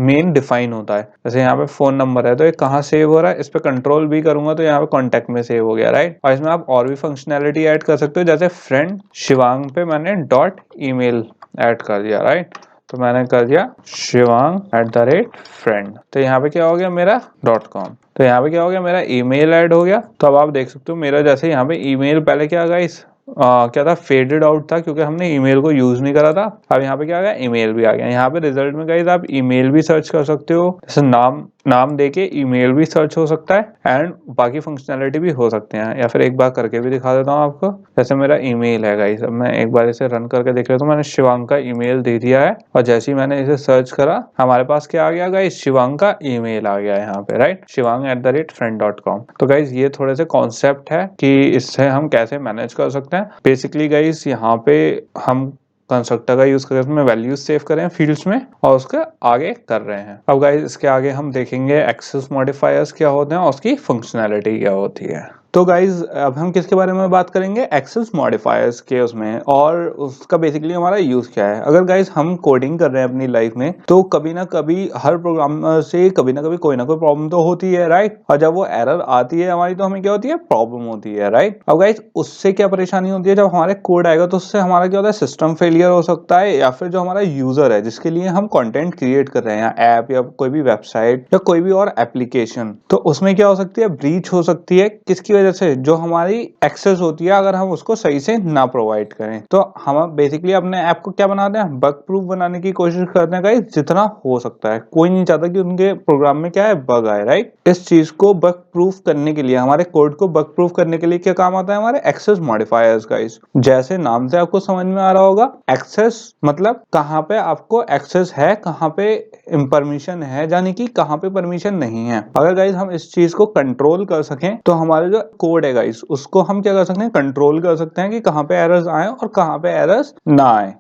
मेन डिफाइन होता है। जैसे यहाँ पे फोन नंबर है तो ये कहाँ सेव हो रहा है, इस पे कंट्रोल बी करूंगा तो यहाँ पे कॉन्टेक्ट में सेव हो गया, राइट। और इसमें आप और भी फंक्शनैलिटी ऐड कर सकते हो, जैसे फ्रेंड शिवांग पे मैंने डॉट ईमेल ऐड कर दिया, राइट। तो मैंने कर दिया shivang@friend, तो यहाँ पे क्या हो गया मेरा .com, तो यहाँ पे क्या हो गया मेरा ईमेल ऐड हो गया। तो अब आप देख सकते हो मेरा, जैसे यहाँ पे ईमेल पहले क्या गाइस क्या था, फेडेड आउट था क्योंकि हमने ईमेल को यूज नहीं करा था। अब यहाँ पे क्या आ गया, ईमेल भी आ गया। यहाँ पे रिजल्ट में गाइस आप ईमेल भी सर्च कर सकते हो, जैसे नाम नाम देके ईमेल भी सर्च हो सकता है एंड बाकी फंक्शनैलिटी भी हो सकते हैं। या फिर एक बार करके भी दिखा देता हूँ आपको। जैसे मेरा ईमेल है गाइस, अब मैं एक बार इसे रन करके देख लेता हूँ। मैंने शिवांग का ईमेल दे दिया है और जैसे ही मैंने इसे सर्च करा हमारे पास क्या आ गया गाइस, शिवांग का ईमेल आ गया है यहाँ पे, राइट, shivang@friend.com। तो गाइस ये थोड़े से कॉन्सेप्ट है कि इससे हम कैसे मैनेज कर सकते हैं। बेसिकली गाइस यहाँ पे हम कंस्ट्रक्टर का यूज करके उसमें वैल्यूज सेव करें फील्ड्स में और उसके आगे कर रहे हैं। अब गाइस इसके आगे हम देखेंगे एक्सेस मॉडिफायर्स क्या होते हैं और उसकी फंक्शनैलिटी क्या होती है। तो गाइज अब हम किसके बारे में बात करेंगे, एक्सेस मॉडिफायर्स के उसमें, और उसका बेसिकली हमारा यूज क्या है। अगर गाइज हम कोडिंग कर रहे हैं अपनी लाइफ में तो कभी ना कभी हर प्रोग्रामर से कभी ना कभी कोई ना कोई प्रॉब्लम तो होती है, राइट। और जब वो एरर आती है हमारी तो हमें क्या होती है, प्रॉब्लम होती है, राइट। अब गाइज उससे क्या परेशानी होती है, जब हमारे कोड आएगा तो उससे हमारा क्या होता है, सिस्टम फेलियर हो सकता है, या फिर जो हमारा यूजर है जिसके लिए हम कंटेंट क्रिएट कर रहे हैं, ऐप या कोई भी वेबसाइट या कोई भी और एप्लीकेशन, तो उसमें क्या हो सकती है, ब्रीच हो सकती है। किसकी वजह से, जो हमारी एक्सेस होती है अगर हम उसको सही से ना प्रोवाइड करें। तो हम बेसिकली अपने ऐप को क्या बनाते हैं, बग प्रूफ बनाने की कोशिश करते हैं गाइस, जितना हो सकता है। कोई नहीं चाहता कि उनके प्रोग्राम में क्या है, बग आए, राइट। इस चीज को बग प्रूफ करने के लिए, हमारे कोड को बग प्रूफ करने के लिए क्या काम आता है, हमारे एक्सेस मॉडिफायर्स गाइस। जैसे नाम से आपको समझ में आ रहा होगा, एक्सेस मतलब कहाँ पे आपको एक्सेस है, कहाँ पे परमिशन है, यानी कि कहाँ पे परमिशन नहीं है। अगर गाइस हम इस चीज को कंट्रोल कर सकें तो हमारे जो कोड है गाइस उसको हम क्या कर सकते हैं, कंट्रोल कर सकते हैं कि कहाँ पे एरर्स आए और कहाँ पे एरर्स ना आए।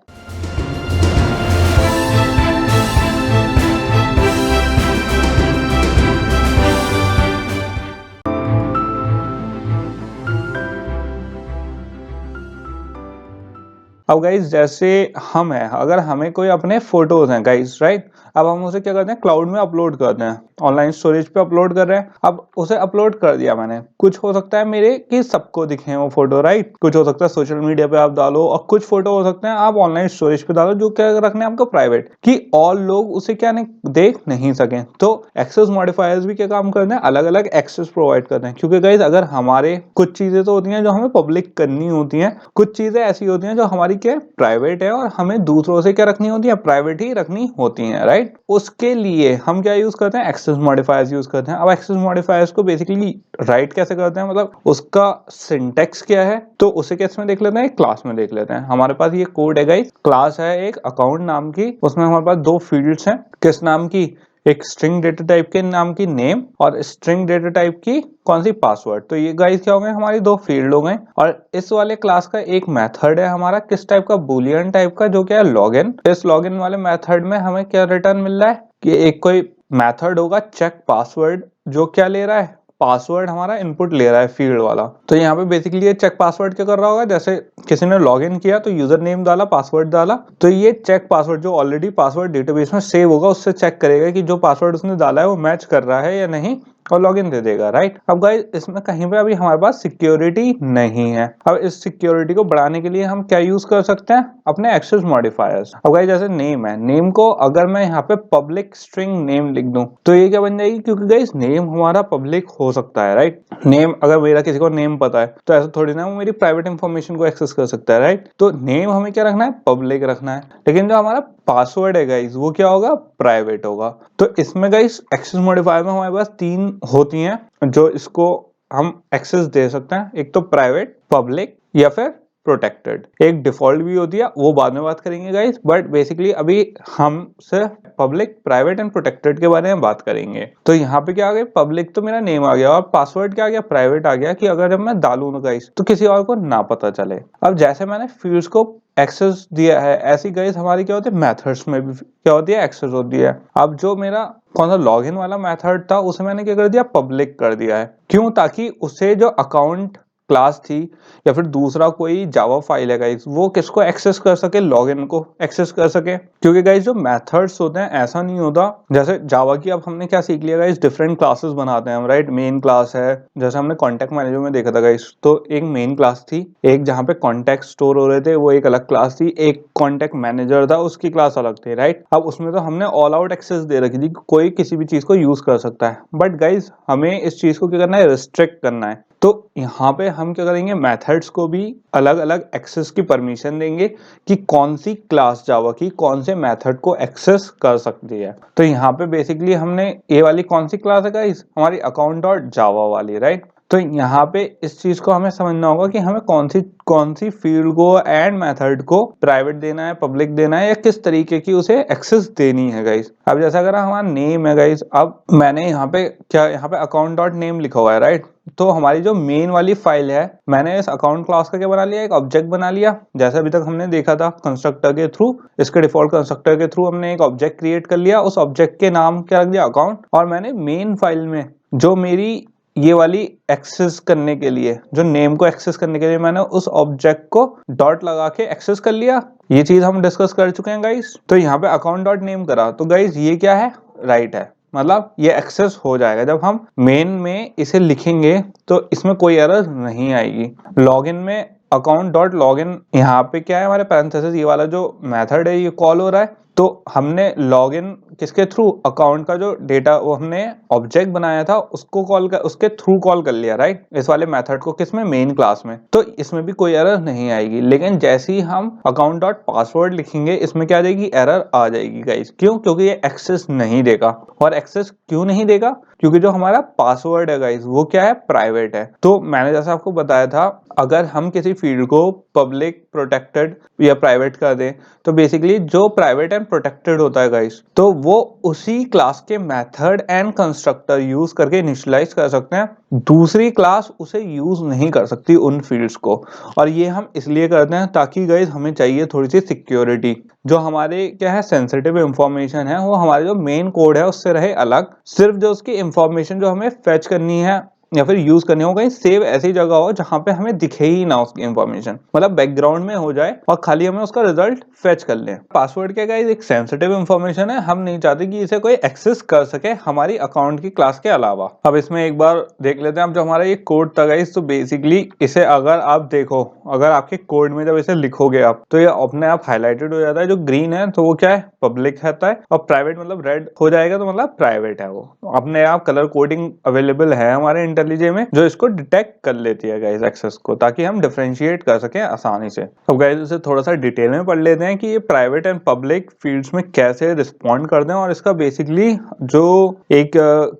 अब गाइस जैसे हम हैं, अगर हमें कोई अपने फोटोज हैं गाइस, राइट, अब हम उसे क्या करते हैं, क्लाउड में अपलोड करते हैं, ऑनलाइन स्टोरेज पे अपलोड कर रहे हैं। अब उसे अपलोड कर दिया मैंने, कुछ हो सकता है मेरे कि सबको दिखे वो फोटो, राइट। कुछ हो सकता है सोशल मीडिया पे आप डालो, और कुछ फोटो हो सकते हैं आप ऑनलाइन स्टोरेज पे डालो जो क्या रखने आपको प्राइवेट, कि और लोग उसे क्या नहीं देख नहीं सके। तो एक्सेस मॉडिफायर्स भी क्या काम करते हैं, अलग अलग एक्सेस प्रोवाइड करते हैं। क्योंकि गाइस अगर हमारे कुछ चीजें तो होती हैं जो हमें पब्लिक करनी होती हैं, कुछ चीजें ऐसी होती हैं जो हमारी क्या प्राइवेट है और हमें दूसरों से क्या रखनी होती है, प्राइवेट ही रखनी होती है, राइट। उसके लिए हम क्या यूज करते हैं, एक्सेस मॉडिफायर्स यूज करते हैं। अब एक्सेस मॉडिफायर्स को बेसिकली राइट कैसे करते हैं, मतलब उसका सिंटेक्स क्या है, तो उसे कैसे में देख लेते हैं, क्लास में देख लेते हैं। हमारे पास ये कोड है गाइस, क्लास है एक अकाउंट नाम की, उसमें हमारे पास दो फील्ड्स हैं, किस नाम की, एक स्ट्रिंग डेटा टाइप के नाम की नेम और स्ट्रिंग डेटा टाइप की कौन सी, पासवर्ड। तो ये गाइस क्या हो गए, हमारी दो फील्ड हो गए। और इस वाले क्लास का एक मेथड है हमारा किस टाइप का, बुलियन टाइप का, जो क्या है लॉगिन। इस लॉगिन वाले मेथड में हमें क्या रिटर्न मिल रहा है कि एक कोई मेथड होगा चेक पासवर्ड, जो क्या ले रहा है, पासवर्ड हमारा इनपुट ले रहा है फील्ड वाला। तो यहाँ पे बेसिकली ये चेक पासवर्ड क्या कर रहा होगा, जैसे किसी ने लॉगिन किया तो यूजर नेम डाला, पासवर्ड डाला, तो ये चेक पासवर्ड जो ऑलरेडी पासवर्ड डेटाबेस में सेव होगा उससे चेक करेगा कि जो पासवर्ड उसने डाला है वो मैच कर रहा है या नहीं, और लॉगिन दे देगा, राइट। अब गाइस इसमें कहीं पे अभी हमारे पास सिक्योरिटी नहीं है। अब इस सिक्योरिटी को बढ़ाने के लिए हम क्या यूज कर सकते हैं, अपने एक्सेस मॉडिफायर्स। अब गाइस जैसे नेम है, नेम को अगर मैं यहाँ पे पब्लिक स्ट्रिंग नेम लिख दूं तो ये क्या बन जाएगी, क्योंकि गाइस नेम हमारा पब्लिक हो सकता है, राइट। नेम अगर मेरा किसी को नेम पता है तो ऐसा थोड़ी ना वो मेरी प्राइवेट इंफॉर्मेशन को एक्सेस कर सकता है, राइट। तो नेम हमें क्या रखना है, पब्लिक रखना है। लेकिन जो हमारा पासवर्ड है गाइस वो क्या होगा, प्राइवेट होगा। तो इसमें गाइस एक्सेस मॉडिफायर में हमारे पास तीन होती हैं जो इसको हम एक्सेस दे सकते हैं, एक तो प्राइवेट, पब्लिक या फिर प्रोटेक्टेड। एक डिफॉल्ट भी होती है, वो बाद में बात करेंगे गाइस, बट बेसिकली अभी हम सिर्फ पब्लिक, प्राइवेट एंड प्रोटेक्टेड के बारे में बात करेंगे। तो यहाँ पे क्या आ गया, पब्लिक तो मेरा नेम आ गया और पासवर्ड क्या आ गया, प्राइवेट आ गया, कि अगर जब मैं डालूं ना गाइस तो किसी और को ना पता चले। अब जैसे मैंने फील्ड्स को एक्सेस दिया है, ऐसी गाइस हमारी क्या होती है, मेथड्स में भी क्या होती है, एक्सेस होती है। अब जो मेरा कौन सा लॉगिन वाला मेथड था उसे मैंने क्या कर दिया, पब्लिक कर दिया है। क्यों, ताकि उसे जो अकाउंट क्लास थी या फिर दूसरा कोई जावा फाइल है गाइस वो किसको एक्सेस कर सके, लॉगिन को एक्सेस कर सके। क्योंकि गाइस जो मेथड्स होते हैं ऐसा नहीं होता, जैसे जावा की अब हमने क्या सीख लिया गाइस, डिफरेंट क्लासेस बनाते हैं हम, राइट। मेन क्लास है, जैसे हमने कॉन्टेक्ट मैनेजर में देखा था गाइस, तो एक मेन क्लास थी, एक जहाँ पे कॉन्टेक्ट स्टोर हो रहे थे वो एक अलग क्लास थी, एक कॉन्टेक्ट मैनेजर था उसकी क्लास अलग थी, राइट। अब उसमें तो हमने ऑल आउट एक्सेस दे रखी थी, कोई किसी भी चीज को यूज कर सकता है। बट गाइस हमें इस चीज को क्या करना है, रिस्ट्रिक्ट करना है। तो यहाँ पे हम क्या करेंगे, मेथड्स को भी अलग अलग एक्सेस की परमिशन देंगे कि कौन सी क्लास जावा की कौन से मेथड को एक्सेस कर सकती है। तो यहाँ पे बेसिकली हमने ये वाली कौन सी क्लास है गाइस, हमारी अकाउंट डॉट जावा वाली, राइट। तो यहाँ पे इस चीज को हमें समझना होगा कि हमें कौन सी फील्ड को एंड मेथड को प्राइवेट देना है, पब्लिक देना है, या किस तरीके की उसे एक्सेस देनी है गाइस। अब जैसा अगर हमारा नेम है गाइस, अब मैंने यहाँ पे यहाँ पे अकाउंट डॉट नेम लिखा हुआ है, राइट। तो हमारी जो मेन वाली फाइल है, मैंने इस अकाउंट क्लास का क्या बना लिया, एक ऑब्जेक्ट बना लिया, जैसे अभी तक हमने देखा था कंस्ट्रक्टर के थ्रू। इसके डिफॉल्ट कंस्ट्रक्टर के थ्रू हमने एक ऑब्जेक्ट क्रिएट कर लिया, उस ऑब्जेक्ट के नाम क्या रख दिया, अकाउंट। और मैंने मेन फाइल में जो मेरी ये वाली एक्सेस करने के लिए, जो नेम को एक्सेस करने के लिए, मैंने उस ऑब्जेक्ट को डॉट लगा के एक्सेस कर लिया। ये चीज हम डिस्कस कर चुके हैं गाइस। तो यहाँ पे अकाउंट डॉट नेम करा, तो गाइस ये क्या है, राइट है, मतलब ये एक्सेस हो जाएगा। जब हम मेन में इसे लिखेंगे तो इसमें कोई एरर नहीं आएगी। लॉगिन में अकाउंट डॉट लॉगिन, यहाँ पे क्या है, हमारे पैरेंथेसिस ये वाला जो मेथड है ये कॉल हो रहा है। तो हमने लॉगिन किसके थ्रू, अकाउंट का जो डेटा वो हमने ऑब्जेक्ट बनाया था उसको उसके थ्रू कॉल कर लिया, राइट, इस वाले मेथड को, किसमें, मेन क्लास में। तो इसमें भी कोई एरर नहीं आएगी। लेकिन जैसे ही हम अकाउंट डॉट पासवर्ड लिखेंगे, इसमें क्या आ जाएगी, एरर आ जाएगी गाइस। क्यों? क्योंकि ये एक्सेस नहीं देगा। और एक्सेस क्यों नहीं देगा? क्योंकि जो हमारा पासवर्ड है गाइस वो क्या है, प्राइवेट है। तो मैंने जैसा आपको बताया था, अगर हम किसी फील्ड को पब्लिक, प्रोटेक्टेड या प्राइवेट कर दें, तो बेसिकली जो प्राइवेट एंड प्रोटेक्टेड होता है गाइस, तो वो उसी क्लास के मेथड एंड कंस्ट्रक्टर यूज करके इनिशियलाइज कर सकते हैं। दूसरी क्लास उसे यूज नहीं कर सकती उन फील्ड्स को। और ये हम इसलिए करते हैं ताकि गाइस हमें चाहिए थोड़ी सी सिक्योरिटी। जो हमारे क्या है, सेंसिटिव इंफॉर्मेशन है, वो हमारे जो मेन कोड है उससे रहे अलग। सिर्फ जो उसकी इंफॉर्मेशन जो हमें फेच करनी है या फिर यूज करनी हो, कहीं सेव ऐसी जगह हो जहां पे हमें दिखे ही ना उसकी इंफॉर्मेशन, मतलब बैकग्राउंड में हो जाए और खाली हमें उसका रिजल्ट फेच कर लें। पासवर्ड क्या गाइस, एक सेंसिटिव इंफॉर्मेशन है, हम नहीं चाहते कि इसे कोई एक्सेस कर सके हमारी अकाउंट की क्लास के अलावा। अब इसमें एक बार देख लेते हैं। अब जो हमारा ये कोड था गाइस, तो बेसिकली इसे अगर आप देखो, अगर आपके कोड में जब इसे लिखोगे आप, तो ये अपने आप हाईलाइटेड हो जाता है। जो ग्रीन है तो वो क्या है, पब्लिक रहता है, और प्राइवेट मतलब रेड हो जाएगा तो मतलब प्राइवेट है। वो अपने आप कलर कोडिंग अवेलेबल है हमारे इंटेलिजे में, जो इसको डिटेक्ट कर लेती है गाइस एक्सेस को, ताकि हम डिफरेंशिएट कर सकें आसानी से। अब गाइस इसे थोड़ा सा डिटेल में पढ़ लेते हैं कि ये प्राइवेट एंड पब्लिक फील्ड्स में कैसे रिस्पॉन्ड करते हैं, और इसका बेसिकली जो एक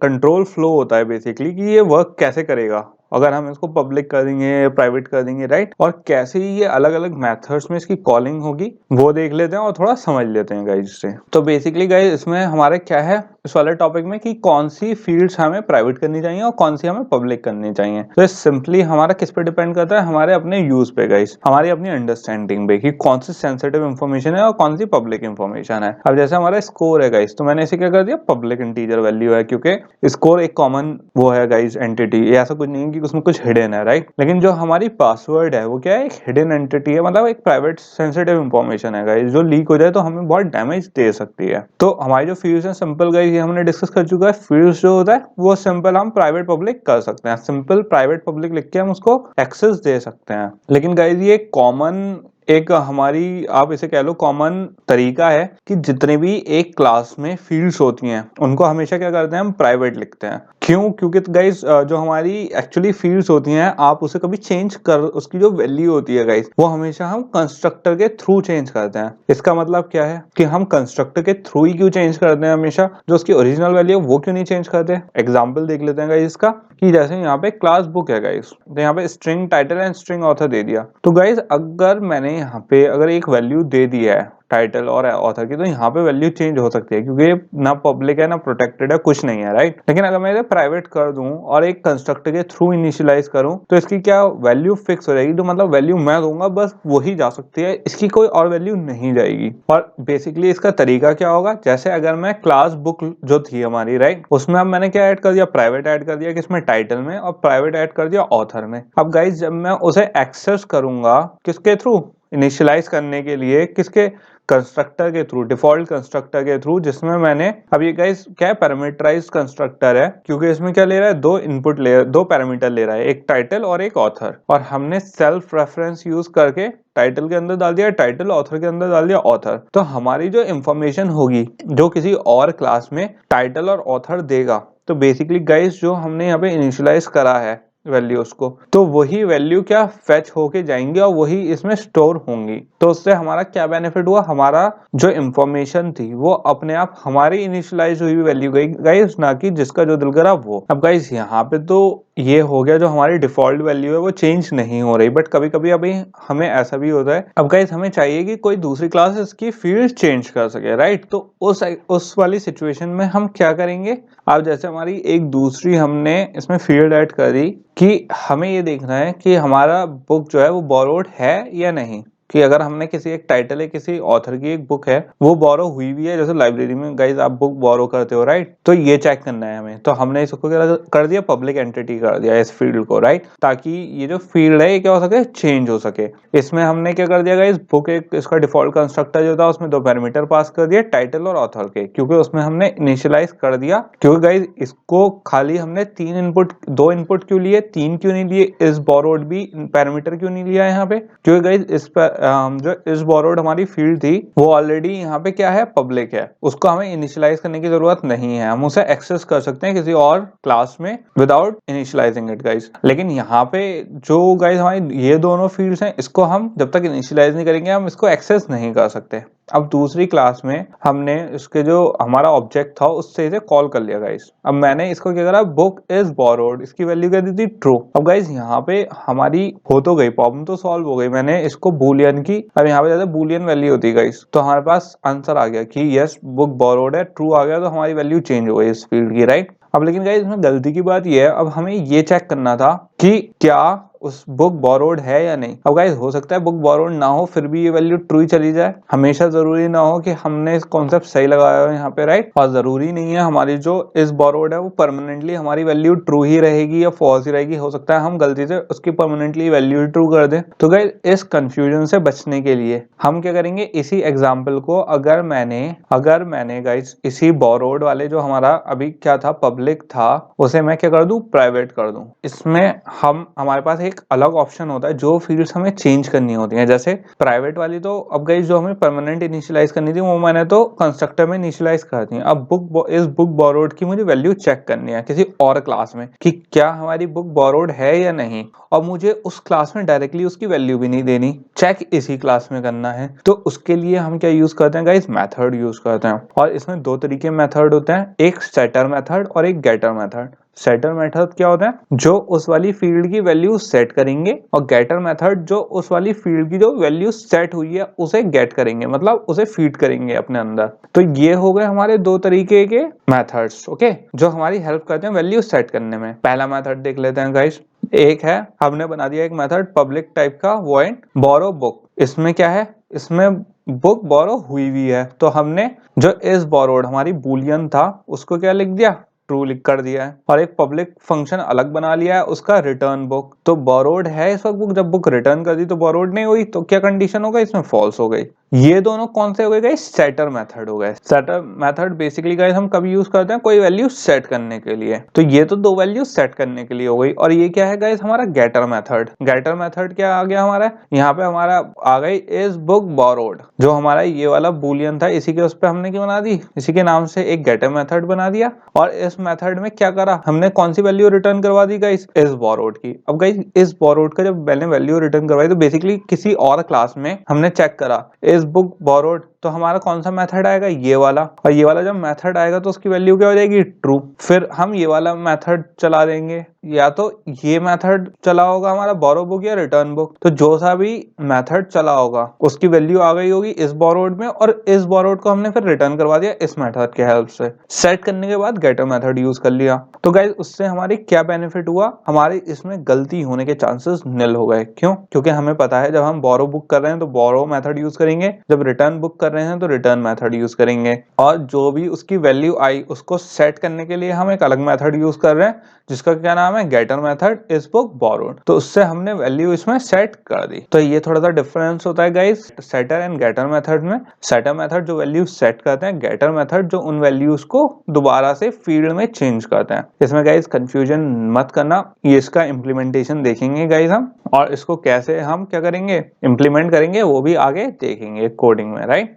कंट्रोल फ्लो होता है बेसिकली, कि ये वर्क कैसे करेगा अगर हम इसको पब्लिक कर देंगे, प्राइवेट कर देंगे, राइट। और कैसे ये अलग अलग मेथड्स में इसकी कॉलिंग होगी वो देख लेते हैं और थोड़ा समझ लेते हैं गाइस से। तो बेसिकली गाइस इसमें हमारे क्या है इस वाले टॉपिक में, कि कौन सी फील्ड्स हमें प्राइवेट करनी चाहिए और कौन सी हमें पब्लिक करनी चाहिए। तो सिंपली हमारा किस पे डिपेंड करता है, हमारे अपने यूज पे गाइस, हमारी अपनी अंडरस्टैंडिंग पे, कि कौन सी सेंसिटिव इंफॉर्मेशन है और कौन सी पब्लिक इंफॉर्मेशन है। अब जैसे हमारा स्कोर है गाइस, तो मैंने इसे क्या कर दिया, पब्लिक इंटीजर वैल्यू है, क्योंकि स्कोर एक कॉमन वो है गाइस एंटिटी, ऐसा कुछ नहीं कि उसमें कुछ हिडन है, राइट। लेकिन जो हमारी पासवर्ड है वो क्या है, एक हिडन एंटिटी है, मतलब एक प्राइवेट सेंसिटिव इंफॉर्मेशन है गाइस, जो लीक हो जाए तो हमें बहुत डैमेज दे सकती है। तो हमारी जो फील्ड्स है सिंपल गाइस, ये हमने डिस्कस कर चुका है। फील्ड्स जो होता है वो सिंपल हम प्राइवेट पब्लिक कर सकते हैं, सिंपल प्राइवेट पब्लिक लिख के हम उसको एक्सेस दे सकते हैं। लेकिन गाइस ये कॉमन एक हमारी, आप इसे कह लो कॉमन तरीका है, कि जितने भी एक क्लास में फील्ड्स होती हैं उनको हमेशा क्या करते हैं, हम प्राइवेट लिखते हैं। क्यों? क्योंकि गाइस जो हमारी एक्चुअली फील्ड्स होती हैं, आप उसे कभी चेंज कर, उसकी जो वैल्यू होती है गाइस, वो हमेशा हम कंस्ट्रक्टर के थ्रू चेंज करते हैं। इसका मतलब क्या है कि हम कंस्ट्रक्टर के थ्रू ही क्यों चेंज करते हैं हमेशा, जो उसकी ओरिजिनल वैल्यू है वो क्यों नहीं चेंज करते। एग्जाम्पल देख लेते हैं गाइस इसका, कि जैसे यहाँ पे क्लास बुक है गाइस, तो यहाँ पे string title and string author दे दिया। तो गाइस अगर मैंने यहाँ पे अगर एक वैल्यू दे दी है टाइटल और ऑथर की, तो यहाँ पे वैल्यू चेंज हो सकती है, क्योंकि ना पब्लिक है ना प्रोटेक्टेड है, कुछ नहीं है, राइट। लेकिन अगर मैं इसे प्राइवेट कर दूं और एक कंस्ट्रक्टर के थ्रू इनिशियलाइज करूं, तो इसकी क्या वैल्यू फिक्स हो जाएगी। तो मतलब वैल्यू मैं दूंगा बस वही जा सकती है, इसकी कोई और वैल्यू नहीं जाएगी। और बेसिकली इसका तरीका क्या होगा, जैसे अगर मैं क्लास बुक जो थी हमारी, राइट, उसमें अब मैंने क्या ऐड कर दिया, प्राइवेट ऐड कर दिया, किसमें, टाइटल में, और प्राइवेट ऐड कर दिया ऑथर में। अब गाइज जब मैं उसे एक्सेस करूंगा किसके थ्रू, इनिशियलाइज करने के लिए किसके, कंस्ट्रक्टर के थ्रू, डिफॉल्ट कंस्ट्रक्टर के थ्रू, जिसमें मैंने, अब ये गाइस क्या है, पैरामीटराइज्ड कंस्ट्रक्टर है, क्योंकि इसमें क्या ले रहा है, दो इनपुट ले, दो पैरामीटर ले रहा है, एक टाइटल और एक ऑथर। और हमने सेल्फ रेफरेंस यूज करके टाइटल के अंदर डाल दिया टाइटल, ऑथर के अंदर डाल दिया ऑथर। तो हमारी जो इंफॉर्मेशन होगी जो किसी और क्लास में टाइटल और ऑथर देगा, तो बेसिकली गाइस जो हमने यहाँ पे इनिशियलाइज करा है वैल्यूज को, तो वही वैल्यू क्या फेच होके जाएंगी और वही इसमें स्टोर होंगी। तो उससे हमारा क्या बेनिफिट हुआ, हमारा जो इंफॉर्मेशन थी वो अपने आप हमारी इनिशियलाइज हुई वैल्यू गई गाइस, ना कि जिसका जो दिल करा वो। अब गाइस यहाँ पे तो ये हो गया, जो हमारी डिफॉल्ट वैल्यू है वो चेंज नहीं हो रही, बट कभी कभी अभी हमें ऐसा भी होता है। अब गाइस हमें चाहिए कि कोई दूसरी क्लास इसकी फील्ड चेंज कर सके, राइट। तो उस वाली सिचुएशन में हम क्या करेंगे, अब जैसे हमारी एक दूसरी हमने इसमें फील्ड ऐड करी कि हमें ये देखना है कि हमारा बुक जो है वो बोरोड है या नहीं, कि अगर हमने किसी एक टाइटल है, किसी ऑथर की एक बुक है वो बोरो हुई भी है, जैसे लाइब्रेरी में गाइस आप बुक बोरो करते हो, राइट। तो ये चेक करना है हमें, तो हमने इसको क्या कर दिया, पब्लिक एंटिटी कर दिया इस फील्ड को, राइट, ताकि ये जो फील्ड है ये क्या हो सके, चेंज हो सके। इसमें हमने क्या कर दिया गाइस, बुक एक इसका डिफॉल्ट कंस्ट्रक्टर जो था उसमें 2 पैरामीटर पास कर दिया, टाइटल और ऑथर के, क्योंकि उसमें हमने इनिशियलाइज कर दिया। क्योंकि गाइस इसको खाली हमने 3 इनपुट, 2 इनपुट क्यों लिए, 3 क्यों नहीं लिए, इस बोरोड भी पैरामीटर क्यों नहीं लिया यहाँ पे, क्योंकि गाइस इस पर जो इस बोरोड हमारी फील्ड थी वो ऑलरेडी यहाँ पे क्या है, पब्लिक है, उसको हमें इनिशियलाइज करने की जरूरत नहीं है, हम उसे एक्सेस कर सकते हैं किसी और क्लास में विदाउट इनिशियलाइजिंग इट गाइस। लेकिन यहाँ पे जो गाइस हमारी ये दोनों फील्ड्स हैं, इसको हम जब तक इनिशियलाइज नहीं करेंगे हम इसको एक्सेस नहीं कर सकते। अब दूसरी क्लास में हमने इसके जो हमारा ऑब्जेक्ट था उससे इसे कॉल कर लिया गाइस। अब मैंने इसको क्या करा, बुक इज बोरोड, इसकी वैल्यू क्या दी थी, ट्रू। अब गाइस यहाँ पे हमारी हो तो गई, प्रॉब्लम तो सॉल्व हो गई, मैंने इसको बूलियन की, अब यहाँ पे जैसे बूलियन वैल्यू होती है गाइस, तो हमारे पास आंसर आ गया कि यस बुक बोरोड है, ट्रू आ गया, तो हमारी वैल्यू चेंज हो गई इस फील्ड की, राइट। अब लेकिन गाइस इसमें गलती की बात ये है, अब हमें ये चेक करना था कि क्या उस बुक बोरोड है या नहीं। अब गाइस हो सकता है बुक बोरोड ना हो फिर भी ये वैल्यू ट्रू ही चली जाए, हमेशा जरूरी ना हो कि हमने इस कॉन्सेप्ट सही लगाया हो यहाँ पे, राइट। और जरूरी नहीं है हमारी जो इस बोरोड है वो परमानेंटली हमारी वैल्यू ट्रू ही रहेगी या फॉल्स ही रहेगी, हो सकता है हम गलती से उसकी परमानेंटली वैल्यू ट्रू कर दें। तो गाइस इस कंफ्यूजन से बचने के लिए हम क्या करेंगे, इसी एग्जाम्पल को अगर मैंने गाइस इसी बोरोड वाले जो हमारा अभी क्या था पब्लिक था, उसे मैं क्या कर दूं, प्राइवेट कर दूं। इसमें हमारे पास एक अलग ऑप्शन होता है जो फील्ड्स हमें चेंज करनी होती हैं, जैसे प्राइवेट वाली तो अब गाइस जो हमें परमानेंट इनिशियलाइज करनी थी वो मैंने तो कंस्ट्रक्टर में इनिशियलाइज कर दी। अब इस बुक बोरोड की मुझे वैल्यू चेक करनी है किसी और क्लास में कि क्या हमारी बुक बोरोड है या नहीं, और मुझे उस क्लास में डायरेक्टली उसकी वैल्यू भी नहीं देनी, चेक इसी क्लास में करना है। तो उसके लिए हम क्या यूज करते हैं गाइस, मेथड यूज करते हैं। और इसमें 2 तरीके मेथड होते हैं, एक सेटर मेथड और एक गेटर मेथड। सेटर मेथड क्या होता है, जो उस वाली फील्ड की वैल्यू सेट करेंगे, और गेटर मेथड जो उस वाली फील्ड की जो वैल्यू सेट हुई है उसे गेट करेंगे, मतलब उसे फीड करेंगे अपने अंदर। तो ये हो गए हमारे 2 तरीके के मेथड्स, ओके, जो हमारी हेल्प करते हैं वैल्यू सेट करने में। पहला मेथड देख लेते हैं गाइस, एक है हमने बना दिया एक मेथड पब्लिक टाइप का, वॉइड बोरो बुक। इसमें क्या है, इसमें बुक बोरो हुई हुई है, तो हमने जो इस बोरोड हमारी बूलियन था उसको क्या लिख दिया, ट्रू लिख कर दिया है। और एक पब्लिक फंक्शन अलग बना लिया है उसका रिटर्न बुक, तो बोरोड है इस वक्त बुक, जब बुक रिटर्न कर दी तो बोरोड नहीं हुई, तो क्या कंडीशन होगा, इसमें फॉल्स हो गई। ये दोनों कौन से हो गए गाइस, सेटर मेथड हो गए। सेटर मेथड बेसिकली गाइस हम कभी यूज करते हैं, कोई वैल्यू सेट करने के लिए, तो ये तो 2 वैल्यू सेट करने के लिए हो गई। और ये क्या है गाइस, हमारा गेटर मेथड। गेटर मेथड क्या आ गया हमारा, यहाँ पे हमारा आ गई इस बुक बोरोड, जो हमारा ये वाला बूलियन था इसी के उस पर हमने क्या बना दी, इसी के नाम से एक गेटर मेथड बना दिया। और इस मेथड में क्या करा, हमने कौन सी वैल्यू रिटर्न करवा दी गाइस, इस बोरोड की। अब गाइस इस बोरोड का जब मैंने वैल्यू रिटर्न करवाई तो बेसिकली किसी और क्लास में हमने चेक करा इस बुक बोरोड, तो हमारा कौन सा मेथड आएगा, ये वाला। और ये वाला जब मेथड आएगा तो उसकी वैल्यू क्या हो जाएगी, ट्रू। फिर हम ये वाला मेथड चला देंगे, या तो ये मेथड चला होगा हमारा बोरो बुक या रिटर्न बुक, तो जो सा भी मेथड चला होगा उसकी वैल्यू आ गई होगी इस बोरोड में, और इस बोरोड को हमने फिर रिटर्न करवा दिया इस मेथड के हेल्प से। सेट करने के बाद गेटर मेथड यूज कर लिया। तो गाइस उससे हमारी क्या बेनिफिट हुआ, हमारी इसमें गलती होने के चांसेस निल हो गए। क्यों, क्योंकि हमें पता है जब हम बोरो बुक कर रहे हैं तो बोरो मेथड यूज करेंगे, जब रिटर्न बुक कर रहे हैं तो रिटर्न मेथड यूज करेंगे, और जो भी उसकी वैल्यू आई उसको सेट करने के लिए हम एक अलग मेथड यूज कर रहे हैं जिसका क्या नाम है, गेटर मेथड इस बुक बोरोड। तो उससे हमने वैल्यू इसमें सेट कर दी। तो ये थोड़ा सा डिफरेंस होता है guys setter and getter method में। सेटर मेथड जो वैल्यू सेट करते हैं, गेटर मेथड जो उन वैल्यूज को दोबारा से फील्ड में चेंज करते हैं। इसमें गाइस कंफ्यूजन मत करना, ये इसका इम्प्लीमेंटेशन देखेंगे गाइस हम, और इसको कैसे हम क्या करेंगे, इम्प्लीमेंट करेंगे, वो भी आगे देखेंगे कोडिंग में, राइट।